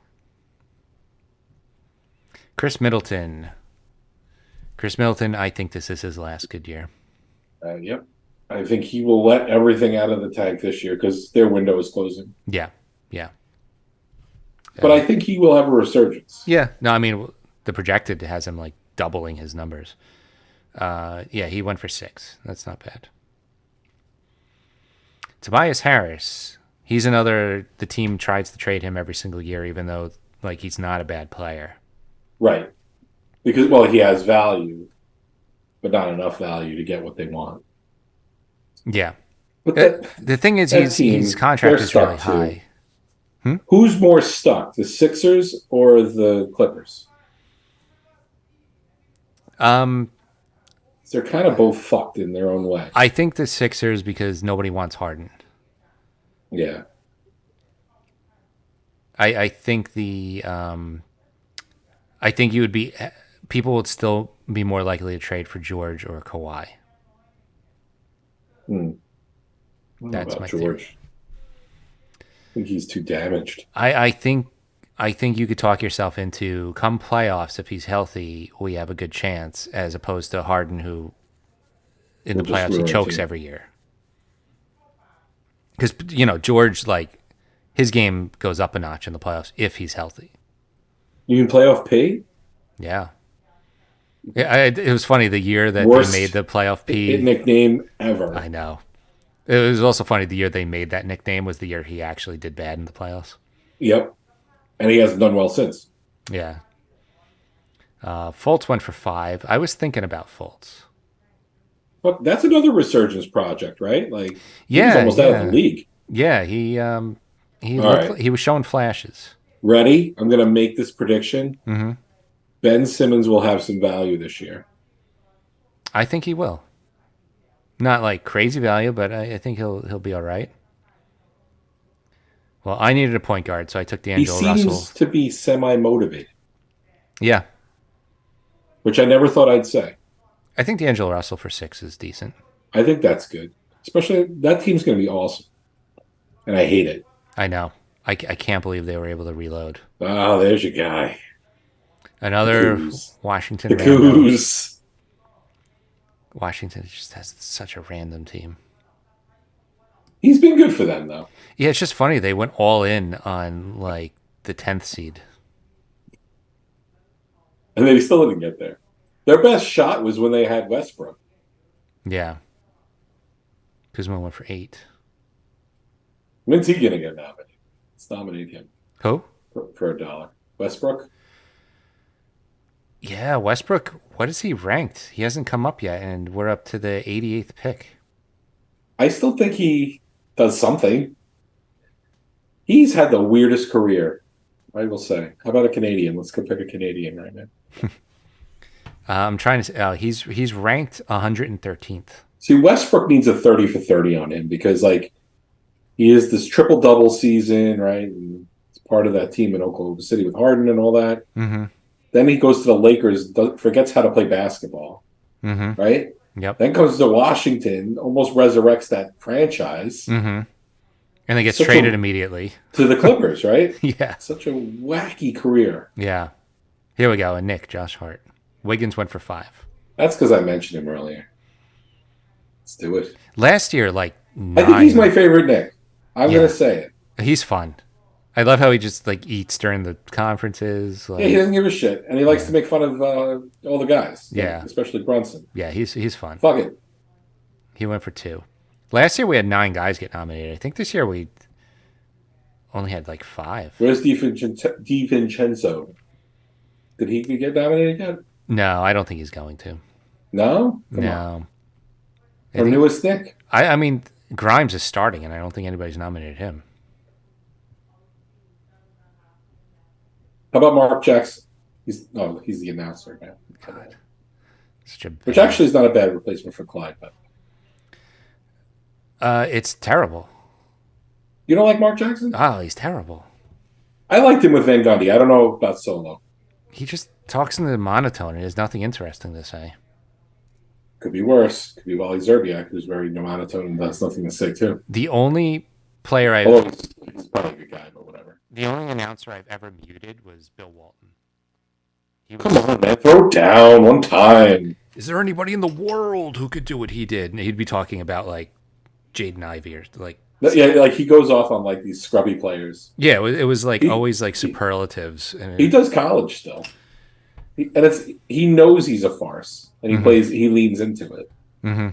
Chris Middleton, I think this is his last good year. Yep. I think he will let everything out of the tank this year because their window is closing. Yeah. But I think he will have a resurgence. Yeah. No, I mean, the projected has him like doubling his numbers. Yeah, he went for 6. That's not bad. Tobias Harris, he's another, the team tries to trade him every single year, even though like he's not a bad player. Right. Because, well, he has value, but not enough value to get what they want. Yeah. But The thing is, that team, his contract is really stuck, too. high. Who's more stuck, the Sixers or the Clippers? They're kind of both fucked in their own way. I think the Sixers because nobody wants Harden. Yeah. I think I think you would be, people would still be more likely to trade for George or Kawhi. That's my George. theory. I think he's too damaged. I think you could talk yourself into come playoffs if he's healthy, we have a good chance, as opposed to Harden who in the Will just playoffs he ruin chokes team. every year. Because George, like his game goes up a notch in the playoffs if he's healthy. You mean playoff P? Yeah. It was funny the year that Worst they made the playoff P. nickname ever. I know. It was also funny the year they made that nickname was the year he actually did bad in the playoffs. Yep. And he hasn't done well since. Yeah. Fultz went for 5. I was thinking about Fultz. But that's another resurgence project, right? Like he was Yeah, almost out of the yeah, league. yeah. He All looked right, like he was showing flashes. ready? I'm gonna make this prediction. Hmm. Ben Simmons will have some value this year. I think he will. Not like crazy value, but I think he'll be all right. Well, I needed a point guard, so I took He D'Angelo Russell. seems to be semi-motivated, Yeah, which I never thought I'd say. I think D'Angelo Russell for 6 is decent. I think that's good. Especially that team's going to be awesome. And I hate it. I know. I can't believe they were able to reload. Oh, there's your guy. Another Coos. Washington The rando. Coos. Washington just has such a random team. He's been good for them, though. Yeah, it's just funny. They went all in on like the 10th seed. And they still didn't get there. Their best shot was when they had Westbrook. Yeah. Kuzma went for 8. When's he going to get nominated? Let's nominate him Who? for $1. Westbrook? Yeah, Westbrook. What is he ranked? He hasn't come up yet, and we're up to the 88th pick. I still think he does something. He's had the weirdest career, I will say. How about a Canadian? Let's go pick a Canadian right now. I'm trying to say, he's ranked 113th. See, Westbrook needs a 30 for 30 on him because, like, he is this triple double season, right? And it's part of that team in Oklahoma City with Harden and all that. Mm-hmm. Then he goes to the Lakers, forgets how to play basketball, Mm-hmm. right? Yep. Then comes to Washington, almost resurrects that franchise Mm-hmm. And they get Such traded a- immediately. to the Clippers, right? Yeah. Such a wacky career. Yeah. Here we go. And Nick, Josh Hart. Wiggins went for 5. That's because I mentioned him earlier. Let's do it. Last year, like 9. I think he's my favorite Nick. I'm Yeah. going to say it. He's fun. I love how he just like eats during the conferences. Like, Yeah, he doesn't give a shit, and he likes to make fun of all the guys. Yeah. especially Brunson. yeah, he's fun. Fuck it. He went for 2. Last year we had 9 guys get nominated. I think this year we only had like 5. Where's DiVincenzo? Did he get nominated yet? No, I don't think he's going to. No. Come on. No. I Our think- newest Nick. I mean, Grimes is starting, and I don't think anybody's nominated him. How about Mark Jackson? He's the announcer now. God. Such a Which bad- actually is not a bad replacement for Clyde, but it's terrible. you don't like Mark Jackson? Oh, he's terrible. I liked him with Van Gundy. I don't know about Solo. He just talks in the monotone and has nothing interesting to say. Could be worse. Could be Wally Zerbiak, who's very monotone and has nothing to say too. The only player Although he's probably a good guy, but whatever. the only announcer I've ever muted was Bill Walton. He was, Come on, man. Throw it down one time. Is there anybody in the world who could do what he did? And he'd be talking about like Jaden Ivey or like Yeah, like he goes off on like these scrubby players. yeah, it was like He- always like superlatives. And He does college still, he knows he's a farce, and he leans into it. Mm-hmm.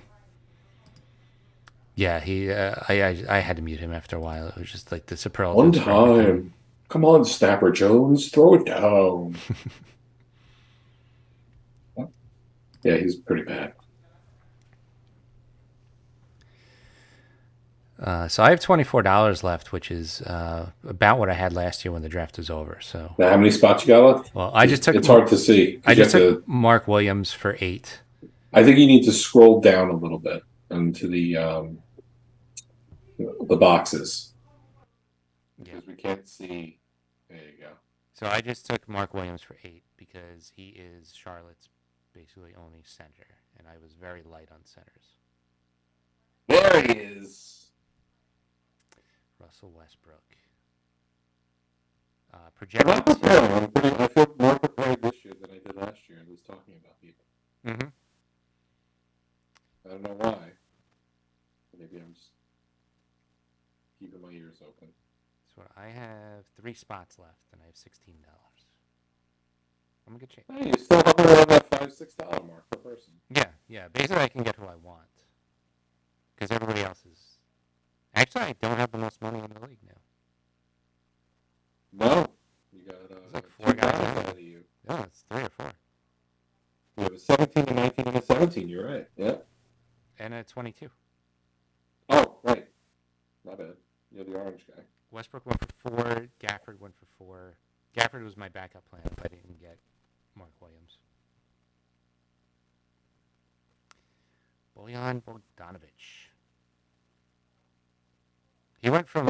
Yeah, I had to mute him after a while. It was just like the superlatives. One for everything. time, come on, Snapper Jones, throw it down. Yeah, he's pretty bad. So I have $24 left, which is about what I had last year when the draft was over. So, Now, how many spots you got left? well, I just took. It's hard to see. I You just have to- took Mark Williams for 8. I think you need to scroll down a little bit into the boxes because we can't see. There you go. So I just took Mark Williams for 8 because he is Charlotte's basically only center, and I was very light on centers. There he is. Russell Westbrook. Projected. I feel more prepared this year than I did last year and was talking about people. Mm-hmm. I don't know why. Maybe I'm just keeping my ears open. So I have 3 spots left, and I have $16. I'm in good shape. Hey, you still hovering around that $5-6 mark per person. Yeah. Basically, I can get who I want because everybody else is. Actually, I don't have the most money in the league now. No, you got like 4 2 guys ahead of you. No, it's 3 or 4. You have a 17, a 19, and a 17. You're right. Yeah. And a 22. Oh, right. My bad. You're the orange guy. Westbrook went for 4. Gafford went for 4. Gafford was my backup plan if I didn't get Mark Williams. Bojan Bogdanovic. He went from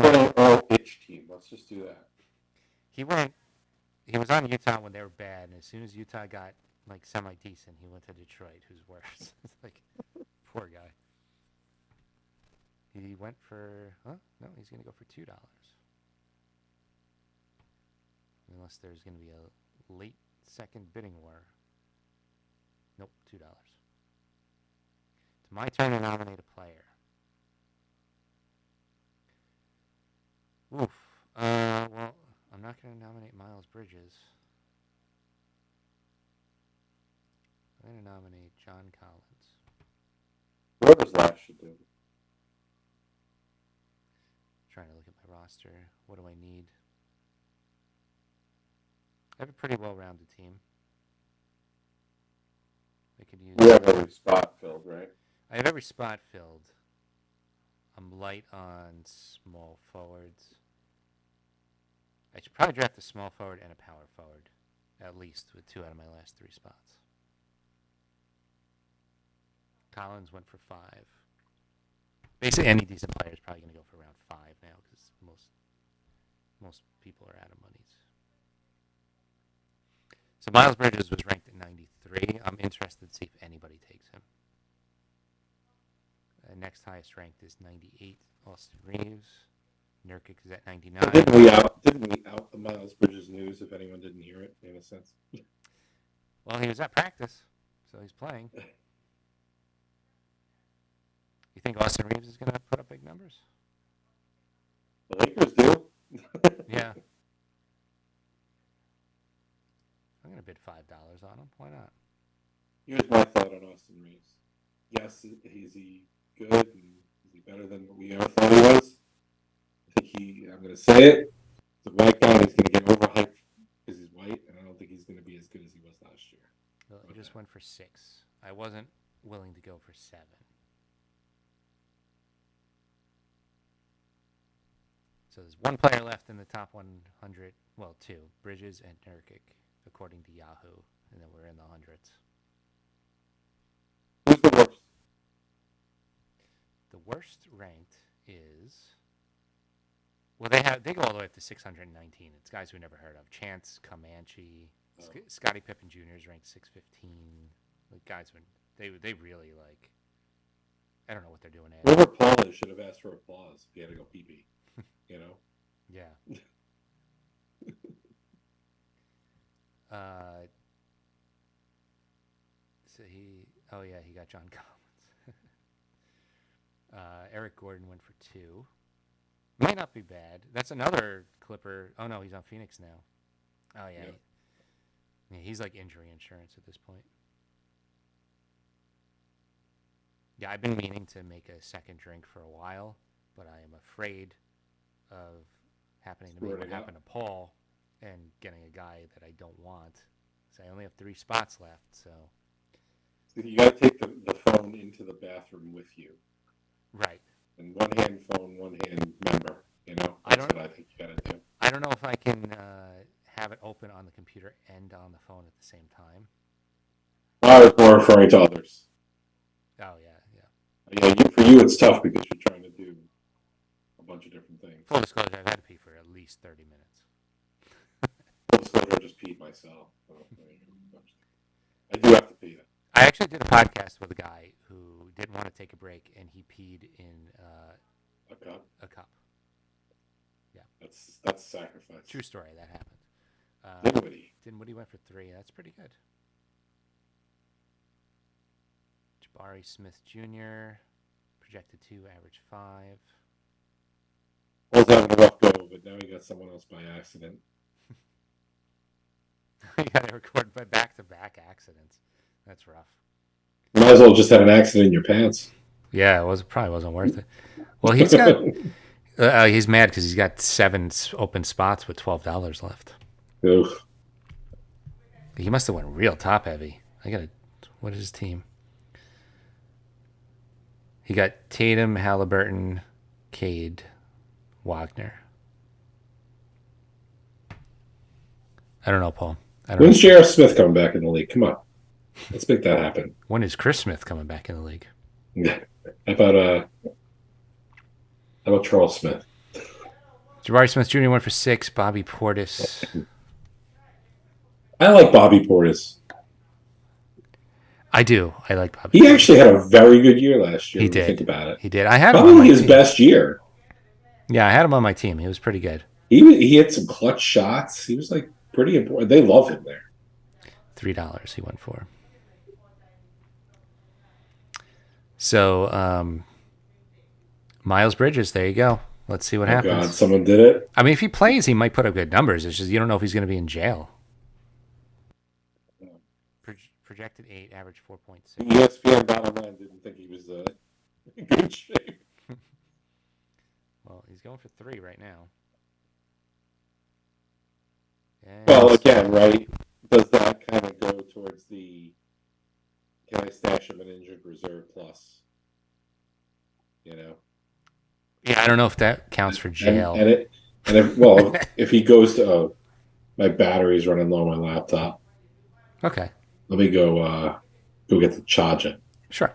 H team. Let's just do that. he was on Utah when they were bad, and as soon as Utah got like semi decent, he went to Detroit, who's worse. It's like poor guy. He went for no, he's gonna go for $2. Unless there's gonna be a late second bidding war. Nope, $2. It's my turn to nominate a player. Oof. Well, I'm not going to nominate Miles Bridges. I'm going to nominate John Collins. Whoever's last should do. Trying to look at my roster. What do I need? I have a pretty well-rounded team. I could use. We have every spot filled, right? I have every spot filled. I'm light on small forwards. I should probably draft a small forward and a power forward, at least with 2 out of my last 3 spots. Collins went for 5. Basically, any decent player is probably going to go for around 5 now because most people are out of monies. So Miles Bridges was ranked at 93. I'm interested to see if anybody takes him. Next highest ranked is 98, Austin Reeves. Nurkic is at 99. Didn't we out the Miles Bridges news if anyone didn't hear it, in a sense? Well, he was at practice, so he's playing. You think Austin Reeves is going to put up big numbers? The Lakers do. Yeah. I'm going to bid $5 on him. Why not? Here's my thought on Austin Reeves. Yes, is he good? And is he better than what we ever thought he was? I think I'm going to say it. The white guy is going to get overhyped because he's white, and I don't think he's going to be as good as he was last year. Well, he just went for 6. I wasn't willing to go for 7. So there's one player left in the top 100. Well, 2. Bridges and Nurkic, according to Yahoo. And then we're in the hundreds. Who's the worst? The worst ranked is... Well, they go all the way up to 619. It's guys we never heard of. Chance Comanche. Scottie Pippen Jr. is ranked 615. Like guys, they really like... I don't know what they're doing. Whoever Paul should have asked for applause if he had to go pee-pee. You know? Yeah. So he got John Collins. Eric Gordon went for 2. Might not be bad. That's another Clipper. Oh no, he's on Phoenix now. Oh yeah. Yeah, he's like injury insurance at this point. Yeah, I've been meaning to make a second drink for a while, but I am afraid of happening to me what happened to Paul and getting a guy that I don't want. So I only have 3 spots left, so you got to take the phone into the bathroom with you. Right. And one hand phone, one hand member. You know, that's what I think you got to do. I don't know if I can have it open on the computer and on the phone at the same time. I was more referring to others. Oh yeah. Yeah, for you it's tough because you're trying to do a bunch of different things. Full disclosure, I've had to pee for at least 30 minutes. Full disclosure, I just peed myself. I do have to pee. I actually did a podcast with a guy who didn't want to take a break, and he peed in A cup. a cup. Yeah. That's sacrifice. True story. That happened. Dinwiddie went for 3. That's pretty good. Jabari Smith Jr. projected 2, average 5. I was having a rough go, but now he got someone else by accident. You got to record by back-to-back accidents. That's rough. You might as well just have an accident in your pants. Yeah, probably wasn't worth it. Well, he's got. He's mad because he's got 7 open spots with $12 left. Oof. He must have went real top heavy. What is his team? He got Tatum, Halliburton, Cade, Wagner. I don't know, Paul. I don't know. When's J.R. Smith coming back in the league? Come on. Let's make that happen. When is Chris Smith coming back in the league? Yeah. How about Charles Smith? Jabari Smith Jr. went for 6. Bobby Portis. I like Bobby Portis. I do. I like Bobby. He actually had a very good year last year. He when you did. Think about it. He did. I had him on Probably my his team. best year. Yeah, I had him on my team. He was pretty good. He had some clutch shots. He was like pretty important. They love him there. $3 he went for. So, Miles Bridges, there you go. Let's see what happens. God, someone did it. I mean, if he plays, he might put up good numbers. It's just you don't know if he's going to be in jail. Projected 8, average 4.6. ESPN bottom line didn't think he was in good shape. Well, he's going for 3 right now. And Well, again, right? Does that kind of go towards the can I stash him an injured reserve plus? You know? yeah, I don't know if that counts for jail. If he goes to my battery's running low on my laptop. Okay, Let me go get the charger. sure.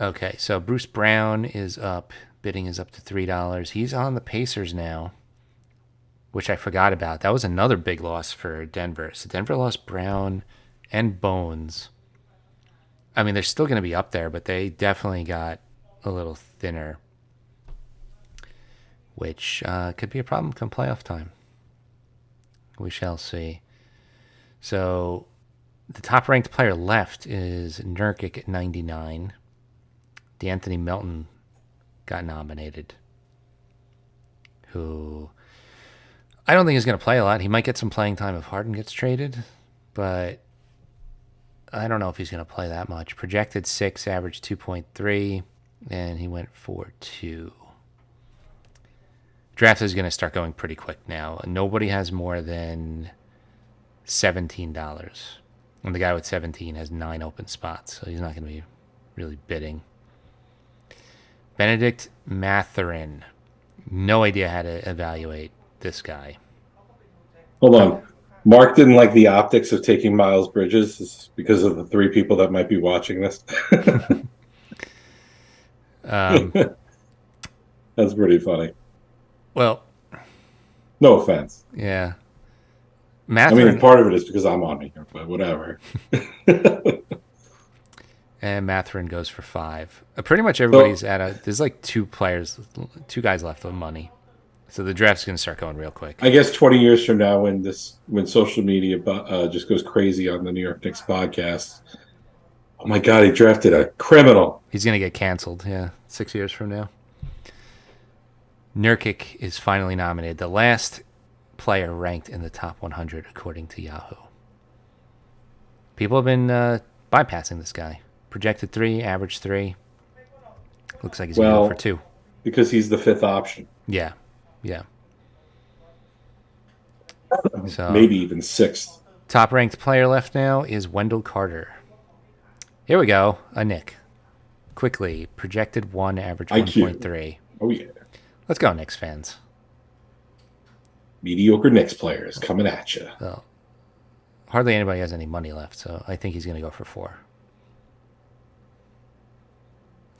Okay, so Bruce Brown is up. Bidding is up to $3. He's on the Pacers now, which I forgot about. That was another big loss for Denver. So Denver lost Brown and Bones. I mean, they're still going to be up there, but they definitely got a little thinner, which could be a problem come playoff time. We shall see. So the top-ranked player left is Nurkic at 99. DeAnthony Melton got nominated, who I don't think he's going to play a lot. He might get some playing time if Harden gets traded, but I don't know if he's going to play that much. Projected 6, average 2.3, and he went for 2. Draft is going to start going pretty quick now. Nobody has more than $17. And the guy with 17 has 9 open spots, so he's not going to be really bidding. Benedict Mathurin. No idea how to evaluate this guy. Hold on. Mark didn't like the optics of taking Miles Bridges because of the 3 people that might be watching this. That's pretty funny. Well, no offense. Yeah. I Mathurin, mean, part of it is because I'm on here, but whatever. and Mathurin goes for 5. Pretty much everybody's there's like 2 guys left with money. So the draft's going to start going real quick. I guess 20 years from now, when social media just goes crazy on the New York Knicks podcast, oh my God, he drafted a criminal. He's going to get canceled, 6 years from now. Nurkic is finally nominated, the last player ranked in the top 100 according to Yahoo. People have been bypassing this guy. Projected 3, average 3. Looks like he's going to go for 2. Because he's the 5th option. Yeah. So maybe even 6th. Top ranked player left now is Wendell Carter. Here we go. A Nick. Quickly. Projected 1, average 1.3. Oh, yeah. Let's go, Knicks fans. Mediocre Knicks players coming at you. So, hardly anybody has any money left, so I think he's going to go for 4.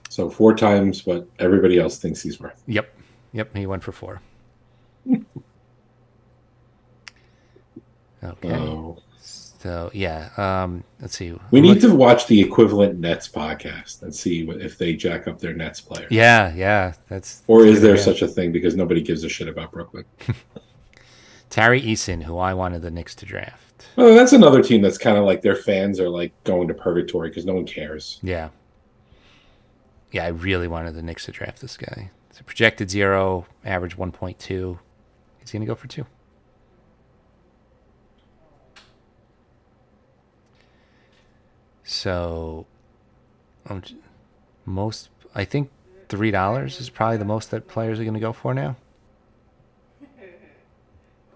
So 4 times what everybody else thinks he's worth. Yep, he went for 4. Okay. Oh. So, yeah, let's see. We need to watch the equivalent Nets podcast and see if they jack up their Nets player. Yeah, that's... Or is there such a thing because nobody gives a shit about Brooklyn? Tari Eason, who I wanted the Knicks to draft. Well, that's another team that's kind of like their fans are like going to purgatory because no one cares. Yeah, I really wanted the Knicks to draft this guy. So projected 0, average 1.2. He's going to go for 2. So, I think $3 is probably the most that players are going to go for now.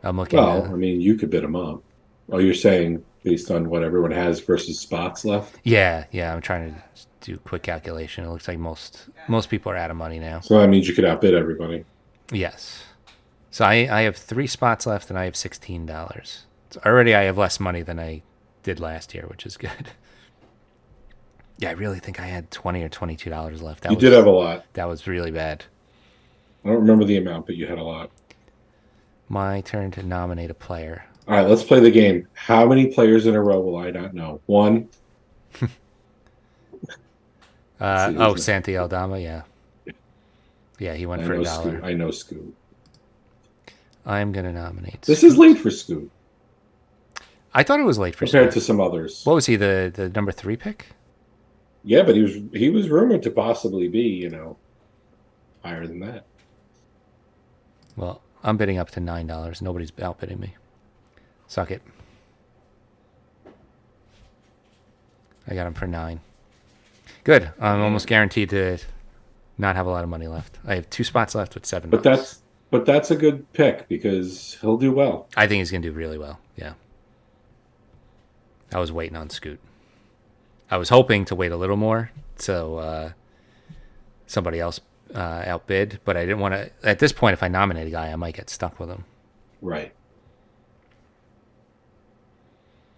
I'm looking. Well, I mean, you could bid them up. Oh, you're saying based on what everyone has versus spots left? Yeah, I'm trying to do a quick calculation. It looks like most people are out of money now. So that means you could outbid everybody. Yes. So I have 3 spots left and I have $16. So already I have less money than I did last year, which is good. Yeah, I really think I had $20 or $22 left. You did have a lot. That was really bad. I don't remember the amount, but you had a lot. My turn to nominate a player. All right, let's play the game. How many players in a row will I not know? One. Santi Aldama, yeah. Yeah, he went for know $1. Scoot. I know Scoot. I'm going to nominate This Scoot. is late for Scoot. I thought it was late for compared Scoot. to some others. What was he, the number 3 pick? Yeah, but he was rumored to possibly be, higher than that. Well, I'm bidding up to $9. Nobody's outbidding me. Suck it. I got him for 9. Good. I'm almost guaranteed to not have a lot of money left. I have 2 spots left with $7. But that's a good pick because he'll do well. I think he's going to do really well. Yeah. I was waiting on Scoot. I was hoping to wait a little more so somebody else outbid, but I didn't want to. At this point, if I nominate a guy, I might get stuck with him. Right.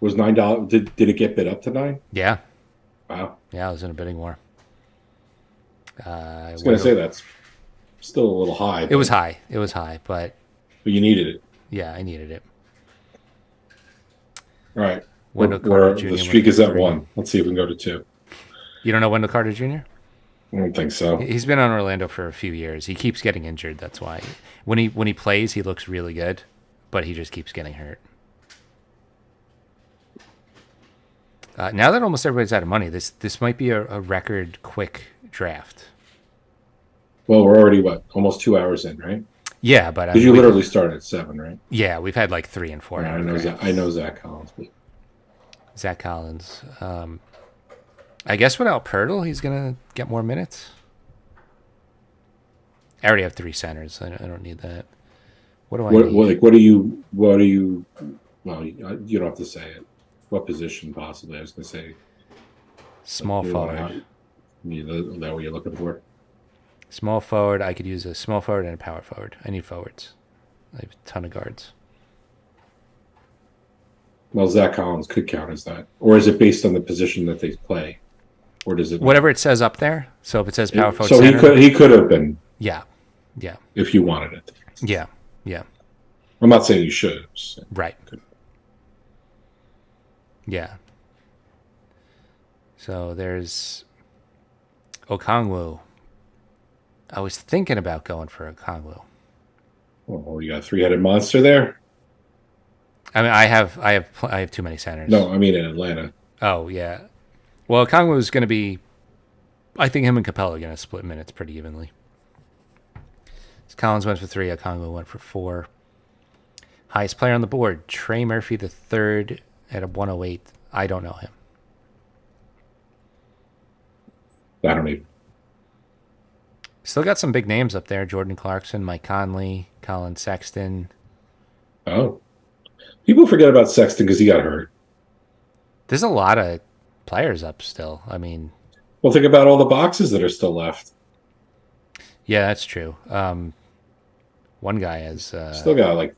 Was $9? Did it get bid up to 9? Yeah. Wow. Yeah, I was in a bidding war. I was going to say that's still a little high. It was high. It was high, but you needed it. Yeah, I needed it. All right. Wendell Carter Jr. The streak is at 3. 1. Let's see if we can go to 2. You don't know Wendell Carter Jr.? I don't think so. He's been on Orlando for a few years. He keeps getting injured. That's why. When he plays, he looks really good, but he just keeps getting hurt. Now that almost everybody's out of money, this might be a record quick draft. Well, we're already, almost 2 hours in, right? Yeah, but you literally start at 7, right? Yeah, we've had like 3 and 4. Yeah, I know Zach Collins. Zach Collins. I guess without Pirtle, he's gonna get more minutes. I already have 3 centers. I don't need that. What do I need? What do you? Well, you don't have to say it. What position possibly? I was gonna say Small forward. Is that what you're looking for? Small forward. I could use a small forward and a power forward. I need forwards. I have a ton of guards. Well, Zach Collins could count as that, or is it based on the position that they play, or does it? Whatever it says up there. So if it says power forward, so center, he could have been. Yeah. If you wanted it. Yeah. I'm not saying you should. Right. Yeah. So there's Okongwu. I was thinking about going for Okongwu. Well, you got a 3-headed monster there. I mean, I have too many centers. No, I mean in Atlanta. Oh yeah. Well, Okongwu is going to be. I think him and Capella are going to split minutes pretty evenly. Collins went for 3. Okongwu went for 4. Highest player on the board, Trey Murphy III at a 108. I don't know him. I don't even. Still got some big names up there. Jordan Clarkson, Mike Conley, Colin Sexton. Oh. People forget about Sexton because he got hurt. There's a lot of players up still. I mean... Well, think about all the boxes that are still left. Yeah, that's true. One guy has... still got like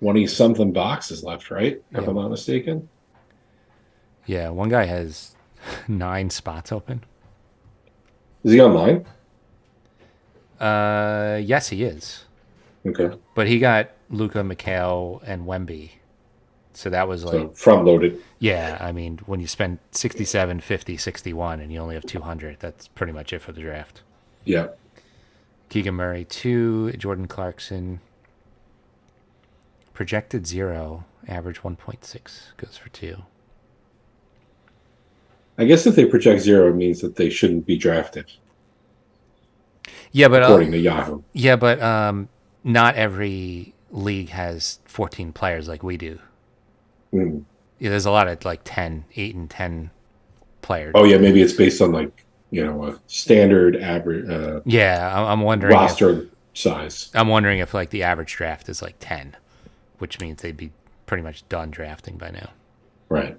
20-something boxes left, right? If I'm not mistaken. Yeah, one guy has 9 spots open. Is he online? Yes, he is. Okay. But he got Luka, McHale, and Wemby. So that was like... So front loaded. Yeah, I mean, when you spend 67, 50, 61, and you only have 200, that's pretty much it for the draft. Yeah. Keegan Murray, 2. Jordan Clarkson. Projected 0. Average 1.6. Goes for 2. I guess if they project 0, it means that they shouldn't be drafted. Yeah, but according to Yahoo. Yeah, but not every league has 14 players like we do. Mm. Yeah, there's a lot of like 8 and 10 players. Oh yeah, maybe it's based on like a standard average. Yeah, I'm wondering roster size. I'm wondering if like the average draft is like 10, which means they'd be pretty much done drafting by now. Right.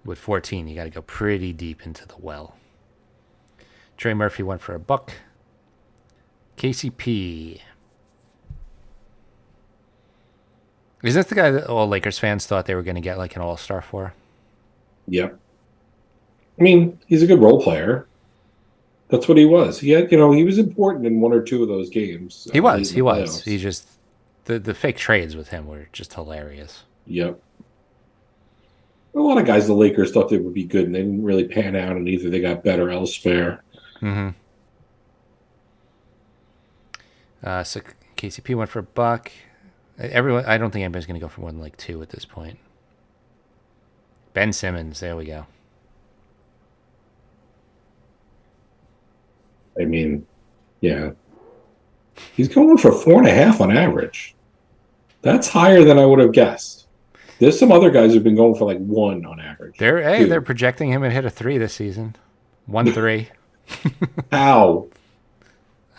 With 14, you got to go pretty deep into the well. Trey Murphy went for $1. KCP. Is this the guy that all Lakers fans thought they were going to get like an all-star for? Yep. I mean, he's a good role player. That's what he was. He had, he was important in one or two of those games. He late was. in He the was. playoffs. He just the fake trades with him were just hilarious. Yep. A lot of guys the Lakers thought they would be good, and they didn't really pan out, and either they got better elsewhere. Mm-hmm. So KCP went for $1. Everyone, I don't think anybody's going to go for more than like 2 at this point. Ben Simmons, there we go. I mean, yeah. He's going for 4.5 on average. That's higher than I would have guessed. There's some other guys who've been going for like 1 on average. They're projecting him to hit a 3 this season. 1-3. How?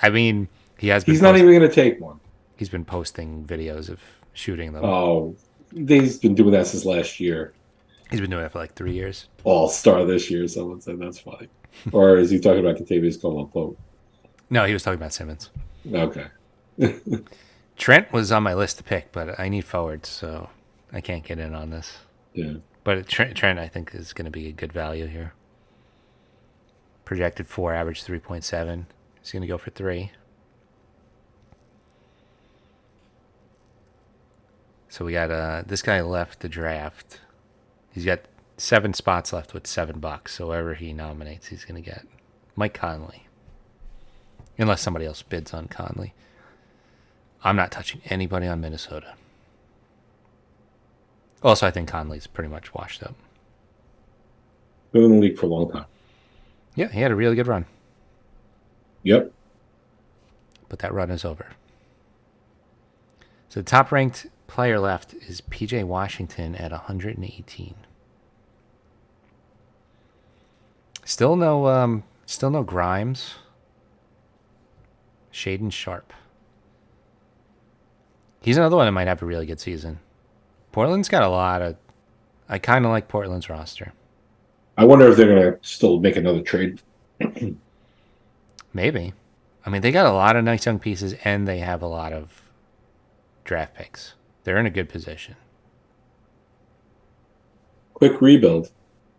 I mean, he's not even going to take one. He's been posting videos of shooting them. Oh, he's been doing that since last year. He's been doing it for like 3 years. All-star this year, someone said. That's funny. Or is he talking about Kentavious Caldwell-Pope? No, he was talking about Simmons. Okay. Trent was on my list to pick, but I need forwards, so I can't get in on this. Yeah. But Trent, I think, is going to be a good value here. Projected 4, average 3.7. He's going to go for 3. So we got this guy left the draft. He's got 7 spots left with $7. So whoever he nominates, he's going to get. Mike Conley. Unless somebody else bids on Conley. I'm not touching anybody on Minnesota. Also, I think Conley's pretty much washed up. Been in the league for a long time. Yeah, he had a really good run. Yep. But that run is over. So the top ranked player left is PJ Washington at 118. Still no Grimes. Shaden Sharp. He's another one that might have a really good season. Portland's got a lot of. I kind of like Portland's roster. I wonder if they're going to still make another trade. Maybe. I mean, they got a lot of nice young pieces, and they have a lot of draft picks. They're in a good position. Quick rebuild.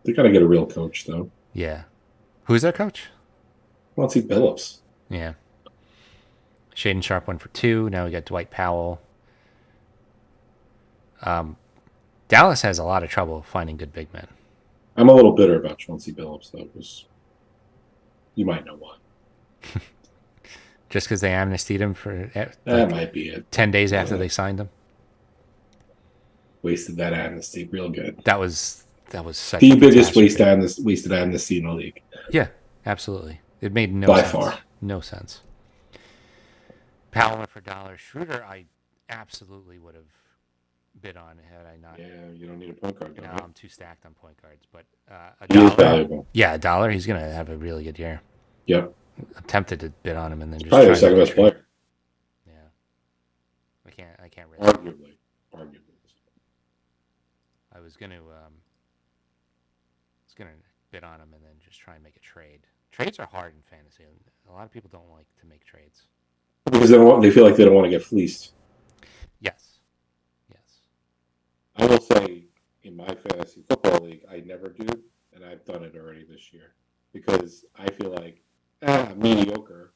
They got to get a real coach, though. Yeah. Who's their coach? Chauncey Billups. Yeah. Shaden Sharp went for 2. Now we got Dwight Powell. Dallas has a lot of trouble finding good big men. I'm a little bitter about Chauncey Billups, though, because you might know why. Just because they amnestied him for That might be it. 10 days after they signed him. Wasted that amnesty real good. That was such The a biggest catastrophe. wasted amnesty in the league. Yeah, absolutely. It made no By sense. far. No sense. Powell went for $1. Schroeder, I absolutely would have bid on had I not. Yeah, you don't need a point guard. No, Right? I'm too stacked on point guards. But He is $1. valuable. Yeah, $1. He's going to have a really good year. Yep. I'm tempted to bid on him and then just Probably try the second to best player. Yeah. I can't really. Arguably. I was gonna bid on him and then just try and make a trade. Trades are hard in fantasy, and a lot of people don't like to make trades. Because they feel like they don't want to get fleeced. Yes. I will say, in my fantasy football league, I never do, and I've done it already this year. Because I feel like, mediocre.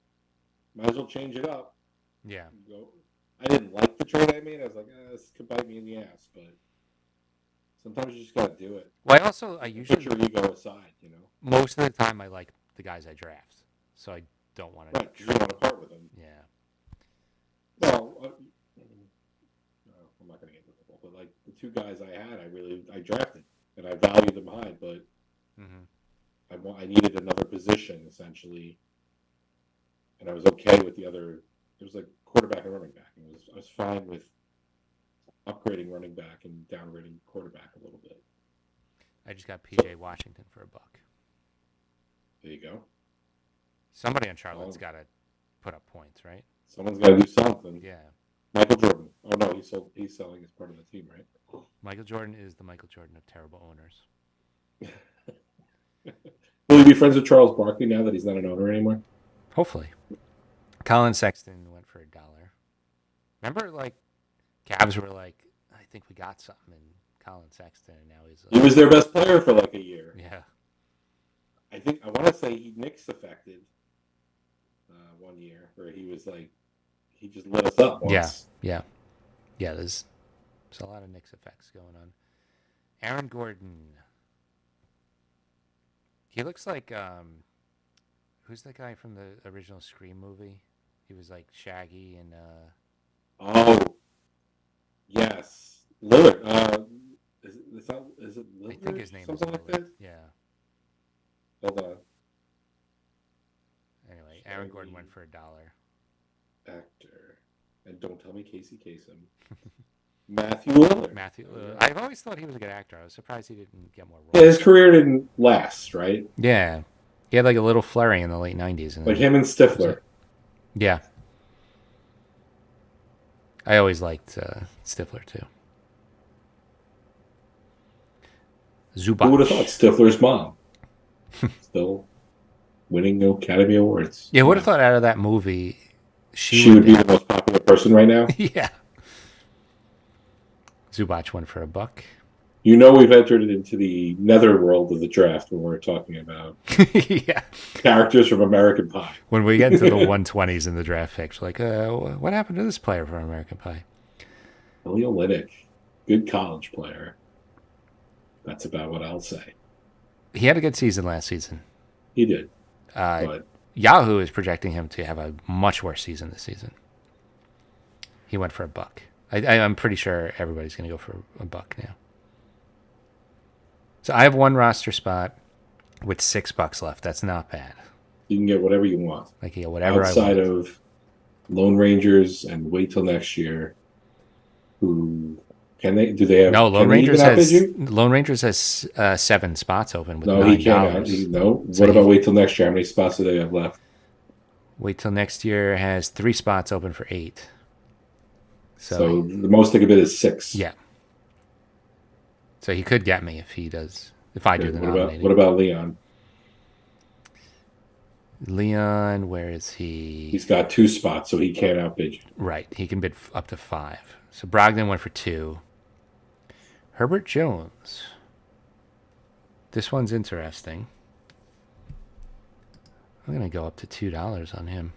Might as well change it up. Yeah. I didn't like the trade I made. I was like, this could bite me in the ass, but sometimes you just got to do it. Well, I Put usually your ego aside, most of the time I like the guys I draft, so I don't want to. Right, because you don't want to part with them. Yeah. Well, I'm not going to get into football, but like the 2 guys I had, I drafted, and I valued them high, but I needed another position, essentially, and I was okay with the other. It was like quarterback and running back. I was fine with upgrading running back and downgrading quarterback a little bit. I just got PJ Washington for $1. There you go. Somebody on Charlotte's got to put up points, right? Someone's got to do something. Yeah. Michael Jordan. Oh no, he's selling as part of the team, right? Michael Jordan is the Michael Jordan of terrible owners. Will he be friends with Charles Barkley now that he's not an owner anymore? Hopefully. Colin Sexton went for $1. Remember, like, Cavs were like, I think we got something in Colin Sexton, and now he's He was their best player for like a year. yeah. I want to say Knicks affected 1 year where he was like, he just lit us up once. Yeah. There's a lot of Knicks effects going on. Aaron Gordon. He looks like who's that guy from the original Scream movie? He was like Shaggy and Oh, yes, Lillard. Is it Lillard? I think his name something is like Lillard. that. Yeah. Hold on, Anyway, Aaron Gordon went for $1. actor, and don't tell me Casey Kasem. Matthew Lillard. Matthew Lillard. I've always thought he was a good actor. I was surprised he didn't get more roles. Yeah, his career didn't last, right? Yeah. He had like a little flurry in the late 90s. And Like him and Stifler. Yeah. I always liked Stifler too. Zubac. Who would have thought Stifler's mom still winning Academy Awards? Yeah, who would have thought out of that movie She would be the most popular person right now. Yeah. Zubac went for $1. You know we've entered into the netherworld of the draft when we're talking about Yeah. characters from American Pie. When we get into the 120s in the draft picks, like, what happened to this player from American Pie? Billy Olynyk, good college player. That's about what I'll say. He had a good season last season. He did. But Yahoo is projecting him to have a much worse season this season. He went for $1. I'm pretty sure everybody's going to go for $1 now. So I have one roster spot with $6 left. That's not bad. You can get whatever you want. I can get whatever outside I want. of Lone Rangers and wait till next year. Who can they? Do they have? No, Lone can they even Rangers outbid you? Lone Rangers has 7 spots open with No, $9. he can't. No. So What about wait till next year? How many spots do they have left? Wait till next year has 3 spots open for 8. So the most they could bid is 6. Yeah. So he could get me if he does. If I do the nominating. What about Leon? Leon, where is he? He's got 2 spots, so he can't outbid you. Right. He can bid up to 5. So Brogdon went for 2. Herbert Jones. This one's interesting. I'm going to go up to $2 on him.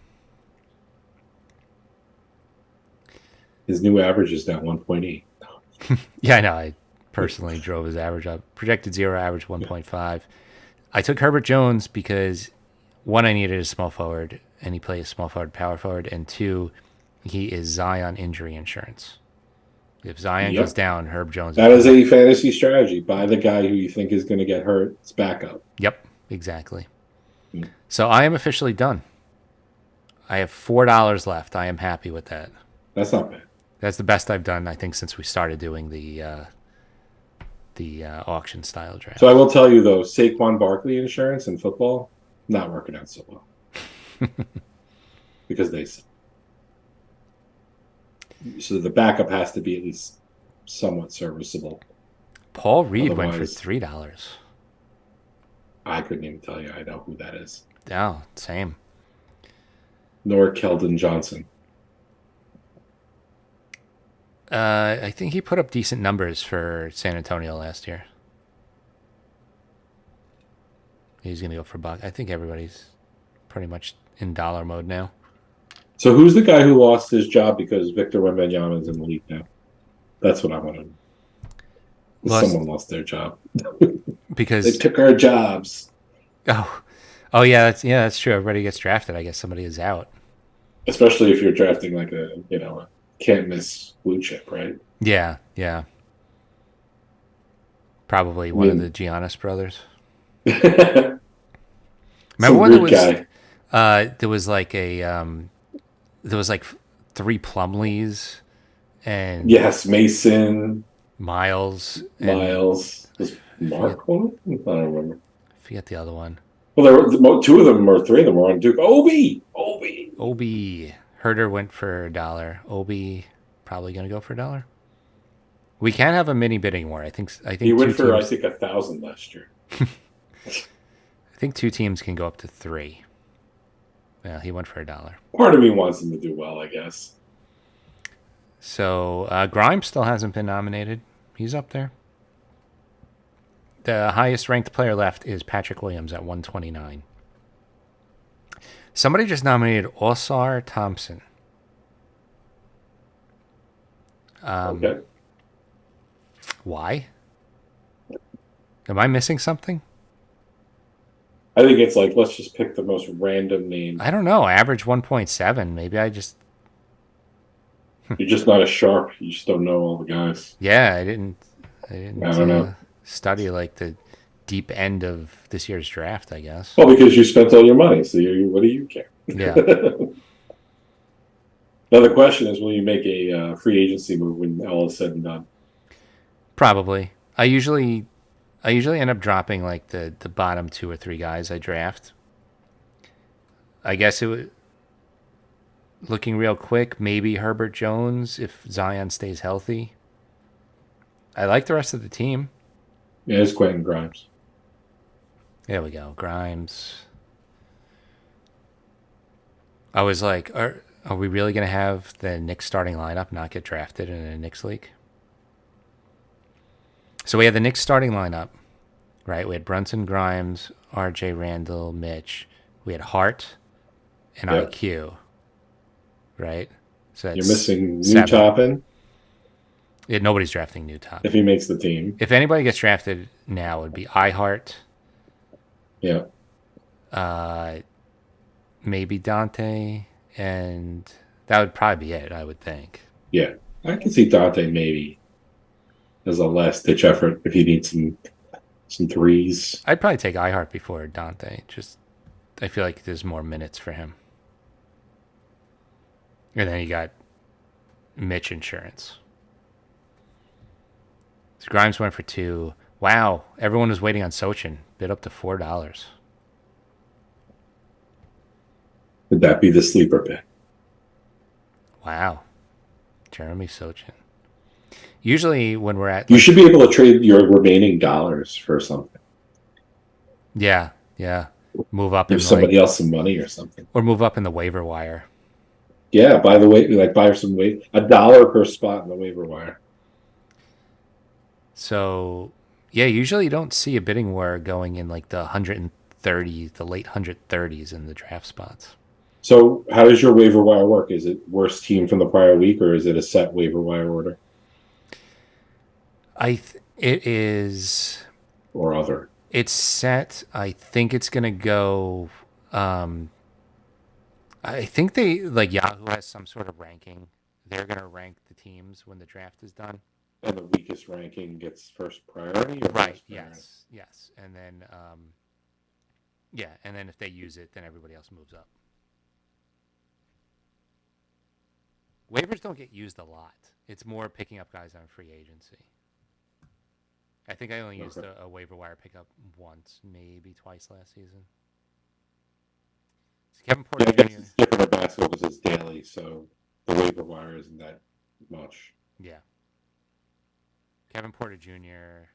His new average is now 1.8. Yeah, I know. I personally drove his average up. Projected 0 average 1.5. I took Herbert Jones because, 1, I needed a small forward, and he plays small forward, power forward, and 2, he is Zion injury insurance. If Zion goes down, Herb Jones. That is a fantasy strategy. Buy the guy who you think is going to get hurt. It's backup. Yep, exactly. So I am officially done. I have $4 left. I am happy with that. That's not bad. That's the best I've done, I think, since we started doing the auction style draft. So I will tell you though, Saquon Barkley insurance in football not working out so well because they. So the backup has to be at least somewhat serviceable. Paul Reed went for Otherwise- $3. I couldn't even tell you. I know who that is. Oh, same. Nor Keldon Johnson. I think he put up decent numbers for San Antonio last year. He's going to go for $1. I think everybody's pretty much in dollar mode now. So who's the guy who lost his job because Victor Wembanyama is in the league now? That's what I want to know. Someone lost their job. Because They took our jobs. Oh yeah, that's true. Everybody gets drafted. I guess somebody is out. Especially if you're drafting like a can't miss blue chip, right? Yeah. Probably one of the Giannis brothers. Remember when there was like like 3 Plumleys and Yes, Mason, Miles. Miles. Was Mark one? I don't remember. I forget the other one. Well, there were 2 of them or 3 of them were on Duke. Obi. Obi Herder went for $1. Obi probably going to go for $1. We can have a mini bidding war. I think He went two for, teams. I think, 1,000 last year. I think 2 teams can go up to 3. Well, he went for $1. Part of me wants him to do well, I guess. So Grimes still hasn't been nominated. He's up there. The highest ranked player left is Patrick Williams at 129. Somebody just nominated Osar Thompson. Okay. Why? Am I missing something? I think it's like, let's just pick the most random name. I don't know. Average 1.7. Maybe I just... You're just not a sharp. You just don't know all the guys. Yeah, I didn't I don't know. study like the deep end of this year's draft, I guess. Well, because you spent all your money, so what do you care? Yeah. Now the question is, will you make a free agency move when all is said and done? Probably. I usually end up dropping like the bottom 2 or 3 guys I draft. I guess it would, looking real quick, maybe Herbert Jones if Zion stays healthy. I like the rest of the team. Yeah, it's Quentin Grimes. There we go. Grimes. I was like, are we really going to have the Knicks starting lineup not get drafted in a Knicks league? So we had the Knicks starting lineup, right? We had Brunson, Grimes, R.J. Randall, Mitch. We had Hart and Yep. IQ, right? So that's You're missing 7. New Toppin Yeah, nobody's drafting New Top. if he makes the team. If anybody gets drafted now, it would be iHeart, Yeah. maybe Dante, and that would probably be it, I would think. Yeah. I can see Dante maybe as a last ditch effort if he needs some threes. I'd probably take iHeart before Dante. Just, I feel like there's more minutes for him. And then you got Mitch Insurance. So Grimes went for 2. Wow, everyone was waiting on Sochin. Bid up to $4. Would that be the sleeper pick? Wow, Jeremy Sochin. Usually when we're at... You should be able to trade your remaining dollars for something. Yeah. Move up Give somebody else some money or something. or move up in the waiver wire. Yeah, by the way, like buy some weight, $1 per spot in the waiver wire. So, yeah, usually you don't see a bidding war going in like the 130, the late 130s in the draft spots. So how does your waiver wire work? Is it worst team from the prior week, or is it a set waiver wire order It is... or other? It's set. I think it's going to go... I think they... Like Yahoo has some sort of ranking. They're going to rank the teams when the draft is done. And the weakest ranking gets first priority? Or Right, first priority? yes. And then... yeah, and then if they use it, then everybody else moves up. Waivers don't get used a lot. It's more picking up guys on free agency. I think I only used a waiver wire pickup once, maybe twice last season. So Kevin Porter Yeah, I guess Jr. it's different with basketball because it's daily, so the waiver wire isn't that much. Yeah. Kevin Porter Jr.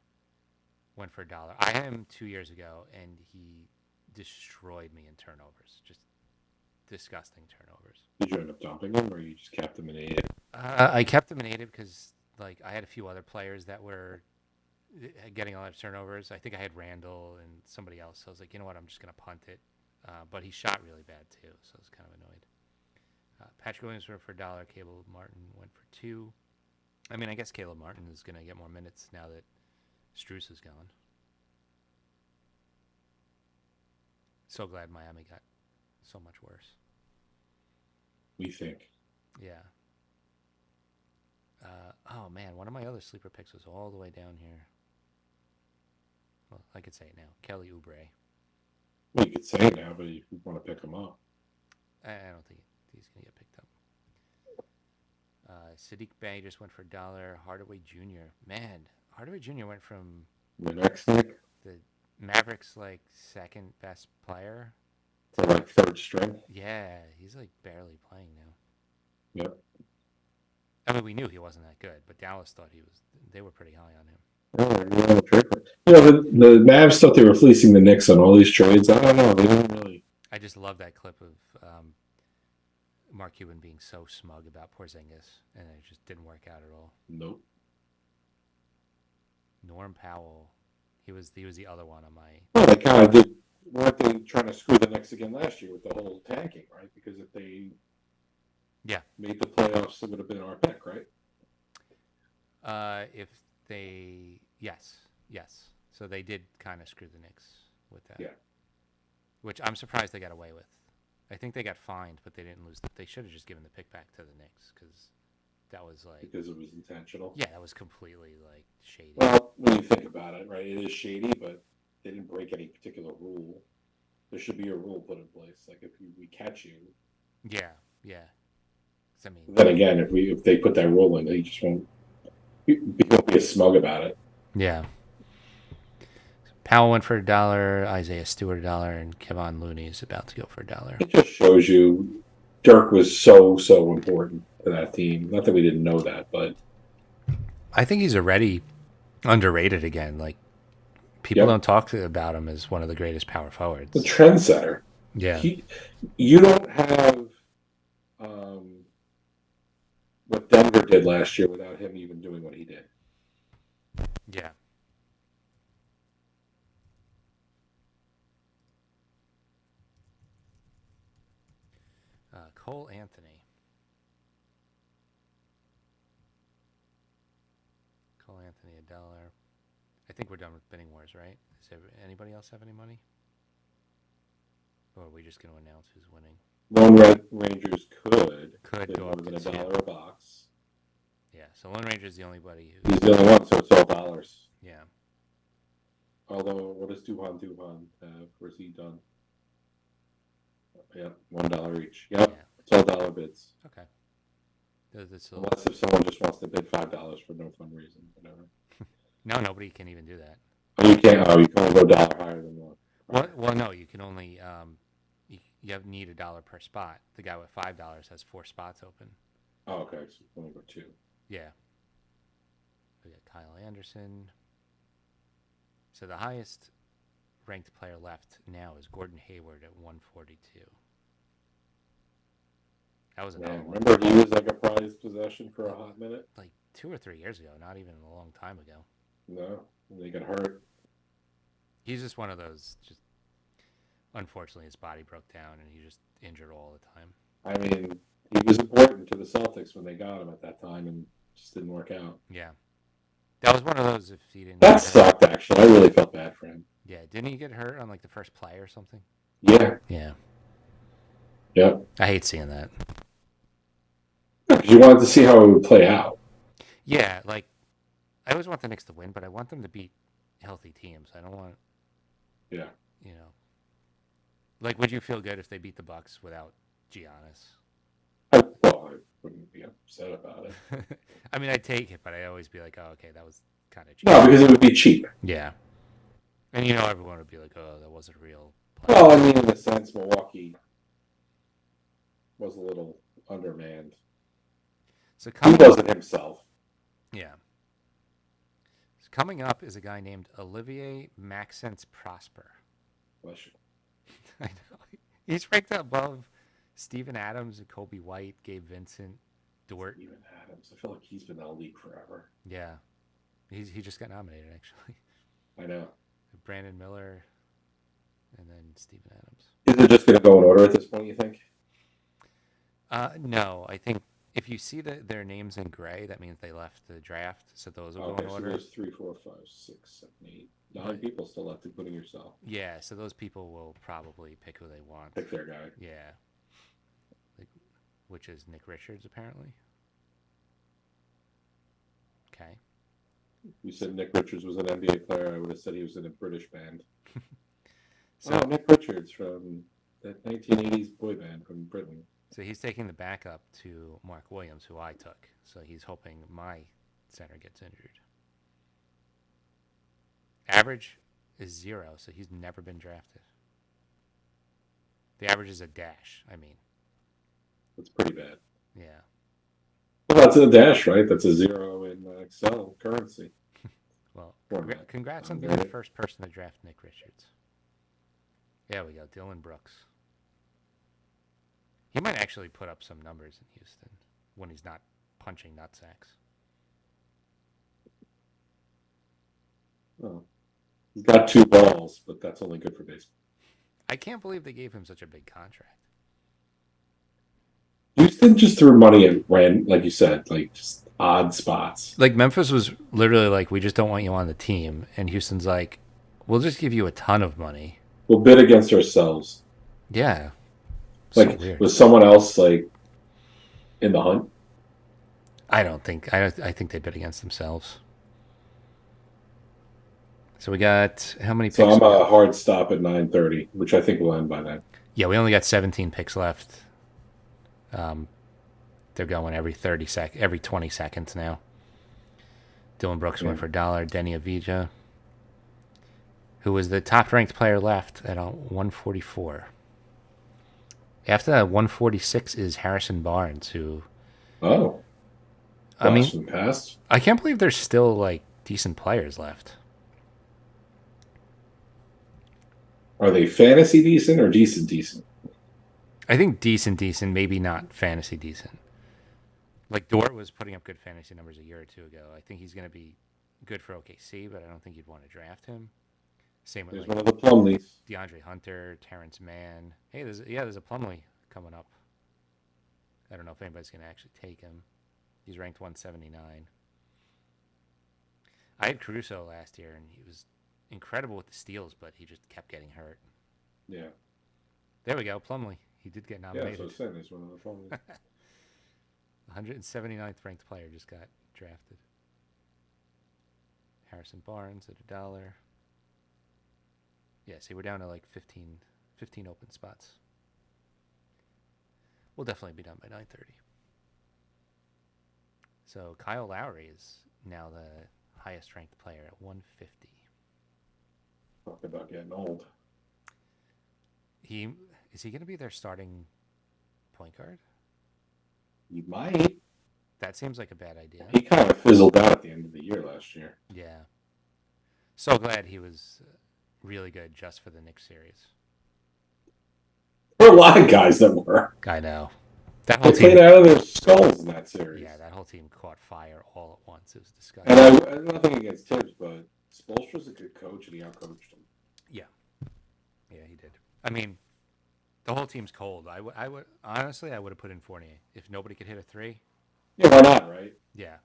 went for $1. I had him 2 years ago, and he destroyed me in turnovers. Just disgusting turnovers. Did you end up dumping him, or you just kept him in 8? I kept him in 8 because like I had a few other players that were getting a lot of turnovers. I think I had Randall and somebody else. So I was like, you know what, I'm just going to punt it. But he shot really bad too, so I was kind of annoyed. Patrick Williams went for $1. Caleb Martin went for 2. I mean, I guess Caleb Martin is going to get more minutes now that Strus is gone. So glad Miami got so much worse. We think. Yeah. Oh, man, one of my other sleeper picks was all the way down here. Well, I could say it now. Kelly Oubre. Well, you could say it now, but if you want to pick him up. I don't think he's going to get picked up. Sadiq Bey just went for $1. Hardaway Jr. Man, Hardaway Jr. went from The next Nick, the Mavericks, like, second best player. to like third string. Yeah, he's, like, barely playing now. Yep. I mean, we knew he wasn't that good, but Dallas thought he was. They were pretty high on him. The Mavs thought they were fleecing the Knicks on all these trades. I don't know. They didn't really. I just love that clip of Mark Cuban being so smug about Porzingis, and it just didn't work out at all. Nope. Norm Powell, he was the other one on my. Well, they kind of did. Weren't they trying to screw the Knicks again last year with the whole tanking, right? Because if they made the playoffs, it would have been our pick, right? If they yes. So they did kind of screw the Knicks with that. Yeah. Which I'm surprised they got away with. I think they got fined, but they didn't lose. They should have just given the pick back to the Knicks because that was like. Because it was intentional. Yeah, that was completely like shady. Well, when you think about it, right, it is shady, but they didn't break any particular rule. There should be a rule put in place. Like if we catch you. Yeah. I mean. Then again, if they put that rule in, they just won't be as smug about it. Yeah. Powell went for $1, Isaiah Stewart $1, and Kevon Looney is about to go for $1. It just shows you Dirk was so important to that team. Not that we didn't know that, but I think he's already underrated again. Like people don't talk about him as one of the greatest power forwards. The trendsetter. Yeah. You don't have what Denver did last year without him even doing what he did. Yeah. Cole Anthony. $1. I think we're done with bidding wars, right? Does anybody else have any money? Or are we just going to announce who's winning? Lone Red Rangers could go more up than to $1 a box. Yeah, so Lone Ranger's the only buddy who. He's the only one, so it's all dollars. Yeah. Although, what does Duhan have? Where's he done? Yeah, $1 each. Yep, Yeah. it's all dollar bids. Okay. Unless if someone just wants to bid $5 for no fun reason, whatever. No, nobody can even do that. Oh, you can't. Oh, you can only go $1 higher than one. Well, no, you can only you need $1 per spot. The guy with $5 has 4 spots open. Oh, okay. So only go 2. Yeah. We got Kyle Anderson. So the highest ranked player left now is Gordon Hayward at 142. That was another one. Remember, he was like a prized possession for a hot minute. Like 2 or 3 years ago, not even a long time ago. No, and they got hurt. He's just one of those. Just unfortunately, his body broke down, and he just injured all the time. I mean, he was important to the Celtics when they got him at that time, and just didn't work out. Yeah, that was one of those. If he didn't. That sucked. Actually, I really felt bad for him. Yeah, didn't he get hurt on like the first play or something? Yeah. Yeah. Yep. I hate seeing that. Because you wanted to see how it would play out. Yeah, like I always want the Knicks to win, but I want them to beat healthy teams. I don't want. Yeah. You know. Like, would you feel good if they beat the Bucks without Giannis? I wouldn't be upset about it. I mean, I'd take it, but I'd always be like, oh, okay, that was kind of cheap. No, because it would be cheap. Yeah. And, everyone would be like, oh, that wasn't real play. Well, I mean, in a sense, Milwaukee was a little undermanned. So He wasn't himself. Yeah. So coming up is a guy named Olivier Maxence Prosper. Bless you. I know. He's ranked above Steven Adams and Kobe White, Gabe Vincent, Dort. Steven Adams. I feel like he's been in the league forever. Yeah. He just got nominated, actually. I know. Brandon Miller and then Steven Adams. Is it just going to go in order at this point, you think? No, I think if you see their names in gray, that means they left the draft, so those will go in order. So there's 3, 4, 5, 6, 7, 8, 9 people still left, including yourself. Yeah, so those people will probably pick who they want. Pick their guy. Yeah. Which is Nick Richards, apparently. Okay. You said Nick Richards was an NBA player. I would have said he was in a British band. So Nick Richards from that 1980s boy band from Britain. So he's taking the backup to Mark Williams, who I took. So he's hoping my center gets injured. Average is 0, so he's never been drafted. The average is a dash, I mean. That's pretty bad. Yeah. Well, dots in the dash, right? That's a 0 in Excel currency. Well, Format. congrats on I'm being the very- first person to draft Nick Richards. There we go, Dylan Brooks. He might actually put up some numbers in Houston when he's not punching nutsacks. Oh. He's got 2 balls, but that's only good for baseball. I can't believe they gave him such a big contract. Houston just threw money at like you said, like just odd spots. Like Memphis was literally like, we just don't want you on the team, and Houston's like, we'll just give you a ton of money. We'll bid against ourselves. Yeah, Like, so weird. was someone else like in the hunt? I don't think. I think they bid against themselves. So we got how many picks? So I'm we a got? hard stop at 9:30, which I think will end by then. Yeah, we only got 17 picks left. They're going every 20 seconds now. Dylan Brooks went for $1. Denny Avija, who was the top-ranked player left at 144. After that, 146 is Harrison Barnes, who Oh, I mean, from the past. I can't believe there's still like decent players left. Are they fantasy decent or decent? I think decent, maybe not fantasy decent. Like Dort was putting up good fantasy numbers a year or two ago. I think he's going to be good for OKC, but I don't think you'd want to draft him. Same with There's like one of the Plumleys. DeAndre Hunter, Terrence Mann. Hey, there's a Plumlee coming up. I don't know if anybody's going to actually take him. He's ranked 179. I had Caruso last year, and he was incredible with the steals, but he just kept getting hurt. Yeah. There we go, Plumlee. He did get Yeah, nominated. so I said he's one of the Plumleys. 179th ranked player just got drafted. Harrison Barnes at $1. Yeah, see, we're down to like 15 open spots. We'll definitely be done by 9:30. So Kyle Lowry is now the highest ranked player at 150. Talk about getting old. Is he going to be their starting point guard? He might. That seems like a bad idea. He kind of fizzled out at the end of the year last year. Yeah. So glad he was really good just for the Knicks series. There were a lot of guys that were. I know. That They whole played team. out of their skulls in that series. Yeah, that whole team caught fire all at once. It was disgusting. And nothing against Tibbs, but Spoelstra's a good coach, and he outcoached him. Yeah, he did. I mean, the whole team's cold. I would honestly, I would have put in Fournier if nobody could hit a three. Yeah, why not, right? Yeah,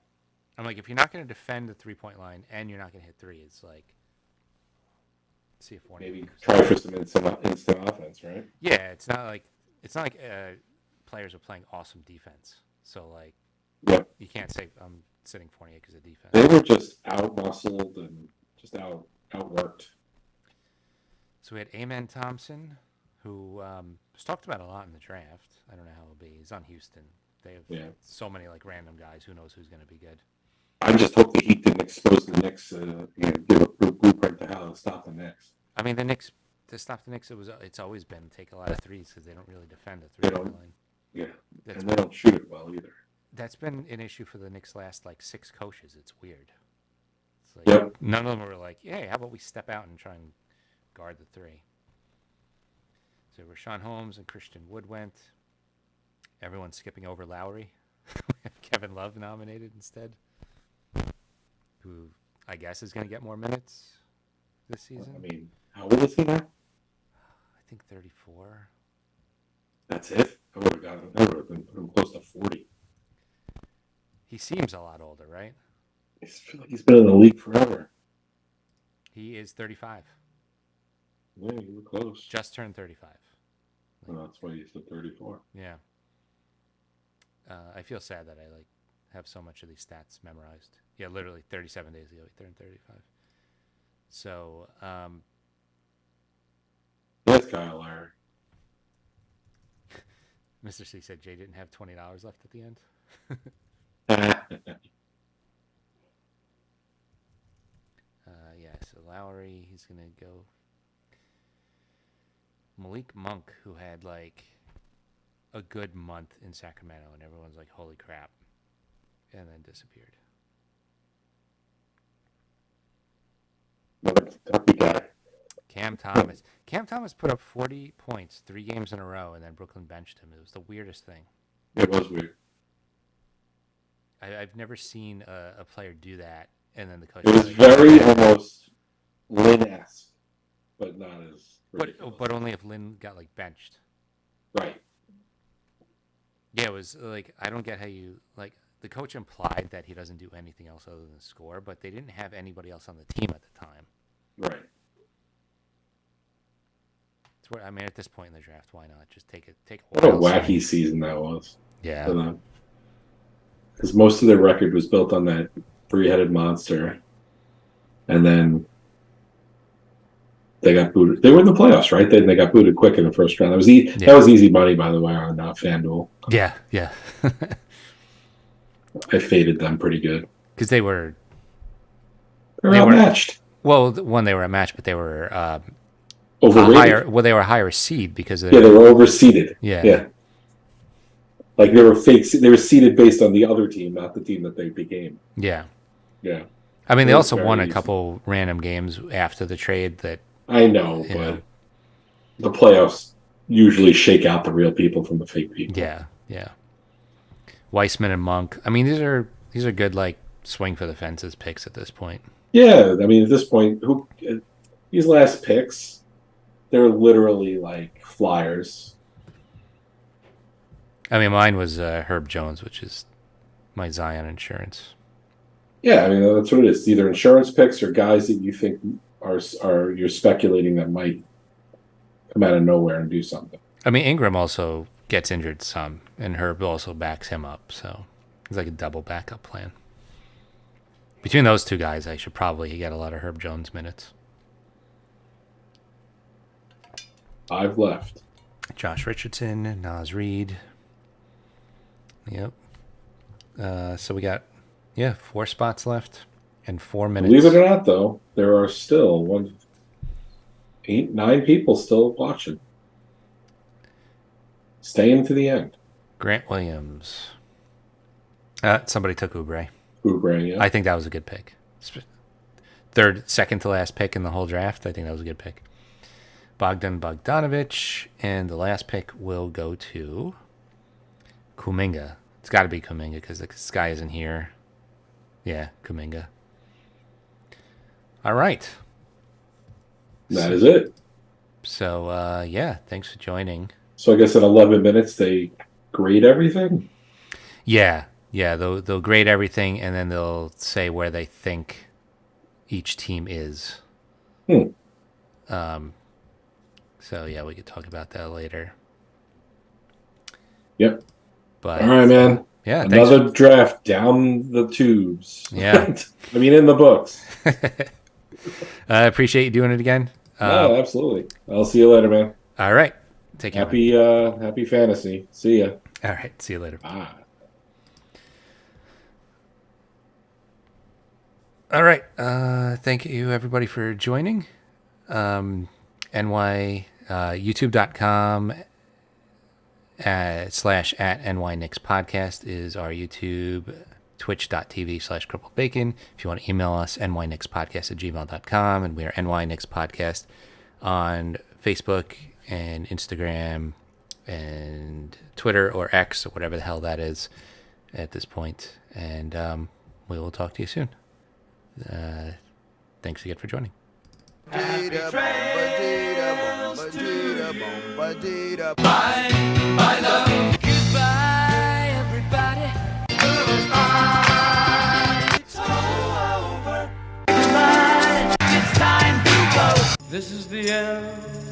I'm like, if you're not going to defend the 3-point line and you're not going to hit three, it's like, see if Fournier. Maybe try for some instant offense, right? Yeah, it's not like players are playing awesome defense. So like, Yep. you can't say I'm sitting Fournier because of defense. They were just out-muscled and just outworked. So we had Amen Thompson, who was talked about a lot in the draft. I don't know how it'll be. He's on Houston. They have so many like random guys. Who knows who's going to be good? I just hope the Heat didn't expose the Knicks. Give a blueprint to how to stop the Knicks. I mean, the Knicks, to stop the Knicks, it's always been take a lot of threes because they don't really defend the They three-point don't. line. Yeah, That's and they don't shoot it well either. That's been an issue for the Knicks last like 6 coaches. It's weird. It's like, Yep. None of them were like, hey, how about we step out and try and guard the three? So Rashawn Holmes and Christian Wood went. Everyone's skipping over Lowry. We have Kevin Love nominated instead, who I guess is going to get more minutes this season. I mean, how old is he now? I think 34. That's it. I would have got him. I would have been put him close to 40. He seems a lot older, right? I feel like he's been in the league forever. He is 35. Yeah, you were close. Just turned 35. Oh, that's why you said 34. Yeah. I feel sad that I have so much of these stats memorized. Yeah, literally 37 days ago he turned 35. So, Yes, Kyle Lowry. Mr. C said Jay didn't have $20 left at the end. Yeah, so Lowry, he's going to go. Malik Monk, who had like a good month in Sacramento, and everyone's like, holy crap. and then disappeared. Another Kentucky guy. Cam Thomas. Cam Thomas put up 40 points 3 games in a row, and then Brooklyn benched him. It was the weirdest thing. It was weird. I've never seen a player do that, and then the coach. It was very almost Lynn-esque, but not as ridiculous. But only if Lynn got like benched. Right. Yeah, it was like I don't get how you like. The coach implied that he doesn't do anything else other than score, but they didn't have anybody else on the team at the time. Right. It's where, I mean, at this point in the draft, why not just take it? What a wacky season that was. Yeah. Because most of their record was built on that three-headed monster, and then they got booted. They were in the playoffs, right? Then they got booted quick in the first round. That was easy money, by the way, on FanDuel. Yeah. I faded them pretty good because they were outmatched. Well, one, they were a match, but they were Overrated. They were a higher seed because they were overseeded. Yeah. Like they were fake. They were seeded based on the other team, not the team that they became. Yeah. Yeah. I mean, they also won a couple random games after the trade. That I know, but the playoffs usually shake out the real people from the fake people. Yeah. Weissman and Monk. I mean, these are good like swing for the fences picks at this point. Yeah, I mean, at this point, these last picks, they're literally like flyers. I mean, mine was Herb Jones, which is my Zion insurance. Yeah, I mean, that's what it is. It's either insurance picks or guys that you think are you're speculating that might come out of nowhere and do something. I mean, Ingram also gets injured some, and Herb also backs him up, so it's like a double backup plan. Between those two guys, I should probably get a lot of Herb Jones minutes. 5 left. Josh Richardson, Naz Reid. Yep. So we got 4 spots left and 4 minutes. Believe it or not, though, there are still 9 people still watching. Staying to the end. Grant Williams. Somebody took Oubre. Oubre, yeah. I think that was a good pick. Second to last pick in the whole draft. I think that was a good pick. Bogdan Bogdanovic, and the last pick will go to Kuminga. It's got to be Kuminga because this guy isn't here. Yeah, Kuminga. All right. That is it. So, thanks for joining. So I guess in 11 minutes they grade everything? Yeah, they'll grade everything, and then they'll say where they think each team is. So, we could talk about that later. Yep. But, all right, man. Yeah, another draft down the tubes. Yeah. I mean, in the books. I appreciate you doing it again. No, absolutely. I'll see you later, man. All right. Take care. Happy fantasy. See ya. All right. See you later. Bye. All right. Thank you, everybody, for joining. YouTube.com /@NY Knicks podcast is our YouTube. Twitch.tv/crippled If you want to email us, nyknickspodcast@gmail.com, and we are NY Knicks Podcast on Facebook and Instagram and Twitter or X or whatever the hell that is at this point. And we will talk to you soon. Thanks again for joining. My love. Goodbye, everybody. It's all over. It's time to go. This is the end.